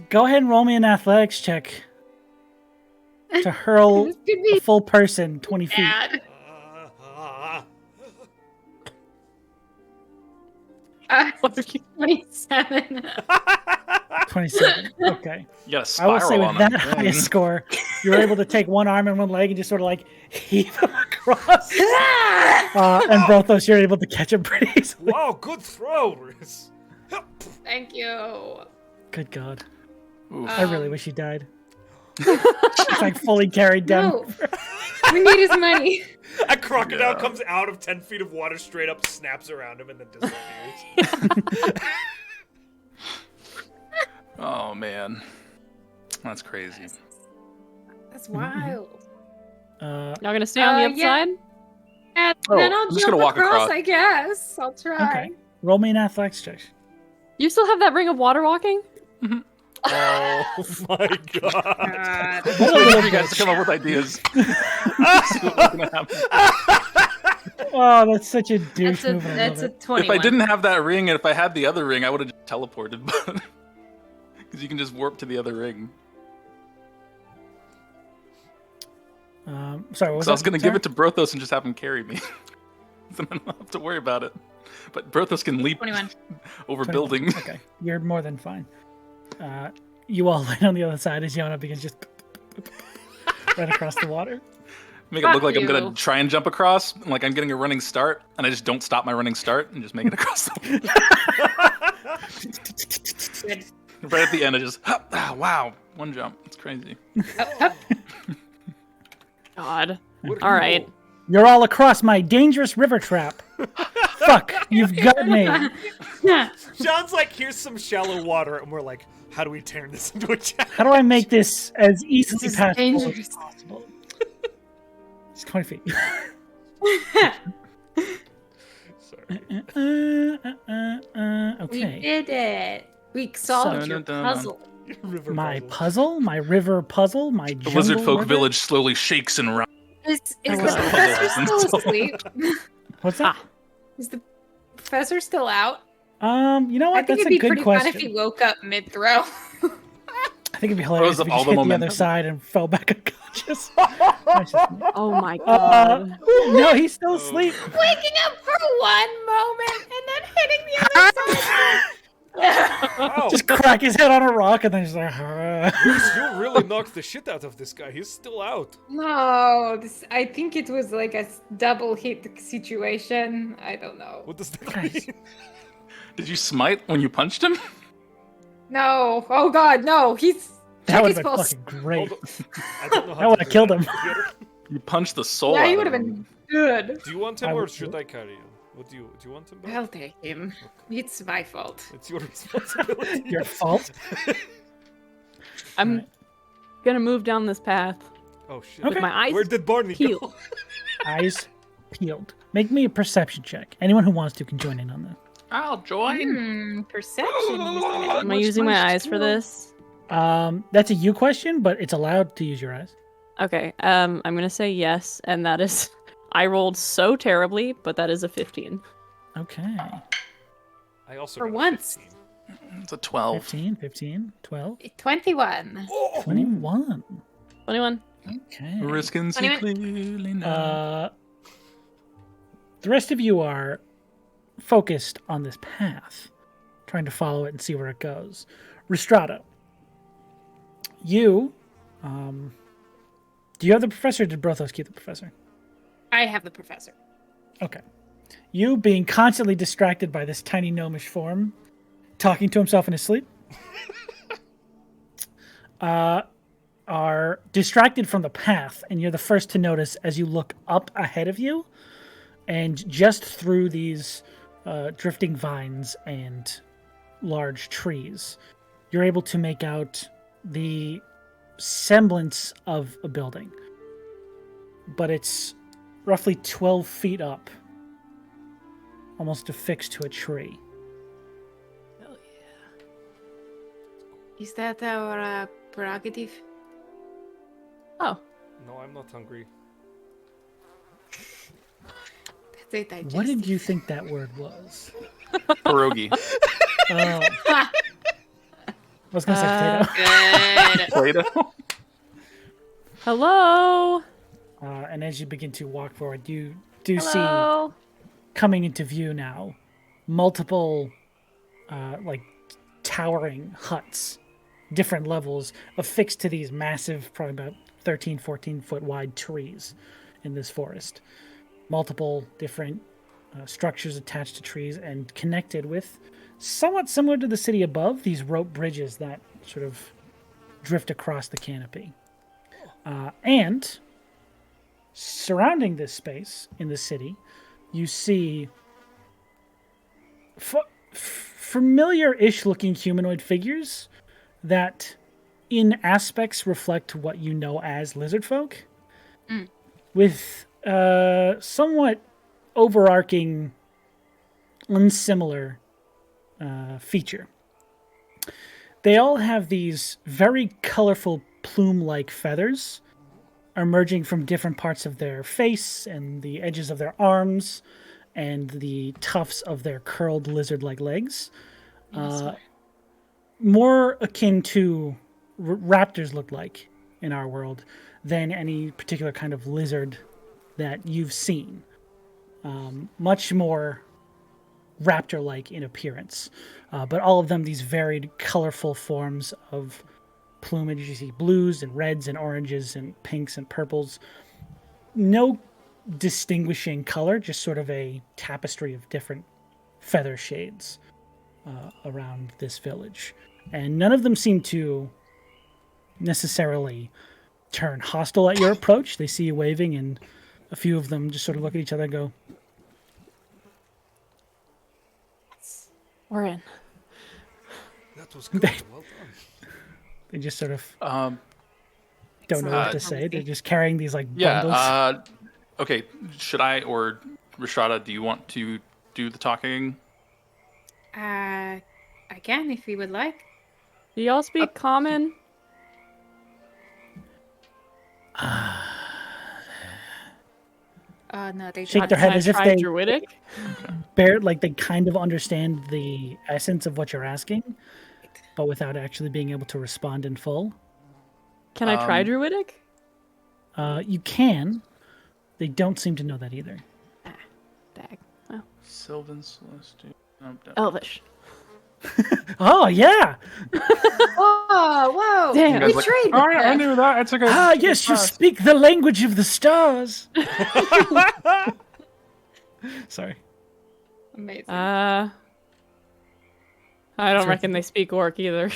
Go ahead and roll me an athletics check to hurl This could a be full person 20 feet. bad. 27. 27. Okay. You got a I will spiral say on with that thing. highest score, you're able to take one arm and one leg and just sort of like heave him across. And Brothos, you're able to catch him pretty easily. Wow, good throw, Riz. Thank you. Good God. Oof. I really wish he died. It's like fully carried down. No. We need his money. A crocodile Yeah. comes out of 10 feet of water straight up, snaps around him, and then disappears. Oh man, that's crazy. That's wild. Y'all gonna stay on the other yeah. side? And Oh, then I'll I'm just jump gonna walk across. I guess. I'll try. Okay. Roll me an athletics check. You still have that ring of water walking? Oh my god. God. Wait for you guys to come up with ideas. See what's gonna happen. Oh, that's such a douche That's a, move. and I that's a love it. 21. If I didn't have that ring, and if I had the other ring, I would have just teleported. But because you can just warp to the other ring. Sorry, what was So I was that? gonna give it to Brothos and just have him carry me. So I don't have to worry about it. But Brothos can leap 21. over 21. buildings. Okay, you're more than fine. You all land on the other side as Yona begins just right across the water. Make it look Fuck like I'm you. gonna try and jump across, like I'm getting a running start, and I just don't stop my running start and just make it across the Good. Right at the end, I just wow, one jump. It's crazy. Up, up. God. What All right. You're all across my dangerous river trap. Fuck, you've got me. Sean's like, here's some shallow water, and we're like, how do we turn this into a challenge? How do I make this as easily This is passable dangerous. as possible? It's 20 feet. Sorry. We Okay. did it. We solved So- your puzzle. River My puzzle. puzzle, my river puzzle, my The lizard jungle folk river? village slowly shakes and rocks. Is the was- professor still asleep? What's that? Is the professor still out? You know I what? think That's it'd a be good pretty question. fun if he woke up mid-throw. I think it'd be hilarious Throws if up he all just the hit the other momentum. side and fell back unconscious. That's just me. Oh my god. No, he's still asleep. Waking up for one moment and then hitting the other side. Wow, Just crack his head on a rock and then just like. Reese, you really knocked the shit out of this guy. He's still out. No, I think it was like a double hit situation. I don't know. What does that Guys. mean? Did you smite when you punched him? No. Oh God, no. He's That check would his have been pulse. fucking great. Hold on. I don't know how That would to have do killed that. him. You punched the soul Yeah, he out would of have him. been good. Do you want him I or would should do I carry him? What do you want him back? I'll take him. It's my fault. It's your responsibility. Your fault. I'm Alright. gonna move down this path Oh shit. with my eyes Where did Barney peeled. go? Eyes peeled. Make me a perception check. Anyone who wants to can join in on that. I'll join. Perception. you said. Am I using my eyes for this? That's a you question, but it's allowed to use your eyes. Okay. I'm gonna say yes, and that is. I rolled so terribly, but that is a 15. Okay. I also For got a once. 15. It's a 12. 15, 15, 12, 21. 21. 21. Okay. Risking clearly now. The rest of you are focused on this path, trying to follow it and see where it goes. Rhystrata, you, do you have the professor or did Brothos keep the professor? I have the professor. Okay. You being constantly distracted by this tiny gnomish form, talking to himself in his sleep. are distracted from the path, and you're the first to notice as you look up ahead of you, and just through these drifting vines and large trees, you're able to make out the semblance of a building. But it's roughly 12 feet up, almost affixed to a tree. Hell yeah. Is that our prerogative? Oh. No, I'm not hungry. That's a digestive. What did you think that word was? Pierogi. Oh. I was going to say potato. Good. Play-Doh. Hello. And as you begin to walk forward, you do see Hello. coming into view now multiple like towering huts, different levels affixed to these massive, probably about 13, 14 foot wide trees in this forest. Multiple different structures attached to trees and connected with, somewhat similar to the city above, these rope bridges that sort of drift across the canopy. And surrounding this space in the city, you see familiar-ish looking humanoid figures that in aspects reflect what you know as lizard folk, with somewhat overarching, unsimilar feature. They all have these very colorful plume-like feathers emerging from different parts of their face and the edges of their arms and the tufts of their curled lizard-like legs. More akin to raptors look like in our world than any particular kind of lizard that you've seen. Much more raptor-like in appearance. But all of them these varied, colorful forms of plumage. You see blues and reds and oranges and pinks and purples. No distinguishing color, just sort of a tapestry of different feather shades around this village. And none of them seem to necessarily turn hostile at your approach. They see you waving, and a few of them just sort of look at each other and go, We're in. That was good. Well done. they just sort of Um, don't know what to say. They're just carrying these like bundles. yeah. Okay. Should I or Rhystrata, do you want to do the talking? I can if you would like. Do y'all speak common? No, they Shake don't. their head Can I as if try they Druidic? they kind of understand the essence of what you're asking, but without actually being able to respond in full. Can I try Druidic? You can. They don't seem to know that either. Dag. Well, Sylvan Celestial. Elvish. Oh, yeah! Whoa! Damn. We trade. Oh, yeah, I knew that. It's okay. Ah, yes, you speak the language of the stars! Sorry. Amazing. I don't reckon they speak orc either.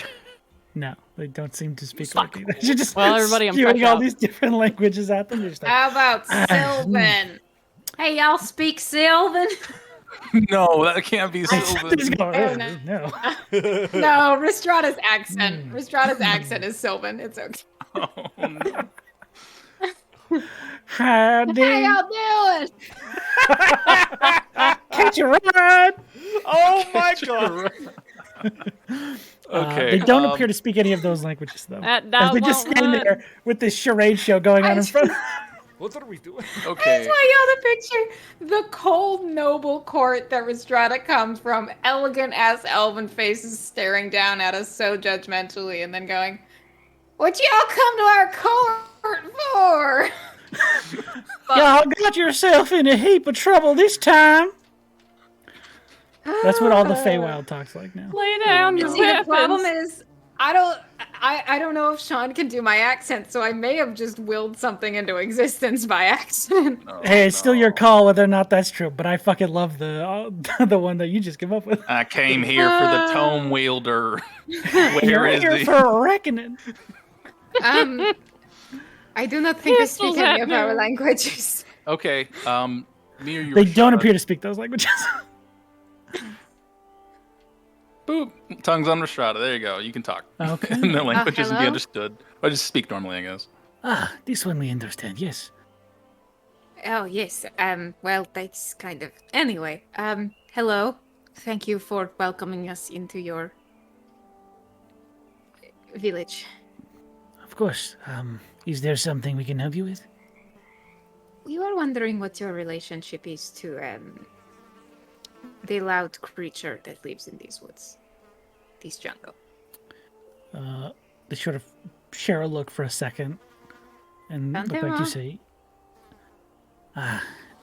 No, they don't seem to speak Orc either. You're just Well, everybody, I'm spewing fresh all out. these different languages at them. You're just like, How about Sylvan? Hey, y'all speak Sylvan? No, that can't be they Sylvan. just go, Oh, "Oh, no. no. No, Rhystrata's accent. Rhystrata's accent is Sylvan. It's okay. Oh, no. Howdy. How y'all doing? Catch a ride! Oh my god! Okay. They don't appear to speak any of those languages, though. That As they just won't stand work. there with this charade show going on in front. What are we doing? Okay. That's why y'all to picture the cold, noble court that Rhystrata comes from. Elegant ass elven faces staring down at us so judgmentally, and then going, "What y'all come to our court for?" Y'all got yourself in a heap of trouble this time. That's what all the Feywild talks like now. Lay down your See, the problem weapons. is, I don't know if Sean can do my accent, so I may have just willed something into existence by accident. Oh, Hey, it's still no. your call whether or not that's true, but I fucking love the the one that you just came up with. I came here for the tome wielder. Where You're is here he? for a reckoning. I do not think I speak Pistols any at of our noon. languages. Okay. Me or you? They don't Rhystrata? appear to speak those languages. Boop. Tongues on Rhystrata. There you go. You can talk. Okay. And the languages can be hello? understood. Or just speak normally, I guess. This one we understand, yes. Oh, yes. Well, that's kind of... Anyway, hello. Thank you for welcoming us into your village. Of course. Is there something we can help you with? We were wondering what your relationship is to, the loud creature that lives in these woods. This jungle. They sort of share a look for a second and look back to say,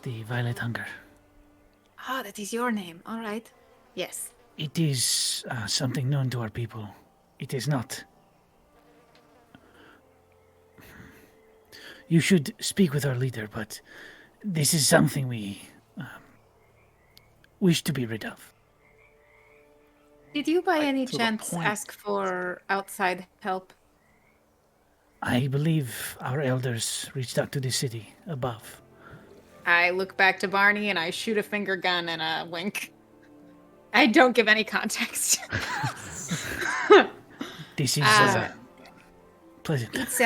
the Violet Hunger. Ah, that is your name. All right. Yes. It is something known to our people. It is not. You should speak with our leader, but this is something we wish to be rid of. Did you by any to the chance point. ask for outside help? I believe our elders reached out to the city above. I look back to Barney and I shoot a finger gun and a wink. I don't give any context. This is pleasant. It's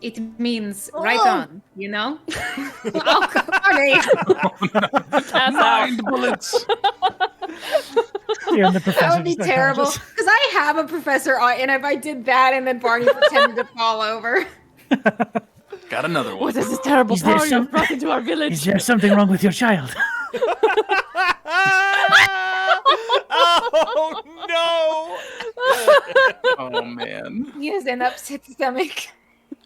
it means right on, you know? Oh, Barney! Mind bullets. You and the professor That would be just terrible. unconscious. Because I have a professor, and if I did that and then Barney pretended to fall over. Got another one. What is this terrible Is there power some- you've brought into our Is village? there something wrong with your child? Oh no! Oh man. He has an upset stomach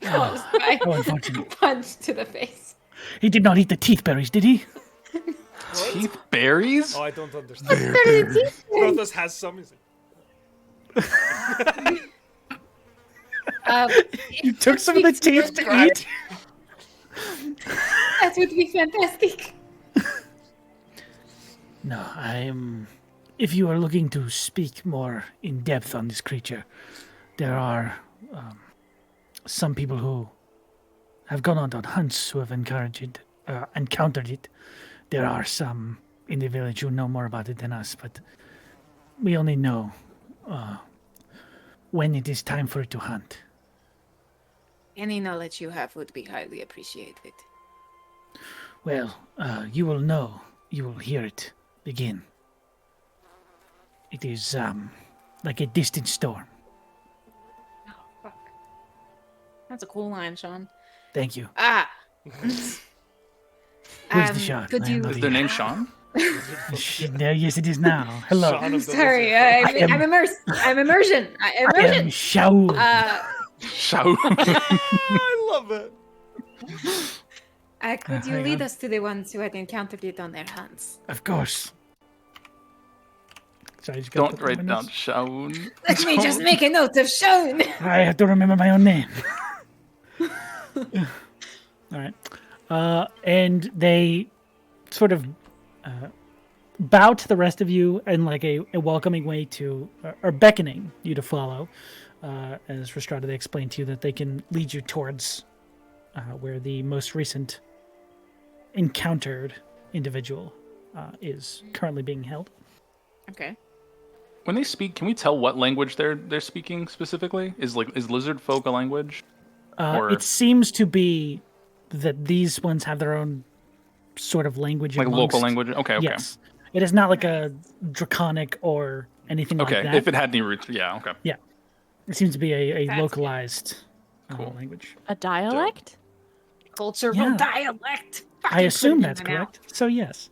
caused by How unfortunate. punch to the face. He did not eat the teeth berries, did he? Teeth berries? Oh, I don't understand. Brothos has some. He's like, You took some of the teeth to eat? That would be fantastic. No, I'm... If you are looking to speak more in depth on this creature, there are some people who have gone on hunts who have encountered it. There are some in the village who know more about it than us, but we only know when it is time for it to hunt. Any knowledge you have would be highly appreciated. Well, you will know. You will hear it begin. It is like a distant storm. Oh, fuck. That's a cool line, Sean. Thank you. Ah. Where's the shot? Could you... Is their name Sean? Yes, it is now. Hello. Sean of the Sorry, Lizard. I'm immersed. I'm immersion. I am Shaul. Shout. I love it. Could you hang lead on. us to the ones who had encountered it on their hunts? Of course. Sorry, I just Don't gotta put that write in my down notes. Shaun. Let me just make a note of Sean. I have to remember my own name. All right. And they sort of bow to the rest of you in like a welcoming way to, or beckoning you to follow. As Rhystrata, they explain to you that they can lead you towards where the most recent encountered individual is currently being held. Okay. When they speak, can we tell what language they're speaking specifically? Is lizard folk a language? Or- It seems to be that these ones have their own sort of language. Like local amongst- language? Okay, okay. Yes. It is not like a draconic or anything Okay, like that. if it had any roots, yeah, okay. It seems to be a That's localized Cool. language. A dialect? Cultural Yeah. dialect. I Fucking assume put it that's in my mouth. correct. So yes.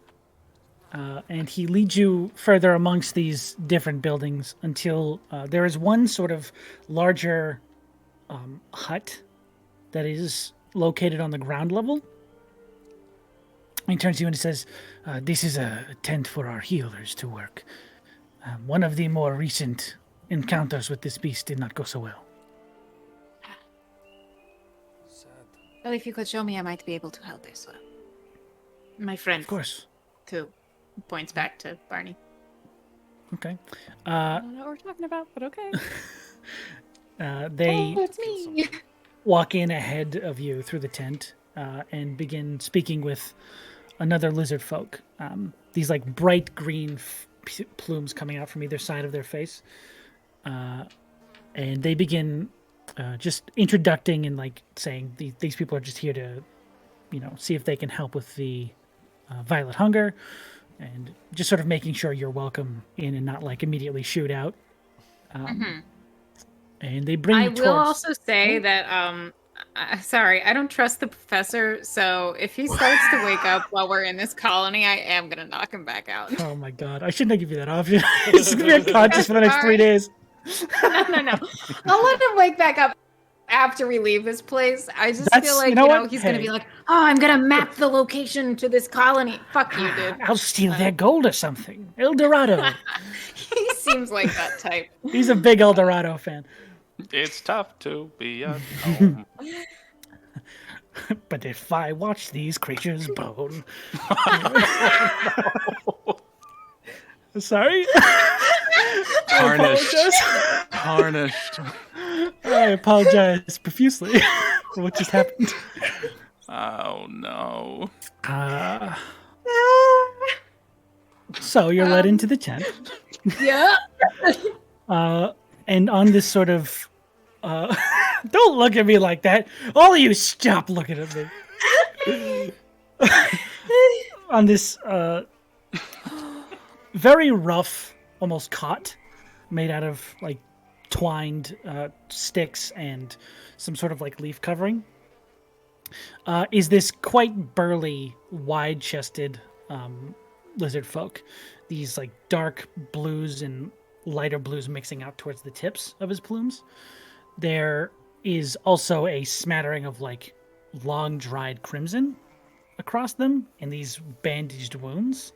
And he leads you further amongst these different buildings until there is one sort of larger hut that is located on the ground level. He turns to you and he says, this is a tent for our healers to work. One of the more recent encounters with this beast did not go so well. Well, if you could show me, I might be able to help as well. My friend, Of course. too, points back to Barney. Okay. I don't know what we're talking about, but okay. They Oh, it's me. walk in ahead of you through the tent and begin speaking with another lizard folk. These like bright green plumes coming out from either side of their face. And they begin just introducing and like saying these people are just here to, see if they can help with the violet hunger, and just sort of making sure you're welcome in and not like immediately shoot out. And they bring you I will also say that sorry, I don't trust the professor, so if he starts to wake up while we're in this colony, I am gonna knock him back out. Oh my god, I shouldn't have given you that option. He's gonna be unconscious for the next 3 days. No. I'll let him wake back up after we leave this place. I just feel like, he's gonna be like, oh, I'm gonna map the location to this colony. Fuck you, dude. I'll steal their gold or something. El Dorado. He seems like that type. He's a big El Dorado fan. It's tough to be at home. But if I watch these creatures bone. Sorry? Tarnished. I apologize profusely for what just happened. Oh no. So you're led into the tent. Yeah. And on this sort of don't look at me like that. All of you stop looking at me. On this very rough, almost cot made out of like twined sticks and some sort of like leaf covering, is this quite burly, wide-chested lizard folk. These like dark blues and lighter blues mixing out towards the tips of his plumes. There is also a smattering of like long dried crimson across them and these bandaged wounds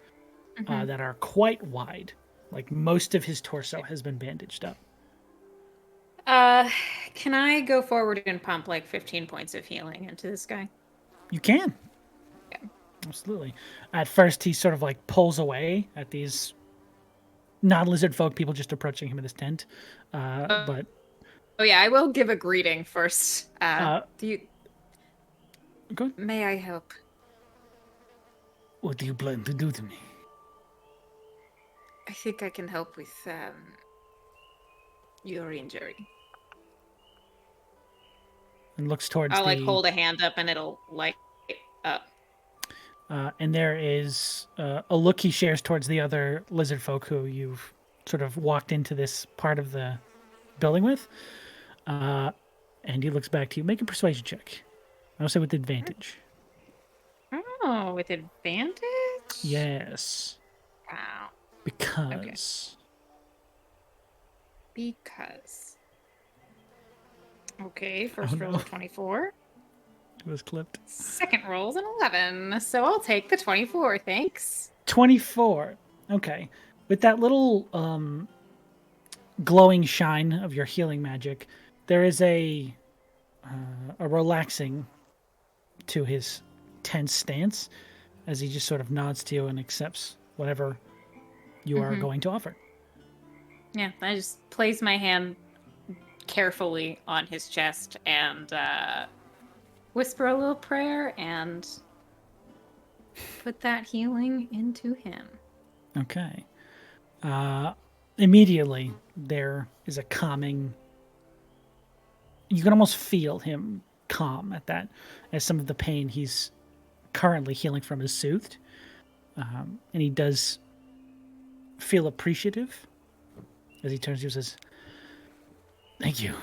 that are quite wide. Like most of his torso has been bandaged up. Can I go forward and pump like 15 points of healing into this guy? You can. Yeah. Absolutely. At first, he sort of like pulls away at these non-lizard folk people just approaching him in this tent. But oh yeah, I will give a greeting first. Do you? Good. May I help? What do you plan to do to me? I think I can help with your injury. And looks towards I'll like hold a hand up and it'll light up. And there is a look he shares towards the other lizard folk who you've sort of walked into this part of the building with. And he looks back to you. Make a persuasion check. I'll say with advantage. Oh, with advantage? Yes. Wow. Because. Okay, first roll of 24. It was clipped. Second roll is an 11. So I'll take the 24, thanks. 24. Okay. With that little glowing shine of your healing magic, there is a relaxing to his tense stance as he just sort of nods to you and accepts whatever you are going to offer. Yeah, I just place my hand carefully on his chest and whisper a little prayer and put that healing into him. Okay. Immediately, there is a calming... You can almost feel him calm at that, as some of the pain he's currently healing from is soothed. And he does feel appreciative as he turns to you and says, "Thank you.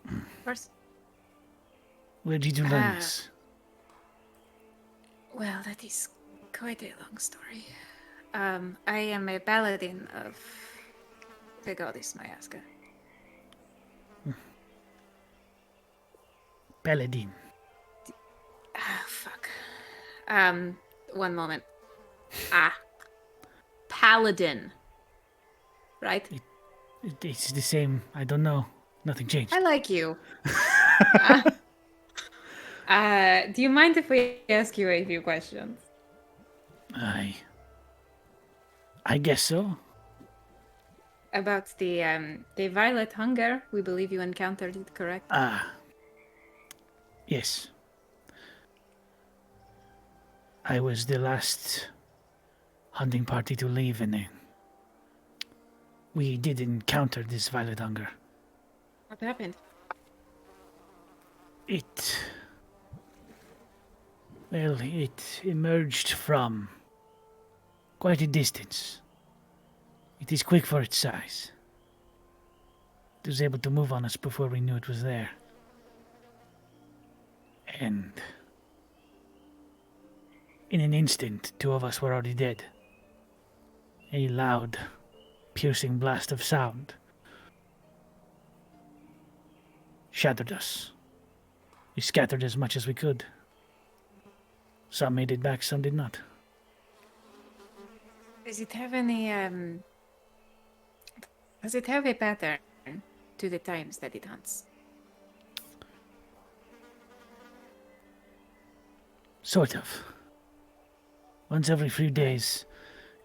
Of course. Where did you learn this?" Well, that is quite a long story. I am a paladin of the goddess Mayaska. Paladin. Ah, fuck. One moment. Paladin. Right? It's the same. I don't know. Nothing changed. I like you. Do you mind if we ask you a few questions? I guess so. About the violet hunger, we believe you encountered it, correct? Yes. I was the last hunting party to leave, and we did encounter this violet hunger. What happened? It emerged from quite a distance. It is quick for its size. It was able to move on us before we knew it was there. And in an instant, 2 of us were already dead. A loud, piercing blast of sound shattered us. We scattered as much as we could. Some made it back, some did not. Does it have any, does it have a pattern to the times that it hunts? Sort of. Once every few days,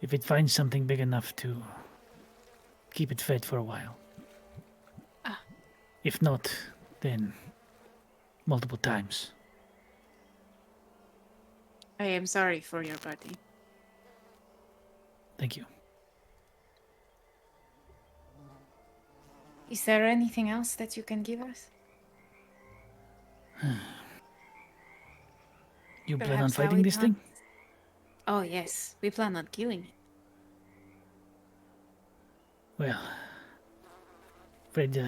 if it finds something big enough to keep it fed for a while. Ah. If not, then multiple times. I am sorry for your party. Thank you. Is there anything else that you can give us? You plan on Perhaps how fighting it this thing? hunts? Oh yes, we plan on killing it. Well, afraid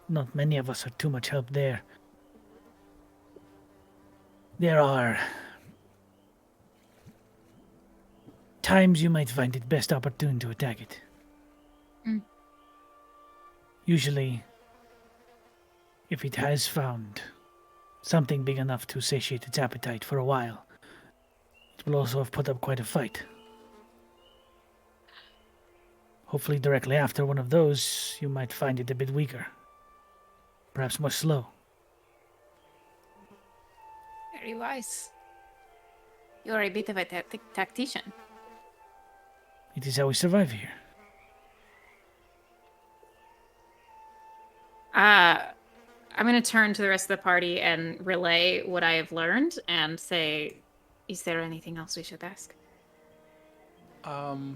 not many of us are too much help there. There are times you might find it best opportune to attack it. Mm. Usually, if it has found something big enough to satiate its appetite for a while, it will also have put up quite a fight. Hopefully directly after one of those, you might find it a bit weaker. Perhaps more slow. Very wise. You're a bit of a tactician. It is how we survive here. I'm going to turn to the rest of the party and relay what I have learned and say, is there anything else we should ask? Do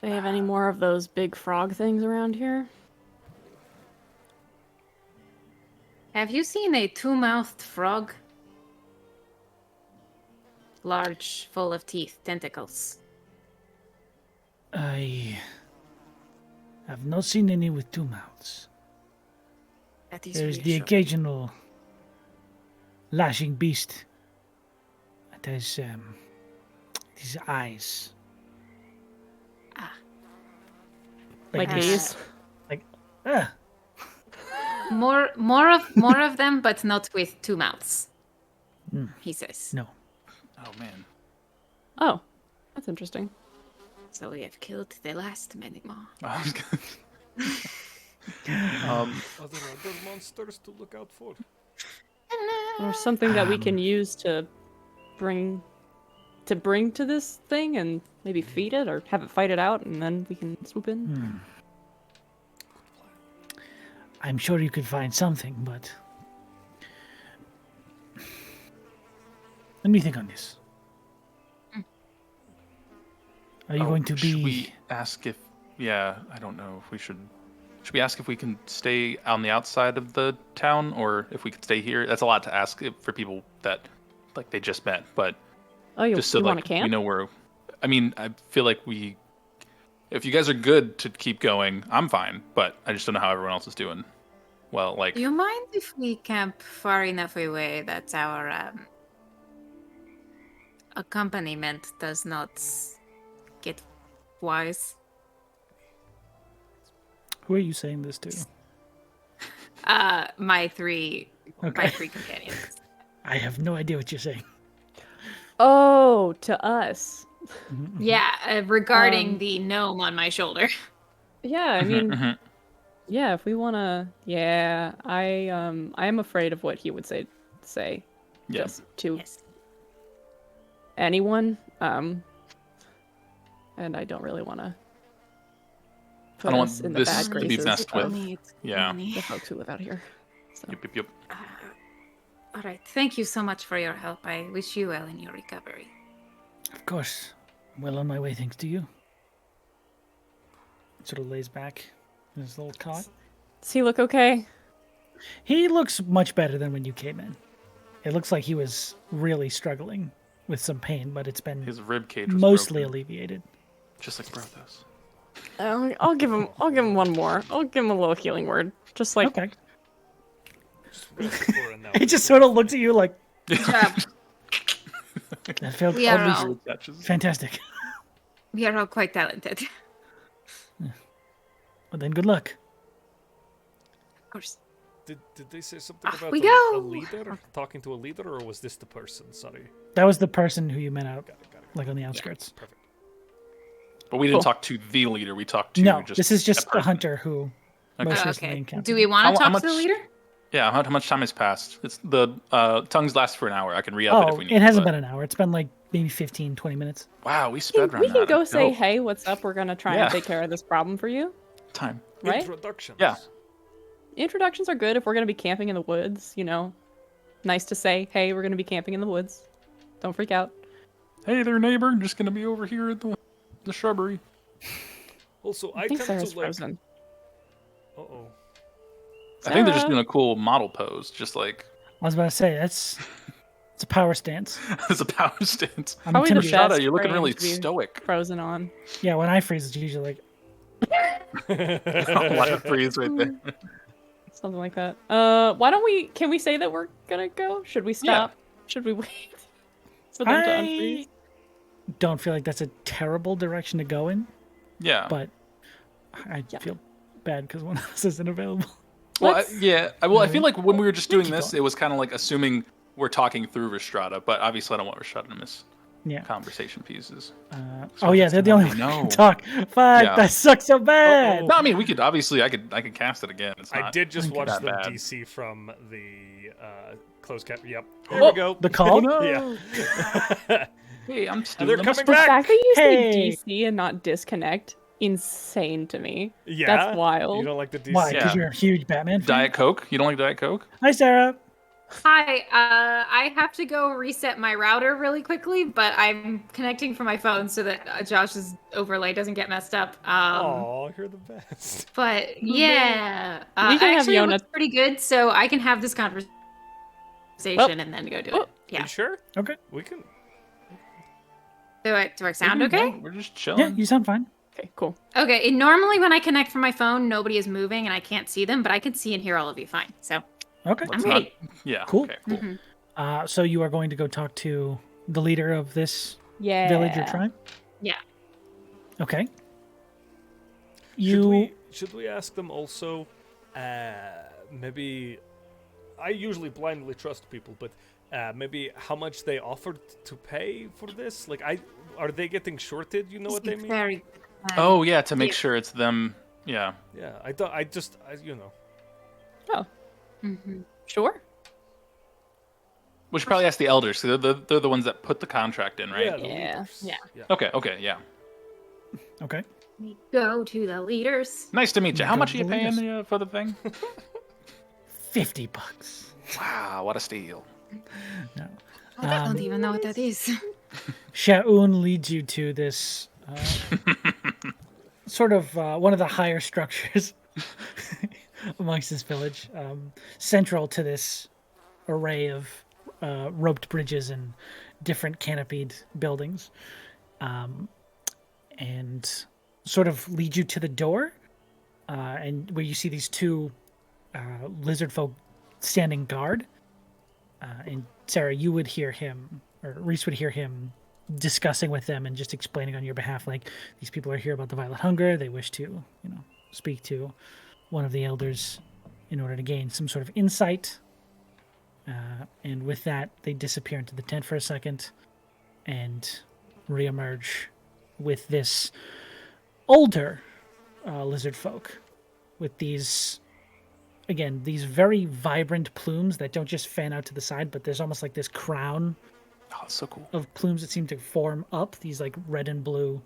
they have any more of those big frog things around here? Have you seen a two-mouthed frog? Large, full of teeth, tentacles. I have not seen any with 2 mouths. That is There's the reassuring. occasional lashing beast that has these eyes. Ah. Like this- these? Like More of them, but not with 2 mouths. He says. no. Oh man. Oh, that's interesting. So we have killed the last many more. I was gonna- Are there other monsters to look out for? Or something that we can use to bring to this thing and maybe feed it or have it fight it out and then we can swoop in. I'm sure you could find something, but let me think on this. Are you going to be? Should we ask if? Yeah, I don't know if we should. Should we ask if we can stay on the outside of the town, or if we could stay here? That's a lot to ask for people that, like, they just met. But Oh, you, just so you want like to camp? we know where. I mean, I feel like if you guys are good to keep going, I'm fine. But I just don't know how everyone else is doing. Well, like. Do you mind if we camp far enough away that our accompaniment does not get wise? Who are you saying this to? My three Okay. my 3 companions. I have no idea what you're saying. Oh, to us. Yeah, regarding the gnome on my shoulder. Yeah, I mean, Mhm. yeah, if we want to, yeah, I am afraid of what he would say Yeah. just to Yes. anyone. And I don't really want to I put don't us want in the this bad to be graces messed of with. Yeah. the folks who live out here. So. Yep. Yep. Yep. All right. Thank you so much for your help. I wish you well in your recovery. Of course. Well on my way, thanks to you. Sort of lays back in his little cot. Does he look okay? He looks much better than when you came in. It looks like he was really struggling with some pain, but it's been His rib cage was mostly broken, alleviated. just like Brothos. I'll give him. I'll give him one more. I'll give him a little healing word. Just like Okay. For a no. He just sort of looks at you like, Good job. that felt We are oddly all, fantastic. we are all quite talented. Well, then good luck. Of course. Did they say something about we a go. leader? Talking to a leader, or was this the person? Sorry. That was the person who you met out, Got it. like on the outskirts. Perfect. But we didn't Cool. talk to the leader. We talked to No, just this is just that a person. hunter who most Okay. recently Okay. encountered. Do we want How to talk much- to the leader? Yeah, how much time has passed? It's the tongues last for an hour. I can re-up it if Oh, we need. it hasn't but- been an hour. It's been like maybe 15, 20 minutes. Wow, we sped around we can that. go say, Dope. "Hey, what's up? We're gonna try Yeah. and take care of this problem for you." Time. Right? Introductions. Yeah. Introductions are good if we're gonna be camping in the woods. You know, nice to say, "Hey, we're gonna be camping in the woods." Don't freak out. Hey there, neighbor. Just gonna be over here at the shrubbery. Also, I I think tend Sarah's to like. frozen. Uh-oh. I think they're just Sarah. doing a cool model pose, just like I was about to say, it's a power stance. as a power stance. I'm Probably the intimidated. best Rhystrata, you're looking frame really to be stoic. Frozen on. Yeah, when I freeze, it's usually like, A lot of freeze right there. Something like that. Why don't we? Can we say that we're gonna go? Should we stop? Should we wait for them to I unfreeze? don't feel like that's a terrible direction to go in, Yeah. but I Yeah. feel bad because one of us isn't available. Well, Let's- I feel like when we were just doing keep this, going. it was kind of like assuming we're talking through Rhystrata, but obviously I don't want Rhystrata to miss Yeah. conversation pieces. Oh yeah, they're the only one who No. can talk. Fuck, Yeah. that sucks so bad. No, I mean we could obviously I could cast it again. It's not, I did just watch that the bad. DC from the closed cap. Yep. Oh, There we go. The call? Yeah. Hey, I'm still. they're in coming The back. fact that you Hey. say DC and not disconnect, insane to me. Yeah. That's wild. You don't like the DC? Why? Because Yeah. you're a huge Batman fan? Diet Coke. You don't like Diet Coke? Hi, Sarah. Hi, I have to go reset my router really quickly, but I'm connecting from my phone so that Josh's overlay doesn't get messed up. Oh, you're the best. But yeah, We can have actually it Yona- looks pretty good, so I can have this conversation and then go do Oh. it. Yeah. You sure? Okay. We can. Do I sound okay? We're just Yeah, chilling. you sound fine. Okay, cool. Okay. And normally when I connect from my phone, nobody is moving and I can't see them, but I can see and hear all of you fine. So Okay. I'm Let's not- ready. Yeah. Cool. Okay, cool. Mhm. So you are going to go talk to the leader of this Yeah. village or tribe? Yeah. Okay. Should we ask them also? Maybe. I usually blindly trust people, but maybe how much they offered to pay for this? Like, are they getting shorted? You know what they mean? Very. Oh yeah, to make Yeah. sure it's them. Yeah. Yeah. I thought. You know. Oh, Mhm. sure. We should probably ask the elders. 'Cause they're the ones that put the contract in, right? Yeah. The Yeah. leaders. Yeah. Okay. Yeah. Okay. We go to the leaders. Nice to meet you. How Go much are you to the paying leaders. for the thing? $50. Wow, what a steal. No. I don't even know what that is. Sha'un leads you to this sort of one of the higher structures amongst this village, central to this array of roped bridges and different canopied buildings, and sort of lead you to the door, and where you see these two lizard folk standing guard. And Sarah, you would hear him, or Reese would hear him discussing with them and just explaining on your behalf, like, these people are here about the Violet Hunger. They wish to, speak to one of the elders in order to gain some sort of insight. And with that, they disappear into the tent for a second and reemerge with this older lizard folk with these very vibrant plumes that don't just fan out to the side, but there's almost like this crown Oh, that's so cool. of plumes that seem to form up, these like red and blue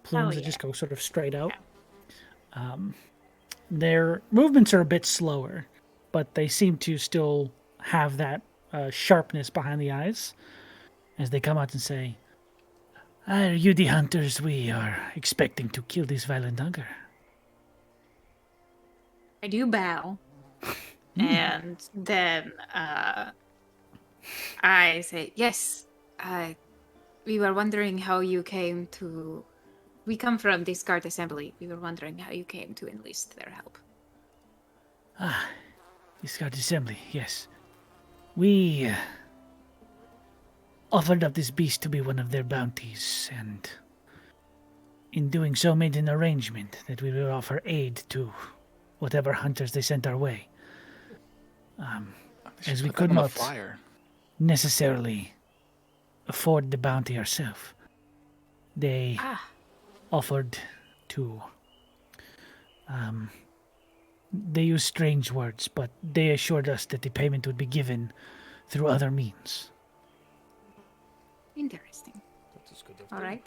plumes that yeah. just go sort of straight out. Their movements are a bit slower, but they seem to still have that sharpness behind the eyes as they come out and say, "Are you the hunters we are expecting to kill this violent hunter?" I do bow. And then I say, yes, we were wondering how you came to... We come from this guard assembly. We were wondering how you came to enlist their help. This guard assembly, yes. We offered up this beast to be one of their bounties, and in doing so made an arrangement that we would offer aid to whatever hunters they sent our way. As we could not necessarily afford the bounty ourselves, they offered to... they used strange words, but they assured us that the payment would be given through other means. Interesting. That is good. All right.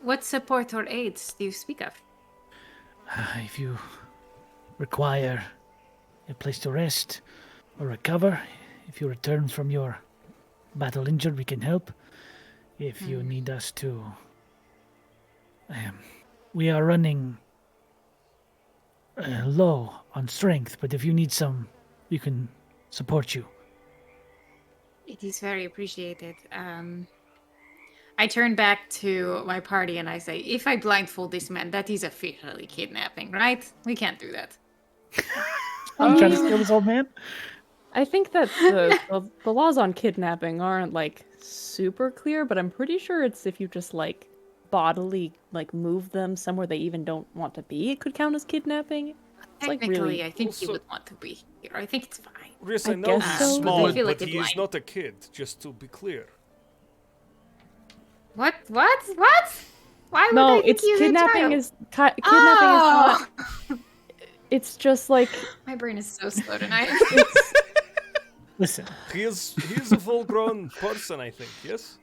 What support or aids do you speak of? If you require a place to rest or recover, if you return from your battle injured, we can help. If you need us to... we are running low on strength, but if you need some, we can support you. It is very appreciated. I turn back to my party and I say, if I blindfold this man, that is officially kidnapping, right? We can't do that. I'm trying to steal this old man? I think that the laws on kidnapping aren't like super clear, but I'm pretty sure it's if you just like bodily like move them somewhere they even don't want to be, it could count as kidnapping. It's like Technically, really... I think Also- he would want to be here. I think it's fine. Rhys, I I know guess he's so. small, I feel but like he it's is lying. not a kid, just to be clear. What? Why would No, I think it's he's kidnapping a child? is kidnapping is not. It's just like My brain is so slow tonight. Listen, He is a full-grown person, I think. Yes.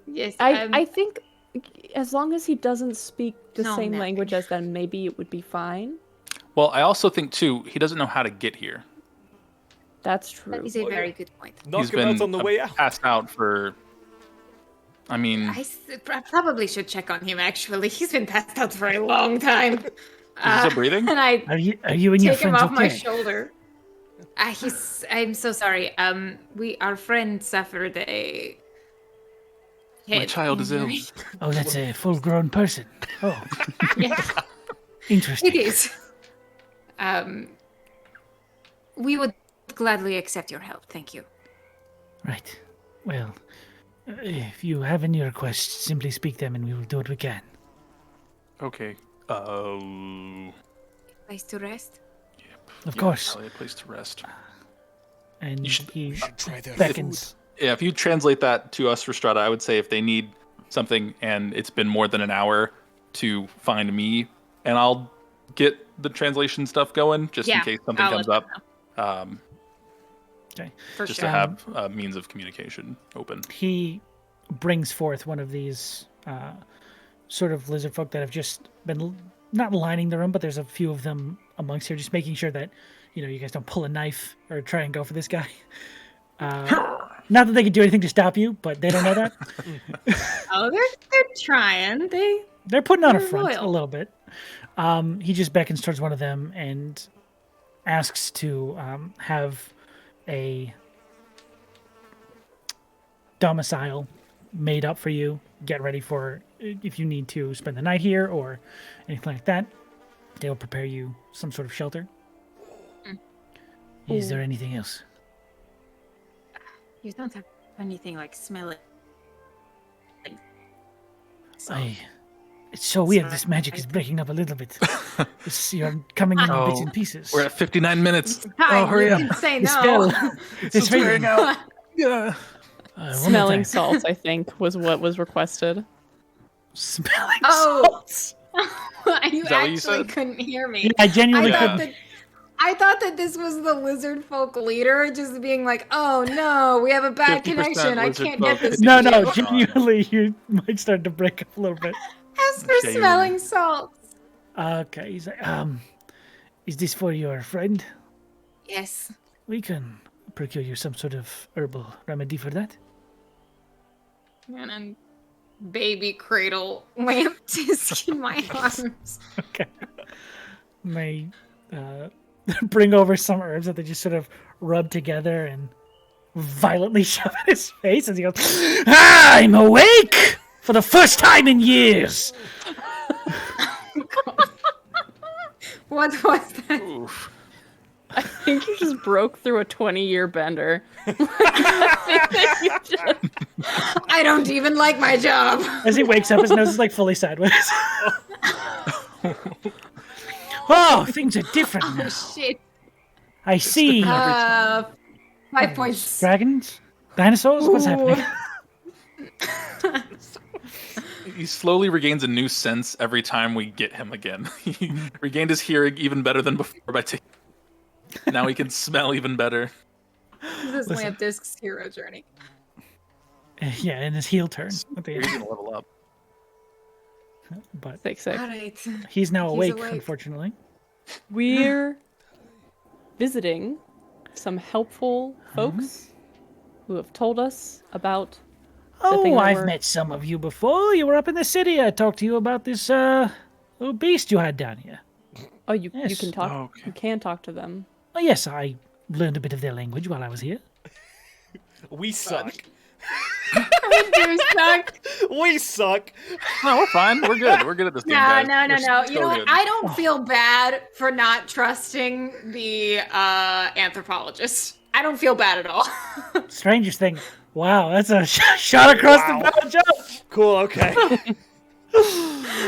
yes. I think as long as he doesn't speak the No, same no. language as them, maybe it would be fine. Well, I also think too he doesn't know how to get here. That's true. that is a Oh, yeah. very good point. Knock He's him been out on the way out. passed out for. I mean, I probably should check on him. Actually, he's been passed out for a long time. is he still breathing? And I are you and your take him friends off my okay? shoulder. I'm so sorry. Our friend suffered a. My head child is ill. injury. Oh, that's a full-grown person. Oh, Yes, interesting. it is. We would gladly accept your help. Thank you. Right. Well, if you have any requests, simply speak them and we will do what we can. Okay. Place to rest. Of course. Probably a place to rest. And You should- he Try their beckons. Yeah, if you translate that to us, Rhystrata, I would say if they need something and it's been more than an hour to find me, and I'll get the translation stuff going just in Yeah, case something I'll comes let up. Okay. For Just sure. to have a means of communication open. He brings forth one of these sort of lizard folk that have just been not lining the room, but there's a few of them amongst here, just making sure that you guys don't pull a knife or try and go for this guy. Not that they can do anything to stop you, but they don't know that. Oh, they're trying. They're putting on a They're front loyal. a little bit. He just beckons towards one of them and asks to have a domicile made up for you. Get ready for if you need to spend the night here or anything like that. They'll prepare you some sort of shelter. Is there anything else? You don't have anything like smelling. It's so weird. Sorry. This magic is breaking up a little bit. You're coming in Oh, bits and pieces. We're at 59 minutes. Hi, hurry you up. can say The no. spell. It's wearing out. Yeah. One more Smelling time. salts, I think, was what was requested. Smelling Oh. salts. You that what you actually said? couldn't hear me. Yeah, I genuinely Yeah. couldn't. I thought that this was the lizard folk leader just being like, oh no, we have a bad 50% connection. I lizard can't folk, get this. 50% No, no, Gone. genuinely, you might start to break up a little bit. As for Genuine. smelling salts. Okay, he's like, is this for your friend? Yes. We can procure you some sort of herbal remedy for that. And then baby cradle lamp disc in my arms. Okay. May bring over some herbs that they just sort of rub together and violently shove in his face as he goes, I'm awake for the first time in years. What was that? Oof. I think you just broke through a 20-year bender. I don't even like my job. As he wakes up, his nose is like fully sideways. Oh, things are different now. Oh, shit. I see. 5 points. Dragons? Dinosaurs? What's happening? He slowly regains a new sense every time we get him again. He regained his hearing even better than before by taking. Now he can smell even better. This lamp disc's hero journey. Yeah, in his heel turn. At the He's end. gonna level up. But Sick. Alright. he's now awake, awake. unfortunately. We're visiting some helpful folks who have told us about Oh, thing that I've we're- met some of you before. You were up in the city. I talked to you about this little beast you had down here. Oh, you Yes. can talk. Oh, okay. You can talk to them. Oh, yes, I learned a bit of their language while I was here. We suck. You suck. We suck. No, we're fine. We're good. We're good at this game, No, guys. no, no, We're no. so You know what? good. I don't feel bad for not trusting the anthropologist. I don't feel bad at all. Strangest thing. Wow, that's a shot across the bow jump. Cool, okay.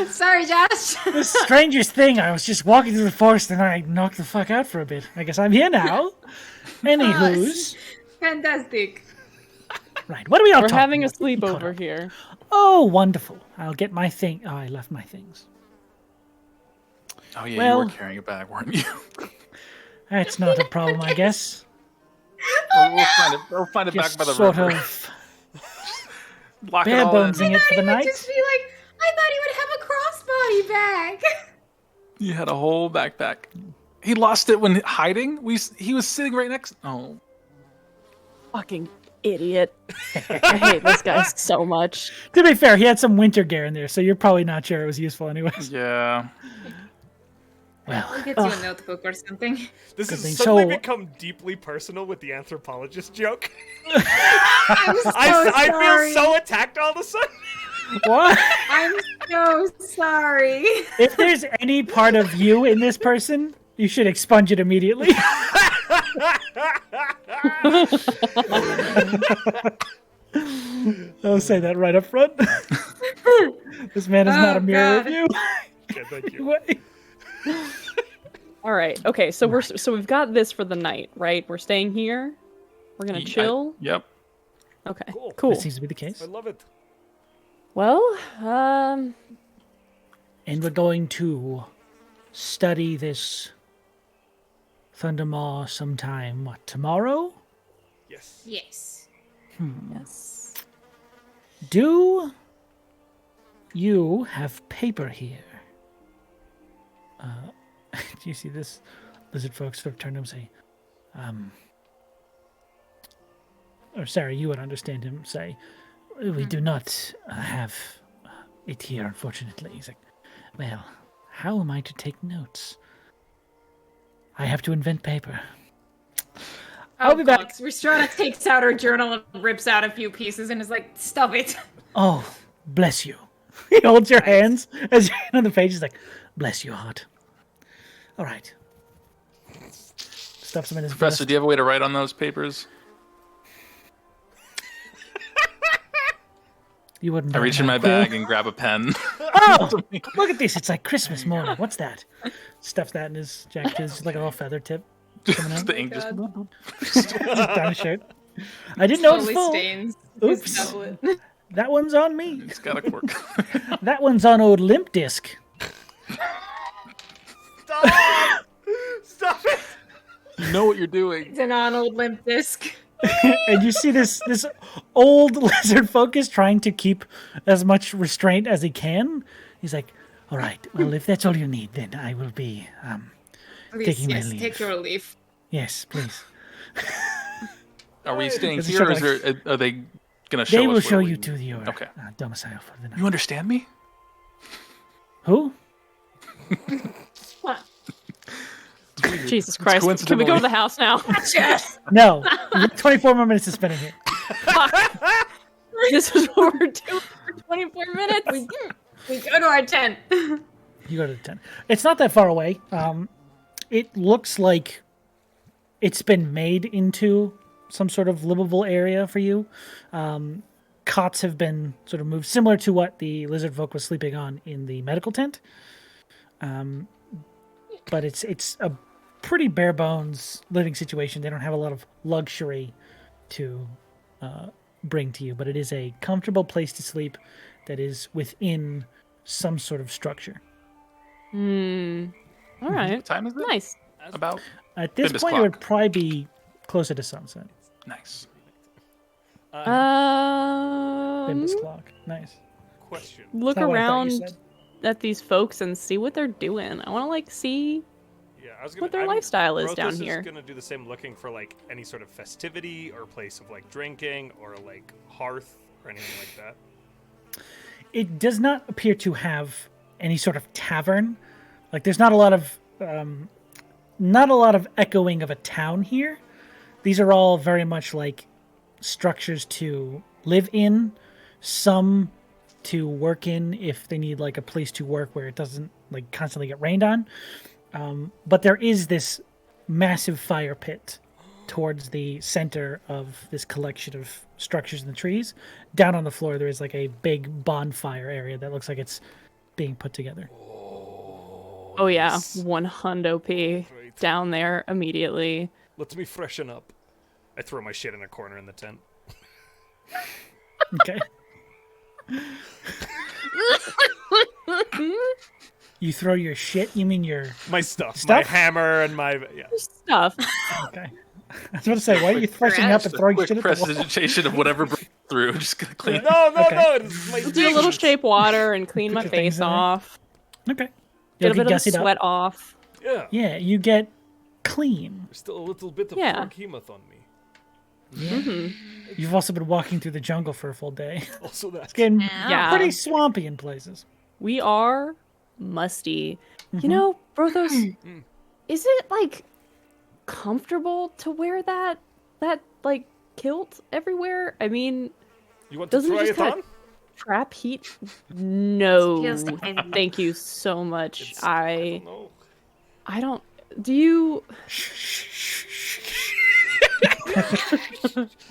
Sorry, Josh. The strangest thing, I was just walking through the forest and I knocked the fuck out for a bit. I guess I'm here now. Anywho's. Fantastic. Right, what are we all We're talking having a about? Keep caught sleepover up. here. Oh, wonderful. I'll get my thing. Oh, I left my things. Oh yeah, Well- you were carrying it back, weren't you? That's not a problem, I guess. We'll find it back Just by the sort river. of Lock it bare all in. bonesing it for the night. Just be like, I thought he would have a crossbody bag. You had a whole backpack. He lost it when hiding. He was sitting right next. Oh, Fucking idiot. I hate this guy so much. To be fair, he had some winter gear in there, so you're probably not sure it was useful anyways. yeah. Well, We'll get you a notebook or something. This Good has thing. suddenly So- become deeply personal with the anthropologist joke. I'm so I sorry. feel so attacked all of a sudden. what? I'm so sorry. If there's any part of you in this person, you should expunge it immediately. I'll say that right up front. This man is not Oh, a mirror of God. you. Okay, thank you. Anyway. All right. Okay. So we've got this for the night, right? We're staying here. We're gonna chill. Yep. Okay. Cool. Cool. That seems to be the case. I love it. Well, And we're going to study this Thundermaw sometime, what, tomorrow? Yes. Yes. yes. Do you have paper here? Do you see this? Lizard folks sort of turn to him and say, or Sarah, you would understand him say, we do not have it here, unfortunately. He's like, well, how am I to take notes? I have to invent paper. I'll be back. Rhystrata takes out her journal and rips out a few pieces and is like, stop it. Oh, bless you. He holds your hands as you're on the page. He's like, bless your heart. All right. Stuffs them in his Professor, breast. do you have a way to write on those papers? You wouldn't I know reach in that my quill. bag and grab a pen. Oh, look at this. It's like Christmas morning. What's that? Stuffs that in his jacket. It's just like a little feather tip coming out. the ink just Just down his shirt. I didn't know it was Totally full. stains. Oops. That one's on me. it's got a quirk. That one's on old Limp Disc. Stop! Stop it! You know what you're doing. It's an on old limp disc. And you see this old lizard folk is trying to keep as much restraint as he can. He's like, all right, well, if that's all you need, then I will be Please, taking my yes, leave. take your leave. Yes, please. Are we staying It's a here, or ship are they gonna show us? They will where show we- you to your Okay. domicile for the night. You understand me? Who? Jesus Christ. Can we go to the house now? No. You have 24 more minutes to spend in here. This is what we're doing for 24 minutes. We go to our tent. You go to the tent. It's not that far away. It looks like it's been made into some sort of livable area for you. Cots have been sort of moved, similar to what the lizard folk was sleeping on in the medical tent. But it's a pretty bare bones living situation. They don't have a lot of luxury to bring to you, but it is a comfortable place to sleep that is within some sort of structure. All What right. time is it? Nice. About At this Bimbus point, it would clock. probably be closer to sunset. nice. Bimbus clock. Nice. Question. Look That's not what I thought you around said. at these folks and see what they're doing. I want to like see. Yeah, I was gonna. What their lifestyle is down Brothos here. is gonna do the same, looking for like any sort of festivity or place of like drinking or like hearth or anything like that. It does not appear to have any sort of tavern. Like there's not a lot of echoing of a town here. These are all very much like structures to live in, some to work in if they need like a place to work where it doesn't like constantly get rained on. But there is this massive fire pit towards the center of this collection of structures in the trees. Down on the floor, there is like a big bonfire area that looks like it's being put together. Oh yeah, 100p down there immediately. Let me freshen up. I throw my shit in a corner in the tent. Okay. You throw your shit? You mean your... My stuff, Stuff? my hammer, and my yeah. Stuff. Okay. I was about to say, why are you threshing up and throwing Quick shit at the wall? prestidigitation of whatever broke through. Just gonna clean it. No, Okay. It's my Do a little things. shape water and clean my Put your things face in there. off. Okay. Get a You'll bit of the gussied up. sweat off. Yeah, Yeah, you get clean. there's still a little bit of Yeah. Hemoth on me. You've also been walking through the jungle for a full day. Also that. It's getting Yeah. pretty swampy in places. We are musty. You know, Brothos, is it like comfortable to wear that like kilt everywhere? I mean, You want to doesn't it try just it kinda on? trap heat? No. Feels heavy. Thank you so much. No. I don't. Do you?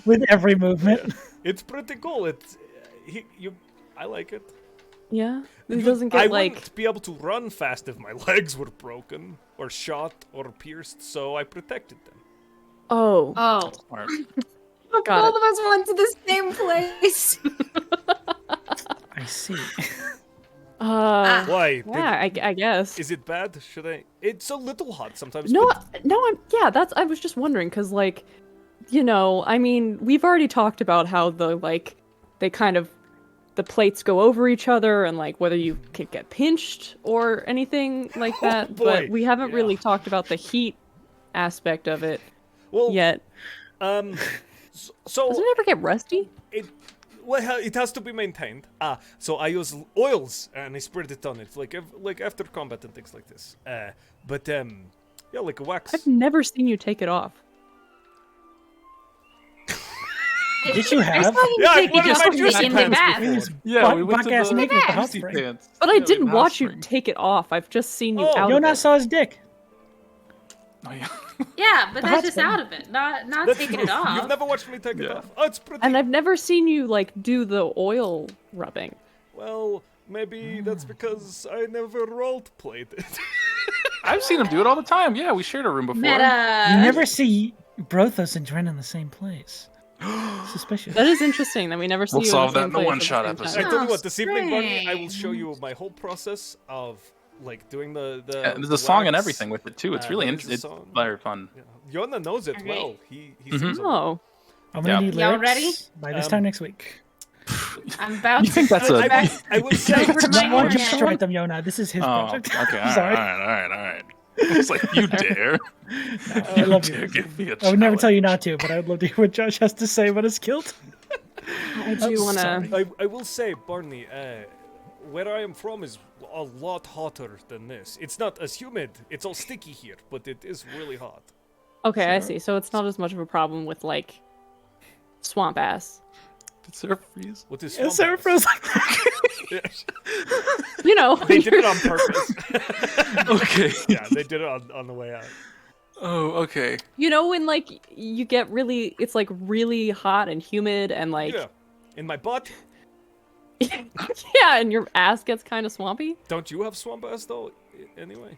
With every movement. It's pretty cool. I like it. Yeah. It doesn't get I like. wouldn't be able to run fast if my legs were broken or shot or pierced, so I protected them. Oh. Oh. Smart. Got Both it. of us went to the same place. I see. Why? Yeah. I guess. Is it bad? Should I? It's a little hot sometimes. No, but no, I was just wondering because, like, you know, I mean, we've already talked about how they kind of, the plates go over each other and, like, whether you can get pinched or anything like that, boy, but we haven't yeah. really talked about the heat aspect of it well, yet. So Doesn't it ever get rusty? it has to be maintained. So I use oils and I spread it on it, like after combat and things like this. But yeah, like a wax. I've never seen you take it off. Did you have? Yeah, Take what it if off I in just the pants bath. before? Yeah, we went to Buck-ass the naked with the hot fancy spring. pants. But I Yeah, we didn't have hot watch you spring. take it off. I've just seen you Oh, out Jonas of it. saw his dick. Oh, yeah. Yeah, but hot that's just spring. out of it, not That's taking true. it off. You've never watched me take it Yeah. off. Oh, it's pretty. And I've never seen you, like, do the oil rubbing. Well, maybe that's because I never role played it. I've seen him do it all the time. Yeah, we shared a room before. Meta. You never see Brothos and Dren in the same place. Suspicious. That is interesting that we never see We'll you solve in the that same in the place one-shot at the same episode. I time. tell you what, this evening, Barney, I will strange. show you my whole process of like doing the. There's a song and wax. everything with it too. It's really there is a interesting. It's song. very fun. Yeah. Yona knows it Okay. well. He Mhm. sings a lot. Oh. I'm gonna Yeah. need Y'all lyrics ready? by this Um, time next week. I'm about You to think that's go a- back I will say. over to my Don't want you internet. to write them, Yona. This is his Oh, project. okay. All Sorry. right. It's like, you dare. I love dare you. give me a I would never tell you challenge. not to, but I would love to hear what Josh has to say about his kilt. I do want to. I will say, Barney, where I am from is a lot hotter than this. It's not as humid. It's all sticky here, but it is really hot. Okay, I see. So it's not as much of a problem with like swamp ass. Did Sarah freeze? What is Yeah, swamp Sarah ass? froze like that. You know, They did it on purpose. Okay. Yeah, they did it on the way out. Oh, okay. you know when like you get really, it's like really hot and humid and like Yeah. In my butt. yeah, and your ass gets kind of swampy. Don't you have swamp ass though? Anyway.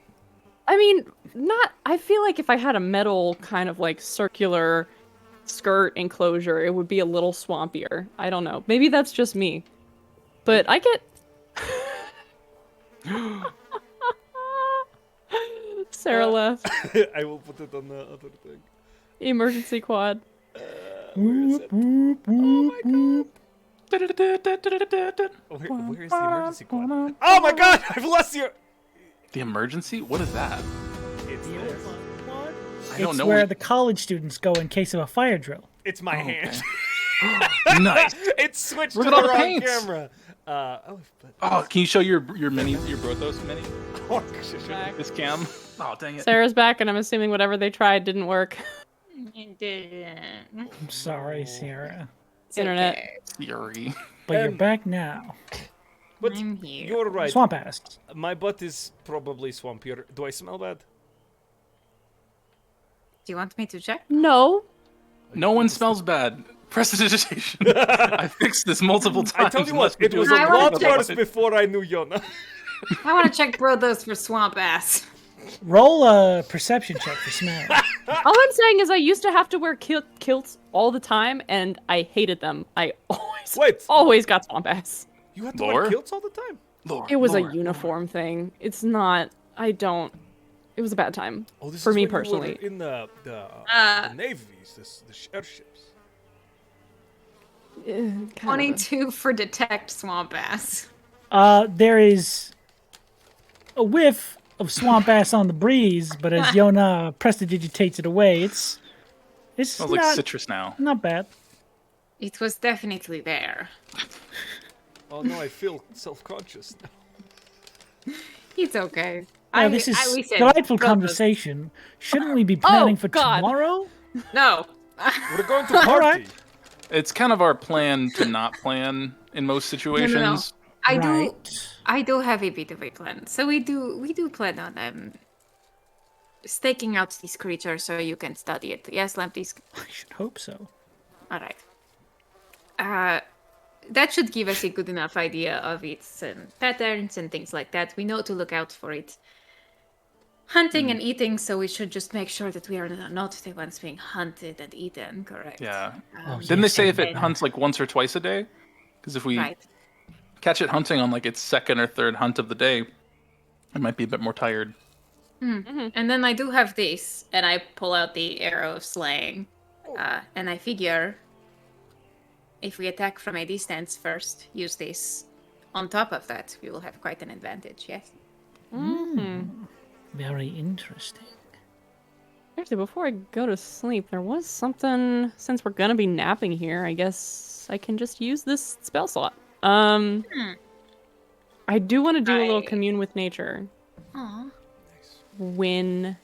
I mean, not. I feel like if I had a metal kind of like circular skirt enclosure, it would be a little swampier. I don't know. Maybe that's just me. But I get. Sarah left. I will put it on the other thing. Emergency quad. Whoop, whoop, whoop, whoop. Where is the emergency quad? Oh my god! I've lost your. The emergency? What is that? It's this. I don't It's know. where the college students go in case of a fire drill. It's my Oh, hand. Nice. It switched Look to at the all the wrong paints. camera. Oh, can you show your Brothos mini? Oh, This cam? Oh, dang it. Sarah's back, and I'm assuming whatever they tried didn't work. I'm sorry, Sarah. Internet. Fury. But you're back now. But I'm here. you're right. Swamp ass. My butt is probably swampier. Do I smell bad? Do you want me to check? No. No one smells bad. Prestidigitation. I fixed this multiple times. I told you unless what, we it do was a a I wanna lot check- worse before I knew Yona. I want to check Brothos for swamp ass. Roll a perception check for smell. All I'm saying is I used to have to wear kilts all the time, and I hated them. I always got swamp ass. You had to Lore? wear kilts all the time? Lore, It was lore, a uniform thing. It's not. I don't. It was a bad time Oh, this for is me when you were personally. in the navies, the airships. Kind of 22 for detect swamp ass. There is a whiff of swamp ass on the breeze, but as Yona prestidigitates it away, it's Smells like not, citrus now. not bad. It was definitely there. Oh no, I feel self-conscious now. It's okay. Oh, this is listen, delightful Brothos. conversation. Shouldn't we be planning for God. tomorrow? No. We're going to a party. right. It's kind of our plan to not plan in most situations. I do have a bit of a plan. So we do plan on staking out this creature so you can study it. Yes, Lampties. I should hope so. All right. That should give us a good enough idea of its patterns and things like that. We know to look out for it hunting and eating, so we should just make sure that we are not the ones being hunted and eaten, correct? Yeah. Oh, Didn't they say if it and- hunts like once or twice a day? Because if we Right. catch it hunting on like its second or third hunt of the day, it might be a bit more tired. And then I do have this, and I pull out the arrow of slaying, and I figure if we attack from a distance first, use this on top of that, we will have quite an advantage, yes? Very interesting. Actually, before I go to sleep, there was something. Since we're gonna be napping here, I guess I can just use this spell slot. I do want to do a little Right. commune with nature Aw. when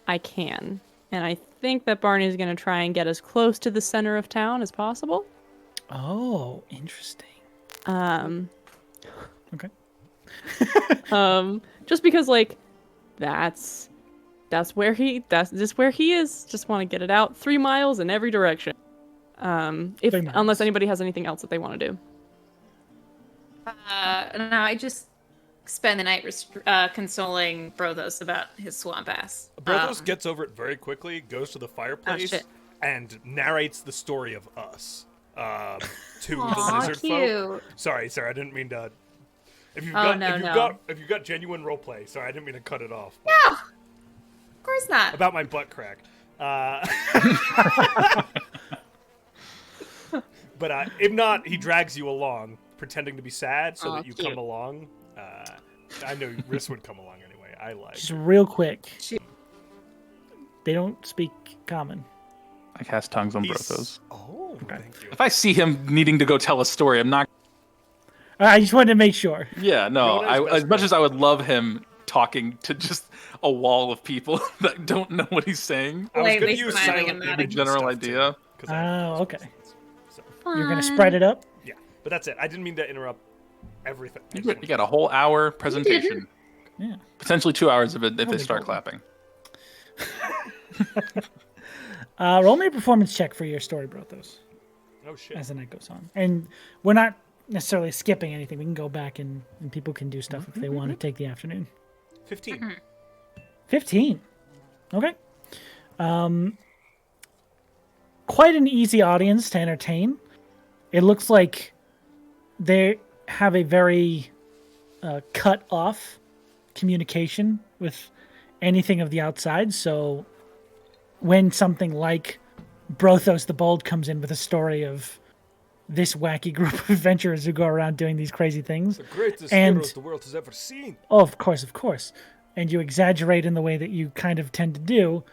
I can, and I think that Barney is gonna try and get as close to the center of town as possible. Oh, interesting. Okay. Just because like that's where he is. Just want to get it out 3 miles in every direction. 3 miles. Unless anybody has anything else that they want to do. No, I just spend the night consoling Brothos about his swamp ass. Brothos gets over it very quickly, goes to the fireplace, shit. and narrates the story of us to the Aw, lizard folk. cute. Sorry, I didn't mean to. If you've Oh, if you've got genuine roleplay, sorry, I didn't mean to cut it off. but- No, of course not. About my butt crack. But if not, he drags you along, pretending to be sad, so Aw, that you cute. come along. I know Rhys would come along anyway. I like Just it. real quick. Shoot. They don't speak common. I cast tongues on He's- Brothos. Oh, thank you. If I see him needing to go tell a story, I'm not. I just wanted to make sure. Yeah, no. Rhoda's best As much friend. as I would love him talking to just a wall of people that don't know what he's saying, I was going to Politely use smiling silent and nodding. image General stuff, too, idea. 'cause I- Oh, okay. So, You're going to spread it up? yeah, but that's it. I didn't mean to interrupt everything. I you just got a whole hour presentation. Yeah. Potentially 2 hours if they Holy start moly. clapping. Roll me a performance check for your story, Brothos, Oh shit. as the night goes on. And we're not necessarily skipping anything. We can go back and people can do stuff if they want to take the afternoon. 15. 15. Okay. Quite an easy audience to entertain. It looks like they have a very cut off communication with anything of the outside. So when something like Brothos the Bold comes in with a story of this wacky group of adventurers who go around doing these crazy things, The greatest And- heroes the world has ever seen. oh, of course, and you exaggerate in the way that you kind of tend to do,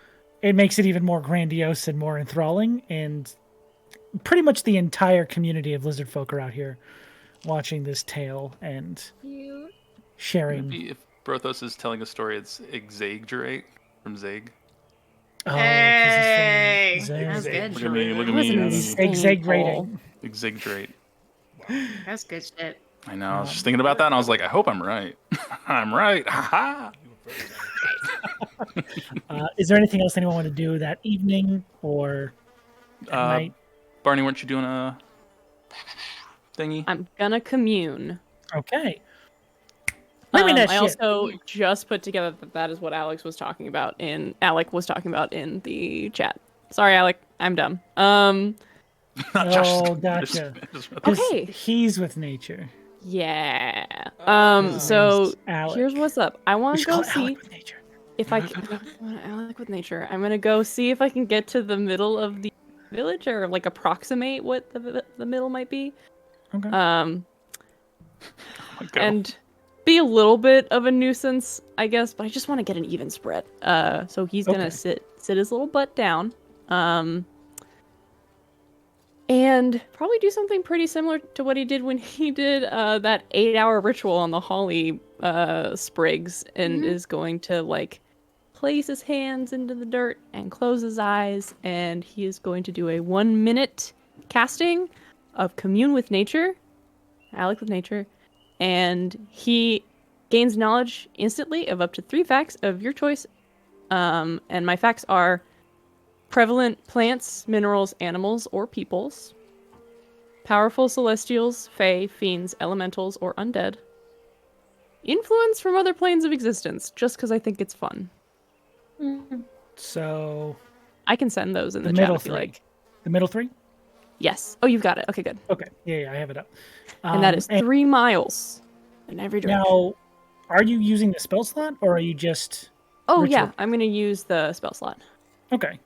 it makes it even more grandiose and more enthralling. And pretty much the entire community of lizard folk are out here watching this tale and Cute. sharing. Maybe if Brothos is telling a story, it's exaggerate from Zeg. Oh, 'cause Hey, he's from that's Zag. good. Look at me, look at Wasn't me. insane. Exaggerating. Exaggerate. That's good shit. I know. I was just thinking about that, and I was like, I hope I'm right. I'm right. Ha Is there anything else anyone want to do that evening or at night? Barney, weren't you doing a thingy? I'm gonna commune. Okay. Maybe that I shit. also just put together that is what Alec was talking about in the chat. Sorry, Alec, I'm dumb. Not Josh. Oh, gotcha. Just- 'Cause Okay. he's with nature. Yeah. His So name's Alec. here's what's up. I We want to should call go it see Alec with nature. if I can. Alec with nature. I'm gonna go see if I can get to the middle of the village or like approximate what the middle might be. Okay. Go. And be a little bit of a nuisance, I guess, but I just want to get an even spread. So he's gonna Okay. sit his little butt down, and probably do something pretty similar to what he did when he did that 8-hour ritual on the holly sprigs, and is going to like place his hands into the dirt and close his eyes, and he is going to do a 1-minute casting of commune with nature, Alec with nature. And he gains knowledge instantly of up to 3 facts of your choice. And my facts are prevalent plants, minerals, animals, or peoples. Powerful celestials, fae, fiends, elementals, or undead. Influence from other planes of existence, just because I think it's fun. So I can send those in the, the chat middle if you 3. like. The middle 3? Yes. Oh, you've got it. Okay, good. Okay. Yeah, I have it up. And that is 3 miles in every direction. Now, are you using the spell slot or are you just Oh, ritual? yeah. I'm going to use the spell slot. okay?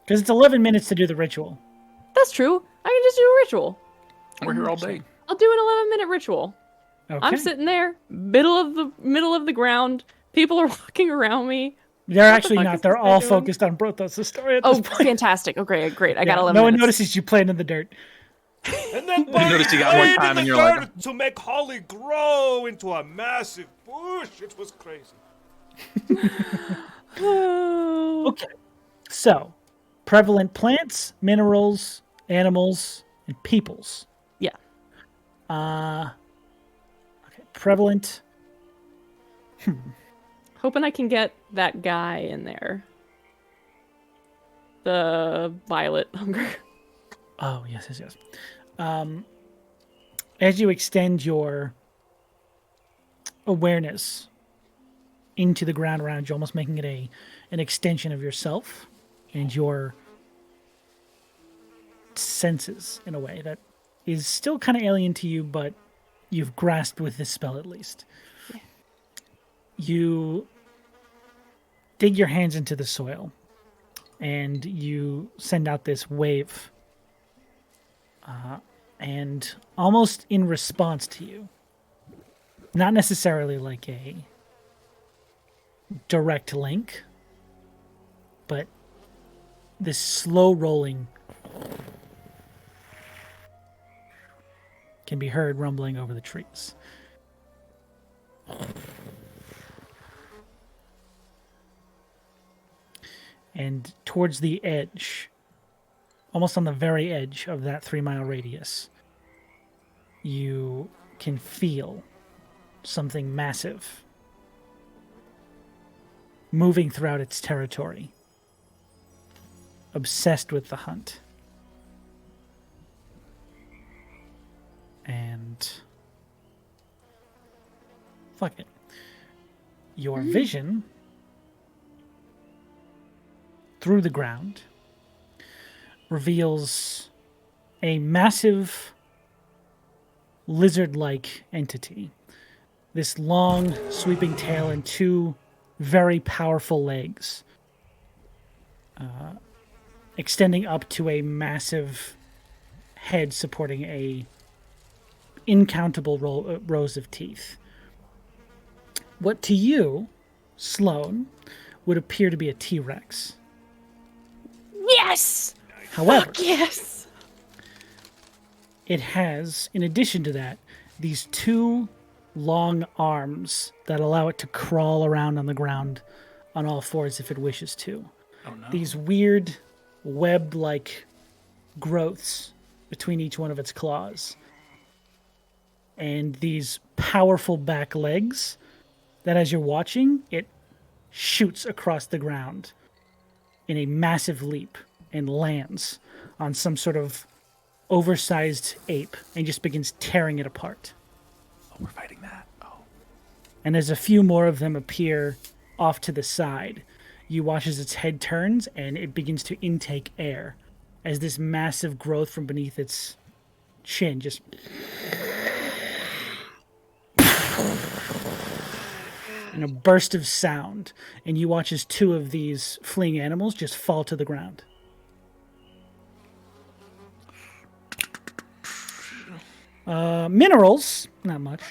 Because it's 11 minutes to do the ritual. That's true. I can just do a ritual. We're here all day. I'll do an 11-minute ritual. Okay. I'm sitting there, middle of the ground. People are walking around me. They're What the actually fuck not. is They're this guy all doing? focused on Brothos' story at Oh, this point. fantastic. Okay, great. I got Yeah, 11 no one minutes. notices you playing in the dirt. And then Barney noticed you got more played time in and the you're like- dirt to make holly grow into a massive bush. It was crazy. Oh. Okay. So, prevalent plants, minerals, animals, and peoples. Yeah. Okay. Prevalent. Hoping I can get that guy in there. The violet hunger. Oh, yes. As you extend your awareness into the ground around you, almost making it an extension of yourself and your senses in a way that is still kind of alien to you, but you've grasped with this spell at least. Yeah. You dig your hands into the soil and you send out this wave. And almost in response to you, not necessarily like a direct link, but this slow rolling can be heard rumbling over the trees. And towards the edge, almost on the very edge of that 3-mile radius, you can feel something massive moving throughout its territory, obsessed with the hunt. And fuck it. Your vision through the ground reveals a massive lizard-like entity. This long, sweeping tail and 2 very powerful legs, extending up to a massive head supporting a incountable rows of teeth. What to you, Sloane, would appear to be a T-Rex. Yes! However, Fuck yes! it has, in addition to that, these 2 long arms that allow it to crawl around on the ground on all fours if it wishes to. Oh no. These weird web-like growths between each one of its claws. And these powerful back legs that, as you're watching, it shoots across the ground in a massive leap and lands on some sort of oversized ape and just begins tearing it apart. Oh, we're fighting that. Oh. And as a few more of them appear off to the side, you watch as its head turns and it begins to intake air as this massive growth from beneath its chin just... and a burst of sound, and you watch as 2 of these fleeing animals just fall to the ground. Minerals, not much.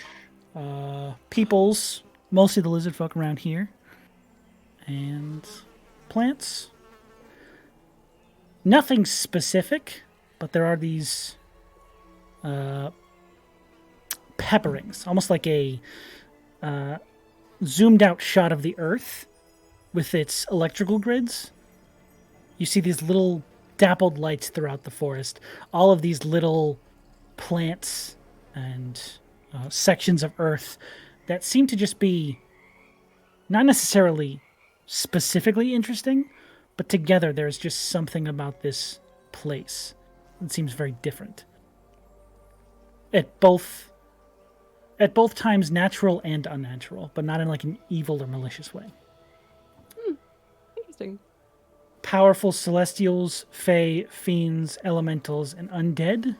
Peoples, mostly the lizard folk around here. And plants. Nothing specific, but there are these pepperings, almost like a zoomed out shot of the earth with its electrical grids. You see these little dappled lights throughout the forest. All of these little plants and sections of earth that seem to just be not necessarily specifically interesting, but together there's just something about this place that seems very different. At both times natural and unnatural, but not in like an evil or malicious way. Interesting. Powerful celestials, fae, fiends, elementals, and undead.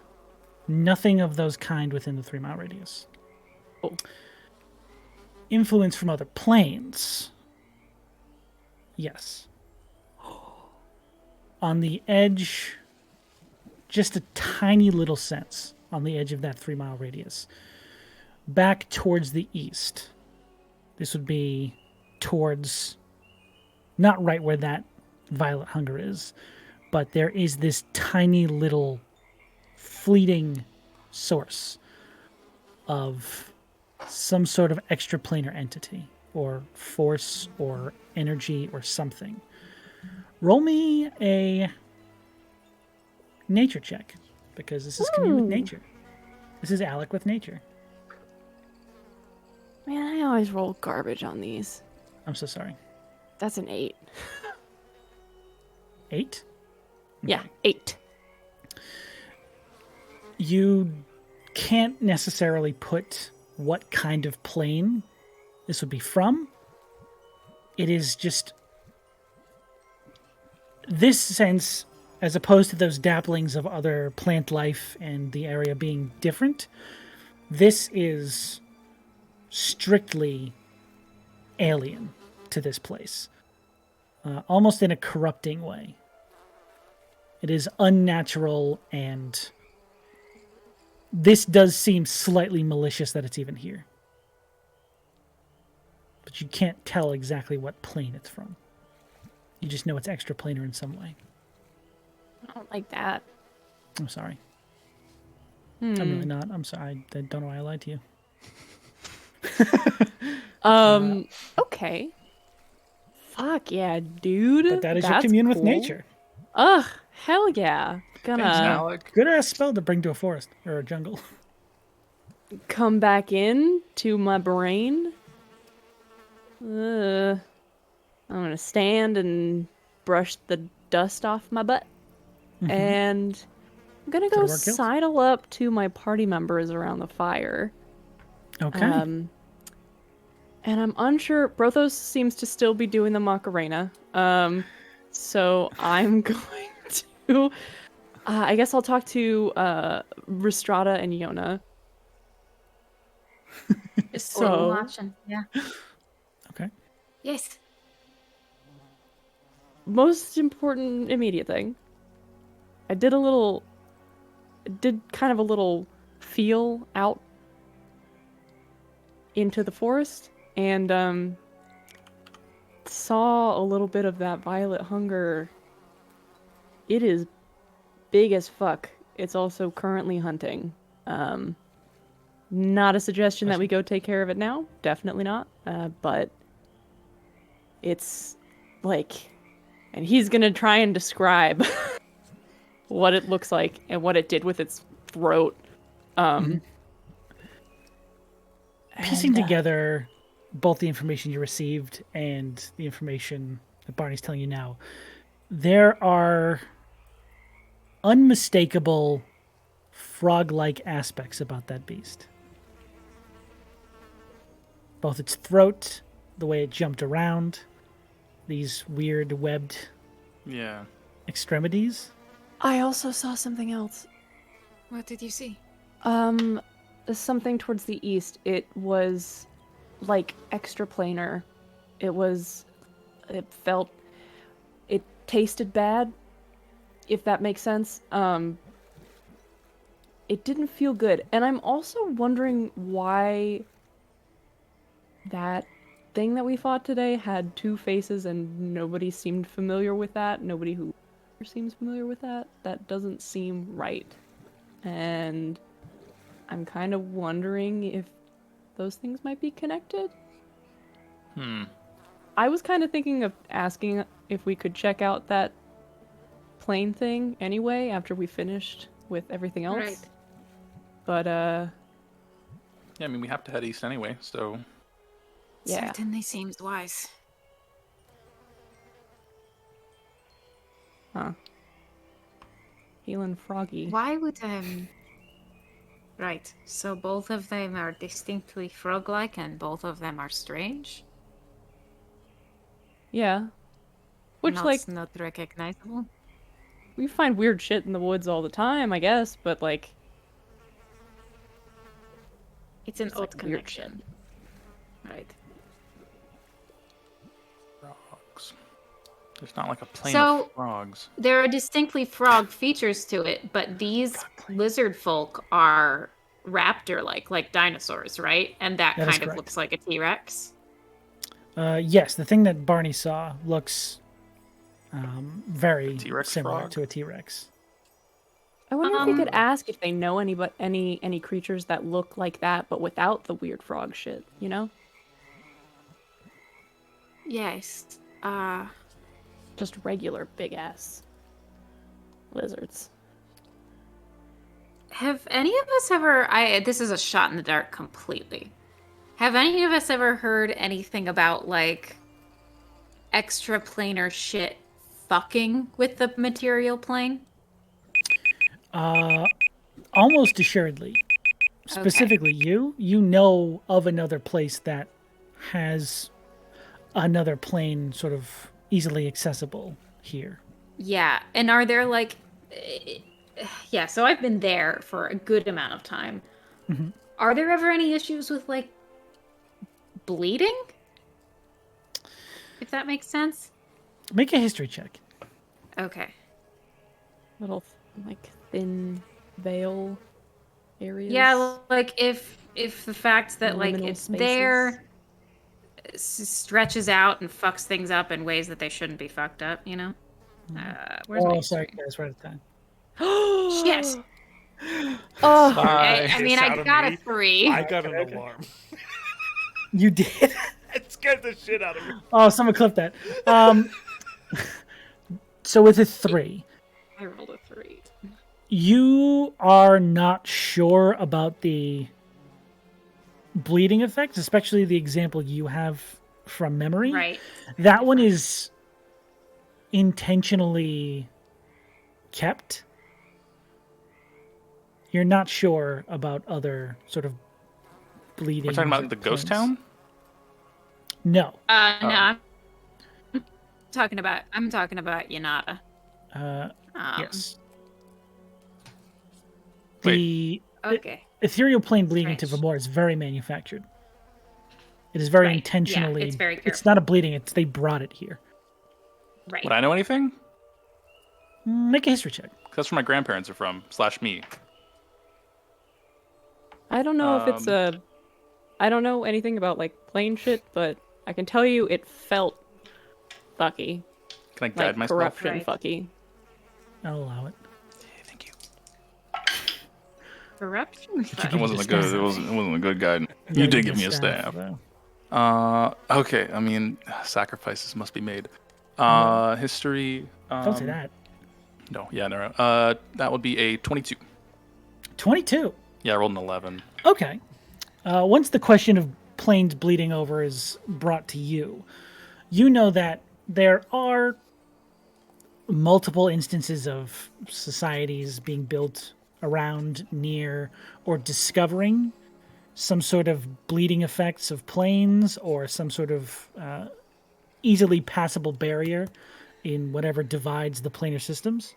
Nothing of those kind within the 3-mile radius. Oh. Influence from other planes. Yes. On the edge, just a tiny little sense on the edge of that 3-mile radius. Back towards the east. This would be towards, not right where that violet hunger is, but there is this tiny little fleeting source of some sort of extraplanar entity or force or energy or something. Roll me a nature check, because this is communing with nature. This is Alec with nature. Man, I always roll garbage on these. I'm so sorry. That's an 8. 8? Yeah, 8. You can't necessarily put what kind of plane this would be from. It is just this sense, as opposed to those dapplings of other plant life and the area being different. This is strictly alien to this place, almost in a corrupting way. It is unnatural, and this does seem slightly malicious that it's even here. but you can't tell exactly what plane it's from. You just know it's extraplanar in some way. I don't like that. I'm sorry. I'm really not. I'm sorry. I don't know why I lied to you. Okay. Fuck yeah, dude. But that is your That's commune with cool. nature. Ugh, hell yeah. Thanks, Gonna Alec. Good ass spell to bring to a forest or a jungle. come back in to my brain. I'm gonna stand and brush the dust off my butt. And I'm gonna go Good work, Hills. sidle up to my party members around the fire. Okay. And I'm unsure. Brothos seems to still be doing the Macarena. So I'm going to. I guess I'll talk to Rhystrata and Yona. Just a little So watching. Yeah. Okay. Yes. most important immediate thing. I did kind of a little feel out into the forest and saw a little bit of that violet hunger. It is big as fuck. It's also currently hunting. Not a suggestion that we go take care of it now. Definitely not. But it's like, and he's gonna try and describe what it looks like and what it did with its throat. Piecing together both the information you received and the information that Barney's telling you now, there are unmistakable frog-like aspects about that beast. Both its throat, the way it jumped around, these weird webbed Yeah. extremities. I also saw something else. What did you see? Something towards the east. It was like extraplanar. It tasted bad, if that makes sense. It didn't feel good. And I'm also wondering why that thing that we fought today had two faces and nobody seemed familiar with that. Nobody who seems familiar with that. That doesn't seem right. And I'm kind of wondering if those things might be connected. I was kind of thinking of asking if we could check out that plane thing anyway after we finished with everything else. Right. But Yeah, I mean, we have to head east anyway, so... yeah. Certainly seems wise. Huh. Feeling froggy. Why would Right. So both of them are distinctly frog-like, and both of them are strange. Yeah. Which Not recognizable. we find weird shit in the woods all the time, I guess, but It's an It's odd like weird connection. Right. Frogs. There's not like a plane So- of frogs. There are distinctly frog features to it, but these lizard folk are raptor-like, like dinosaurs, right? And that That is kind of correct. looks like a T-Rex. Yes, the thing that Barney saw looks very T-Rex similar frog? to a T-Rex. I wonder if we could ask if they know any creatures that look like that, but without the weird frog shit, you know? Yes. Just regular big ass lizards. Have any of us ever... This is a shot in the dark completely. Have any of us ever heard anything about, extraplanar shit fucking with the material plane? Almost assuredly. Specifically, you know of another place that has another plane sort of easily accessible here. Yeah, and are there, Yeah, so I've been there for a good amount of time. Mm-hmm. Are there ever any issues with, bleeding? If that makes sense? Make a history check. Okay. Little, thin veil areas. Yeah, if the fact that, Liminal it's spaces. there... stretches out and fucks things up in ways that they shouldn't be fucked up, you know? Where's my sorry, history? guys, right at the time. Shit! Oh, Bye. I mean, I got a 3. I got an alarm. You did? It scared the shit out of me. Oh, someone clipped that. So with a 3, I rolled a 3. you are not sure about the bleeding effects, especially the example you have from memory. Right. That one is intentionally kept. You're not sure about other sort of bleeding. We're talking about the ghost things. town? No. No, I'm talking about Yanata. Yes. The Okay. ethereal plane bleeding into Strange. Vermor is very manufactured. It is very Right. Yeah, intentionally. it's very It's careful. not a bleeding. It's they brought it here. Right. Would I know anything? Make a history check. 'Cause that's where my grandparents are from, / me. I don't know if it's a. I don't know anything about like plane shit, but I can tell you it felt fucky, Can I guide like myself? corruption Right. fucky. I'll allow it. Thank you. Corruption. you It give wasn't me a the good. staff. It wasn't a good guide. Yeah, You did give me a staff. though. Okay. I mean, sacrifices must be made. History. Don't say that. No. Yeah. No. That would be a 22. 22. Yeah, I rolled an 11. Okay. Once the question of planes bleeding over is brought to you, you know that there are multiple instances of societies being built around, near, or discovering some sort of bleeding effects of planes or some sort of easily passable barrier in whatever divides the planar systems.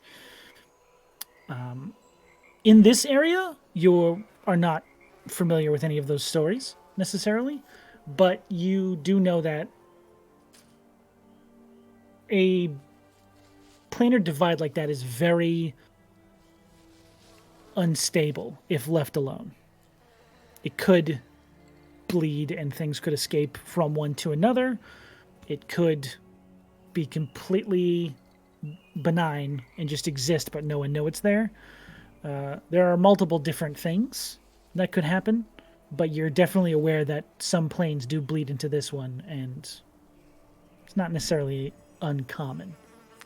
In this area, you are not familiar with any of those stories necessarily, but you do know that a planar divide like that is very unstable if left alone. It could bleed and things could escape from one to another. It could be completely benign and just exist, but no one know it's there. There are multiple different things that could happen, but you're definitely aware that some planes do bleed into this one, and it's not necessarily uncommon.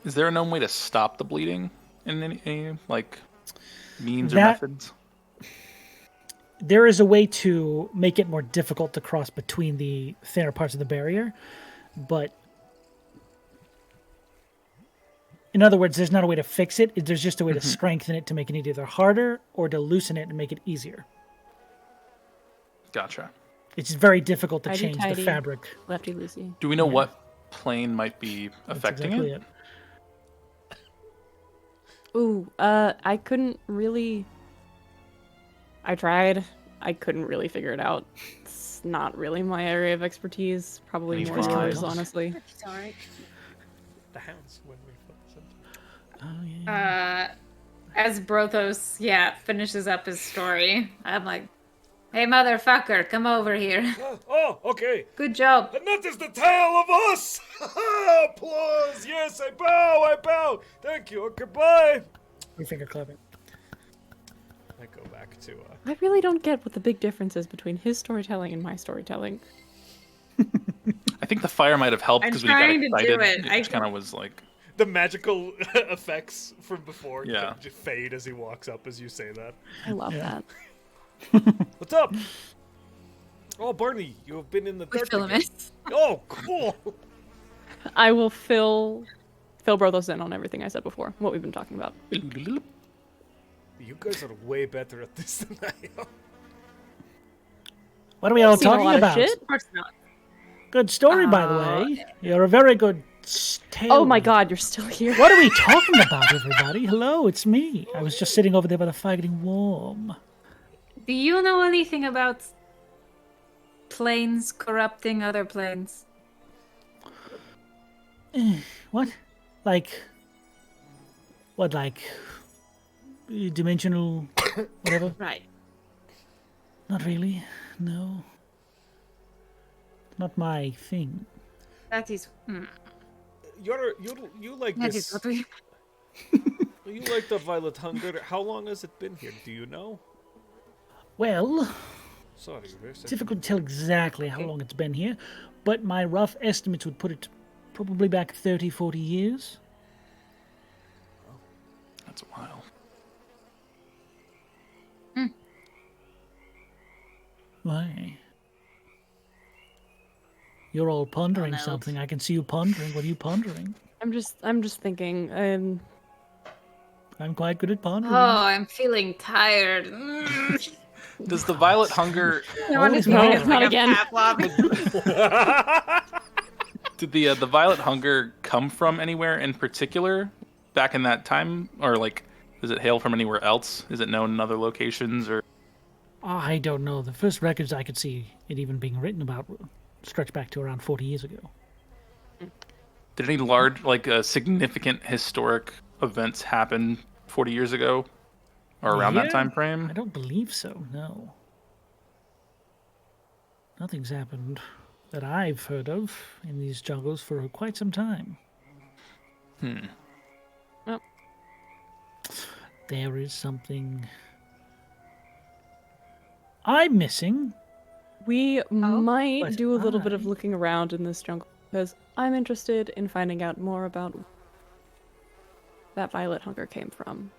Is there a known way to stop the bleeding in any like means or That- methods? There is a way to make it more difficult to cross between the thinner parts of the barrier, but in other words, there's not a way to fix it. There's just a way to strengthen it to make it either harder or to loosen it and make it easier. Gotcha. It's very difficult to change the Tidy-tidy. fabric. Lefty loosey. Do we know what plane might be That's affecting exactly it? Ooh, I couldn't really. I tried. I couldn't really figure it out. It's not really my area of expertise. Probably Please more God. yours, honestly. It's all right. The hounds when we put Oh, yeah. As Brothos, finishes up his story, I'm like, hey, motherfucker, come over here. Oh, okay. Good job. And that is the tale of us! Applause! Yes, I bow! Thank you, okay, bye! Your finger clapping. I go back to, I really don't get what the big difference is between his storytelling and my storytelling. I think the fire might have helped I'm because when he trying to got do excited, it. it I just kind of was like, the magical effects from before Yeah. just fade as he walks up as you say that. I love that. What's up? Oh, Barney, you have been in the We dark film again. it. Oh, cool! I will fill Brothos in on everything I said before, what we've been talking about. You guys are way better at this than I am. What are we all Seen a talking lot of about? shit. Of course not. Good story, by the way. You're a very good tale. Oh my god, you're still here. What are we talking about, everybody? Hello, it's me. I was just sitting over there by the fire getting warm. Do you know anything about planes corrupting other planes? What? Like dimensional whatever? Right. Not really. No. not my thing. That is. You like That this? is what we. You like the Violet Hunger? How long has it been here? Do you know? Well, Sorry, it's difficult to tell exactly how long it's been here, but my rough estimates would put it probably back 30, 40 years. That's a while. Why? You're all pondering no. something. I can see you pondering. What are you pondering? I'm just thinking. I'm quite good at pondering. Oh, I'm feeling tired. Does the Violet Hunger... Always No, mine. not again. Did the Violet Hunger come from anywhere in particular back in that time? Or, like, does it hail from anywhere else? Is it known in other locations? Or I don't know. The first records I could see it even being written about stretch back to around 40 years ago. did any large, like, significant historic events happen 40 years ago? Or around that Yeah, time frame? I don't believe so, no. Nothing's happened that I've heard of in these jungles for quite some time. Well. There is something I'm missing. We might But do a little bit of I- looking around in this jungle because I'm interested in finding out more about that Violet Hunger came from.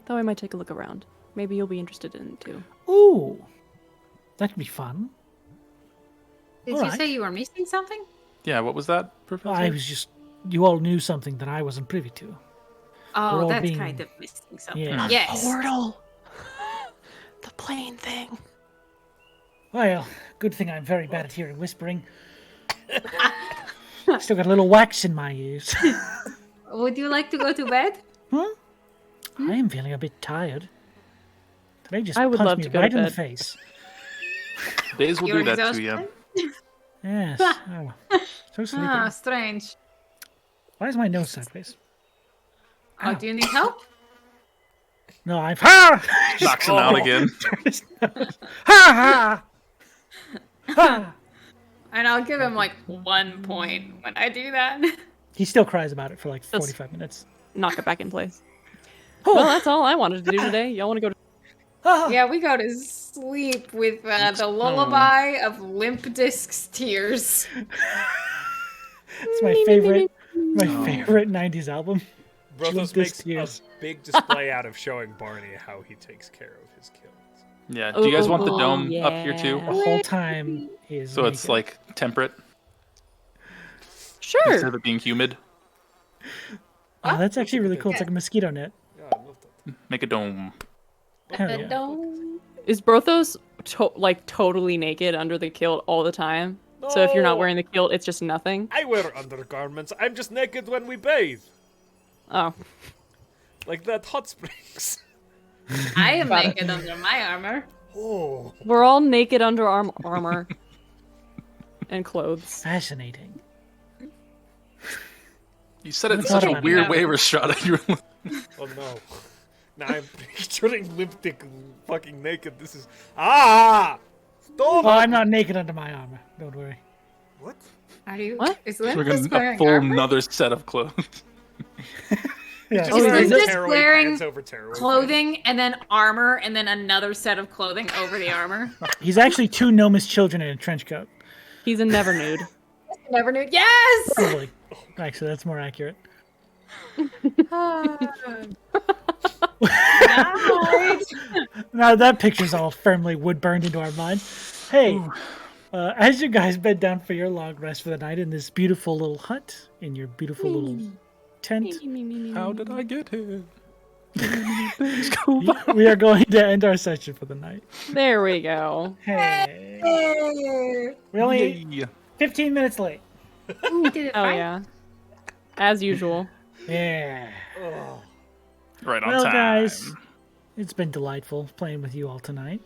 Though I might take a look around. Maybe you'll be interested in it too. Ooh, that could be fun. Did All you right. say you were missing something? Yeah, what was that, Professor? I was just, you all knew something that I wasn't privy to. We're Oh, all that's being- kind of missing something. Yeah. Yes. Portal! The plane thing. Well, good thing I'm very bad at hearing whispering. Still got a little wax in my ears. Would you like to go to bed? I am feeling a bit tired. Today just I would punched love me to go right to in the bed. face. Days will You're do that to you. exhausted? Yes. Oh, so sleepy. Ah, strange. Why is my nose sideways? Oh, do you need help? No, I've ha Knocks him out again. ha ha. And I'll give him like 1 point when I do that. He still cries about it for like 45 minutes. Knock it back in place. Oh. Well, that's all I wanted to do today. Y'all want to go to... Yeah, we go to sleep with the lullaby of Limp Disc's tears. It's my favorite, favorite 90s album. Brothos This makes tears. a big display out of showing Barney how he takes care of his kills. Yeah. Do you guys want the Ooh, dome up here too? The whole time is So it's naked. like temperate Sure. instead of it being humid. Oh, that's actually really cool. It's like a mosquito net. Yeah, I love that. Make a dome. Hell The yeah. dome. Is Brothos totally naked under the kilt all the time? So if you're not No. wearing the kilt, it's just nothing? I wear undergarments. I'm just naked when we bathe. Oh. Like that hot springs. I am naked under my armor. Oh. We're all naked under armor and clothes. Fascinating. You said it in Let's such talk a about weird it. way, Rhystrata. You were Oh no. Now I'm picturing lipstick fucking naked. This is Stop! Well, I'm not naked under my armor. Don't worry. What? Are you? What? Is we're Limpus gonna a wearing full armor? another set of clothes. Yeah. Just is wearing this tearaway wearing pants over tearaway Clothing and then armor and then another set of clothing over the armor. He's actually two gnomish children in a trench coat. He's a never nude. Never knew. Yes. Probably. Actually, that's more accurate. Nice. Now that picture's all firmly wood burned into our mind. Hey, as you guys bed down for your long rest for the night in this beautiful little hut, in your beautiful little tent, How did I get here? we are going to end our session for the night. There we go. Hey, Yay. we're only Yay. 15 minutes late. You did it Oh fine. yeah. As usual. Yeah. Right on Well, time. guys, it's been delightful playing with you all tonight.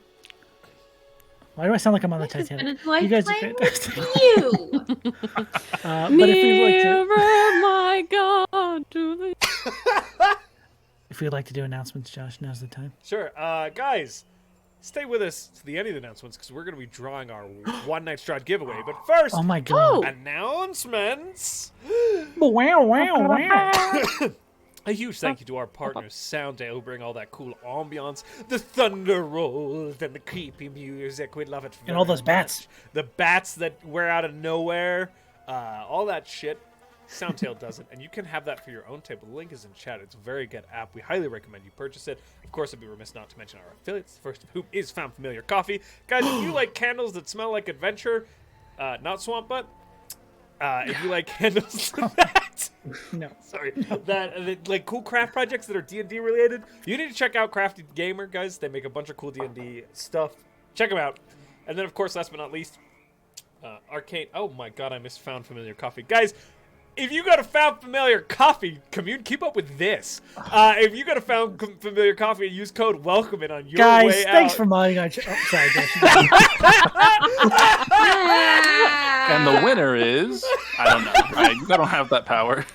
Why do I sound like I'm on the It's been Titanic? a delight You guys are playing with fantastic. you. But if you'd like to, Nearer, my God, to the... if you'd like to do announcements, Josh, now's the time. Sure. Guys, stay with us to the end of the announcements because we're going to be drawing our One Night Strahd giveaway. But first, Oh my god. announcements. Wow, wow, wow. A huge thank you to our partners, Sounddale, who bring all that cool ambiance, the thunder rolls, and the creepy music. We love it very And all those bats. much. The bats that wear out of nowhere, all that shit. Soundtail does it, and you can have that for your own table. The link is in chat. It's a very good app. We highly recommend you purchase it. Of course, I'd be remiss not to mention our affiliates, the first of whom is Found Familiar Coffee. Guys, if you like candles that smell like adventure, not swamp butt, if you like candles that... No. Sorry. That like cool craft projects that are D&D related, you need to check out Crafty Gamer, guys. They make a bunch of cool D&D stuff. Check them out. And then, of course, last but not least, Arcane. Oh my god, I missed Found Familiar Coffee. Guys, if you go to Found Familiar Coffee, commune, keep up with this. If you go to Found Familiar Coffee and use code WELCOME on your Guys, way out. thanks for modding our sorry, Josh. And the winner is... I don't know. I don't have that power.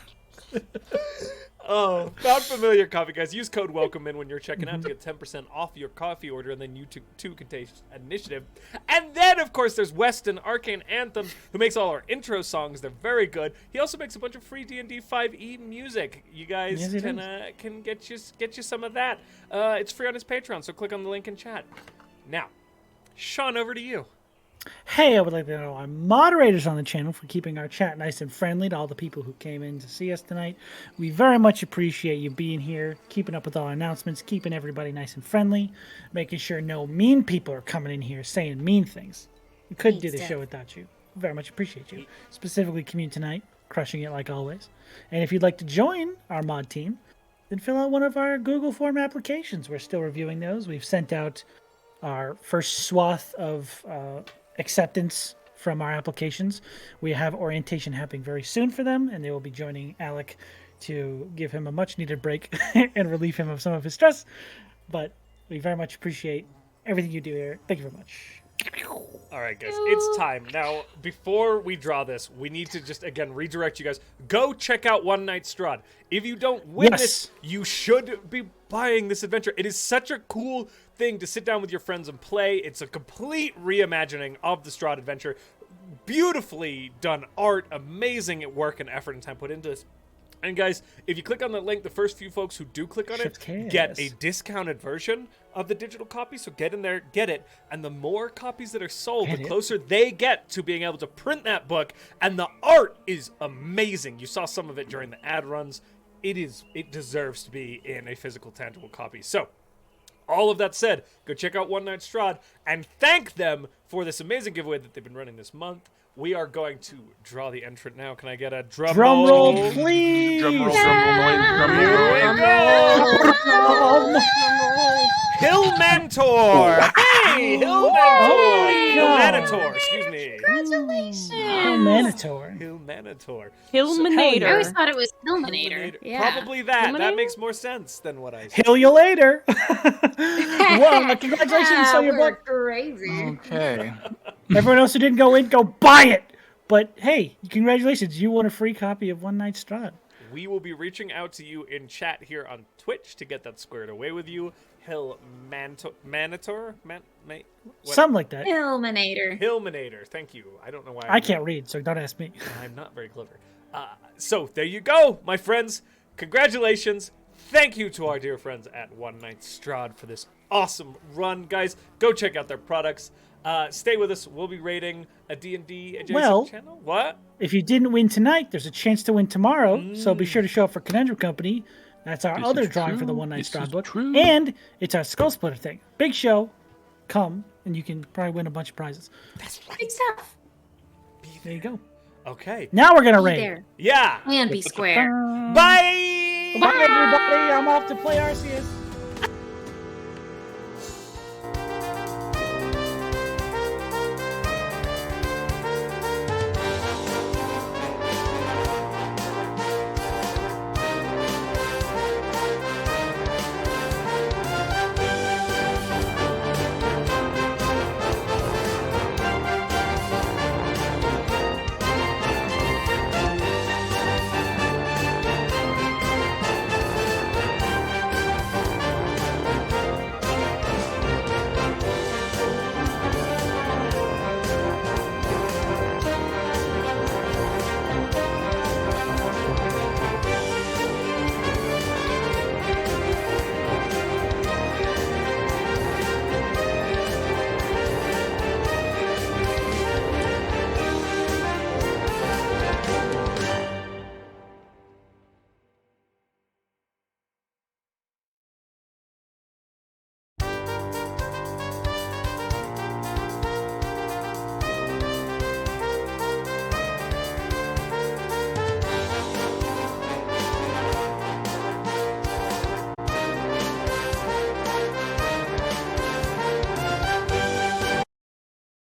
Oh, Found Familiar Coffee, guys. Use code WELCOME when you're checking out to get 10% off your coffee order, and then you two can taste initiative. And then, of course, there's Weston Arcane Anthems, who makes all our intro songs. They're very good. He also makes a bunch of free D&D 5e music. You guys can get you some of that. It's free on his Patreon, so click on the link in chat. Now, Sean, over to you. Hey, I would like to know our moderators on the channel for keeping our chat nice and friendly to all the people who came in to see us tonight. We very much appreciate you being here, keeping up with all our announcements, keeping everybody nice and friendly, making sure no mean people are coming in here saying mean things. We couldn't do the show without you. Very much appreciate you. Specifically, Commune tonight, crushing it like always. And if you'd like to join our mod team, then fill out one of our Google form applications. We're still reviewing those. We've sent out our first swath of acceptance from our applications. We have orientation happening very soon for them, and they will be joining Alec to give him a much needed break and relieve him of some of his stress. But we very much appreciate everything you do here. Thank you very much. All right, guys, it's time. Now, before we draw this, we need to just, again, redirect you guys. Go check out One Night Strahd. If you don't win this, you should be buying this adventure. It is such a cool thing to sit down with your friends and play. It's a complete reimagining of the Strahd adventure. Beautifully done art, amazing work and effort and time put into this. And guys, if you click on the link, the first few folks who do click on it get a discounted version of the digital copy. So get in there, get it. And the more copies that are sold, the closer they get to being able to print that book. And the art is amazing. You saw some of it during the ad runs. It deserves to be in a physical, tangible copy. So all of that said, go check out One Night Strahd and thank them for this amazing giveaway that they've been running this month. We are going to draw the entrant now. Can I get a drum roll, please? Drum roll, drum roll. Hill Mentor! Hey, Hill Mentor! Hill Manitor, excuse me. Congratulations! Hill Manitor. Hill Manitor. Hillmanator. I always thought it was Hillmanator. Yeah. Probably that. That Hillmanator? makes more sense than what I said. Hill you later. Well, congratulations on your book. Crazy. Okay. Everyone else who didn't go in, go buy it. But hey, congratulations. You won a free copy of One Night Strahd. We will be reaching out to you in chat here on Twitch to get that squared away with you. Hill Manitor? Something like that. Hillmanator. Thank you. I don't know why. I can't read, so don't ask me. I'm not very clever. So there you go, my friends. Congratulations. Thank you to our dear friends at One Night Strahd for this awesome run. Guys, go check out their products. Stay with us. We'll be rating a D&D adjacent channel. What? If you didn't win tonight, there's a chance to win tomorrow. So be sure to show up for Conundrum Company. That's our other drawing for the One Night Strahd book. And it's our Skull Splitter thing. Big show. Come, and you can probably win a bunch of prizes. That's right. Big stuff. There you go. Okay. Now we're going to raid. There. Yeah. And be square. Bye! Bye, everybody. I'm off to play RCS.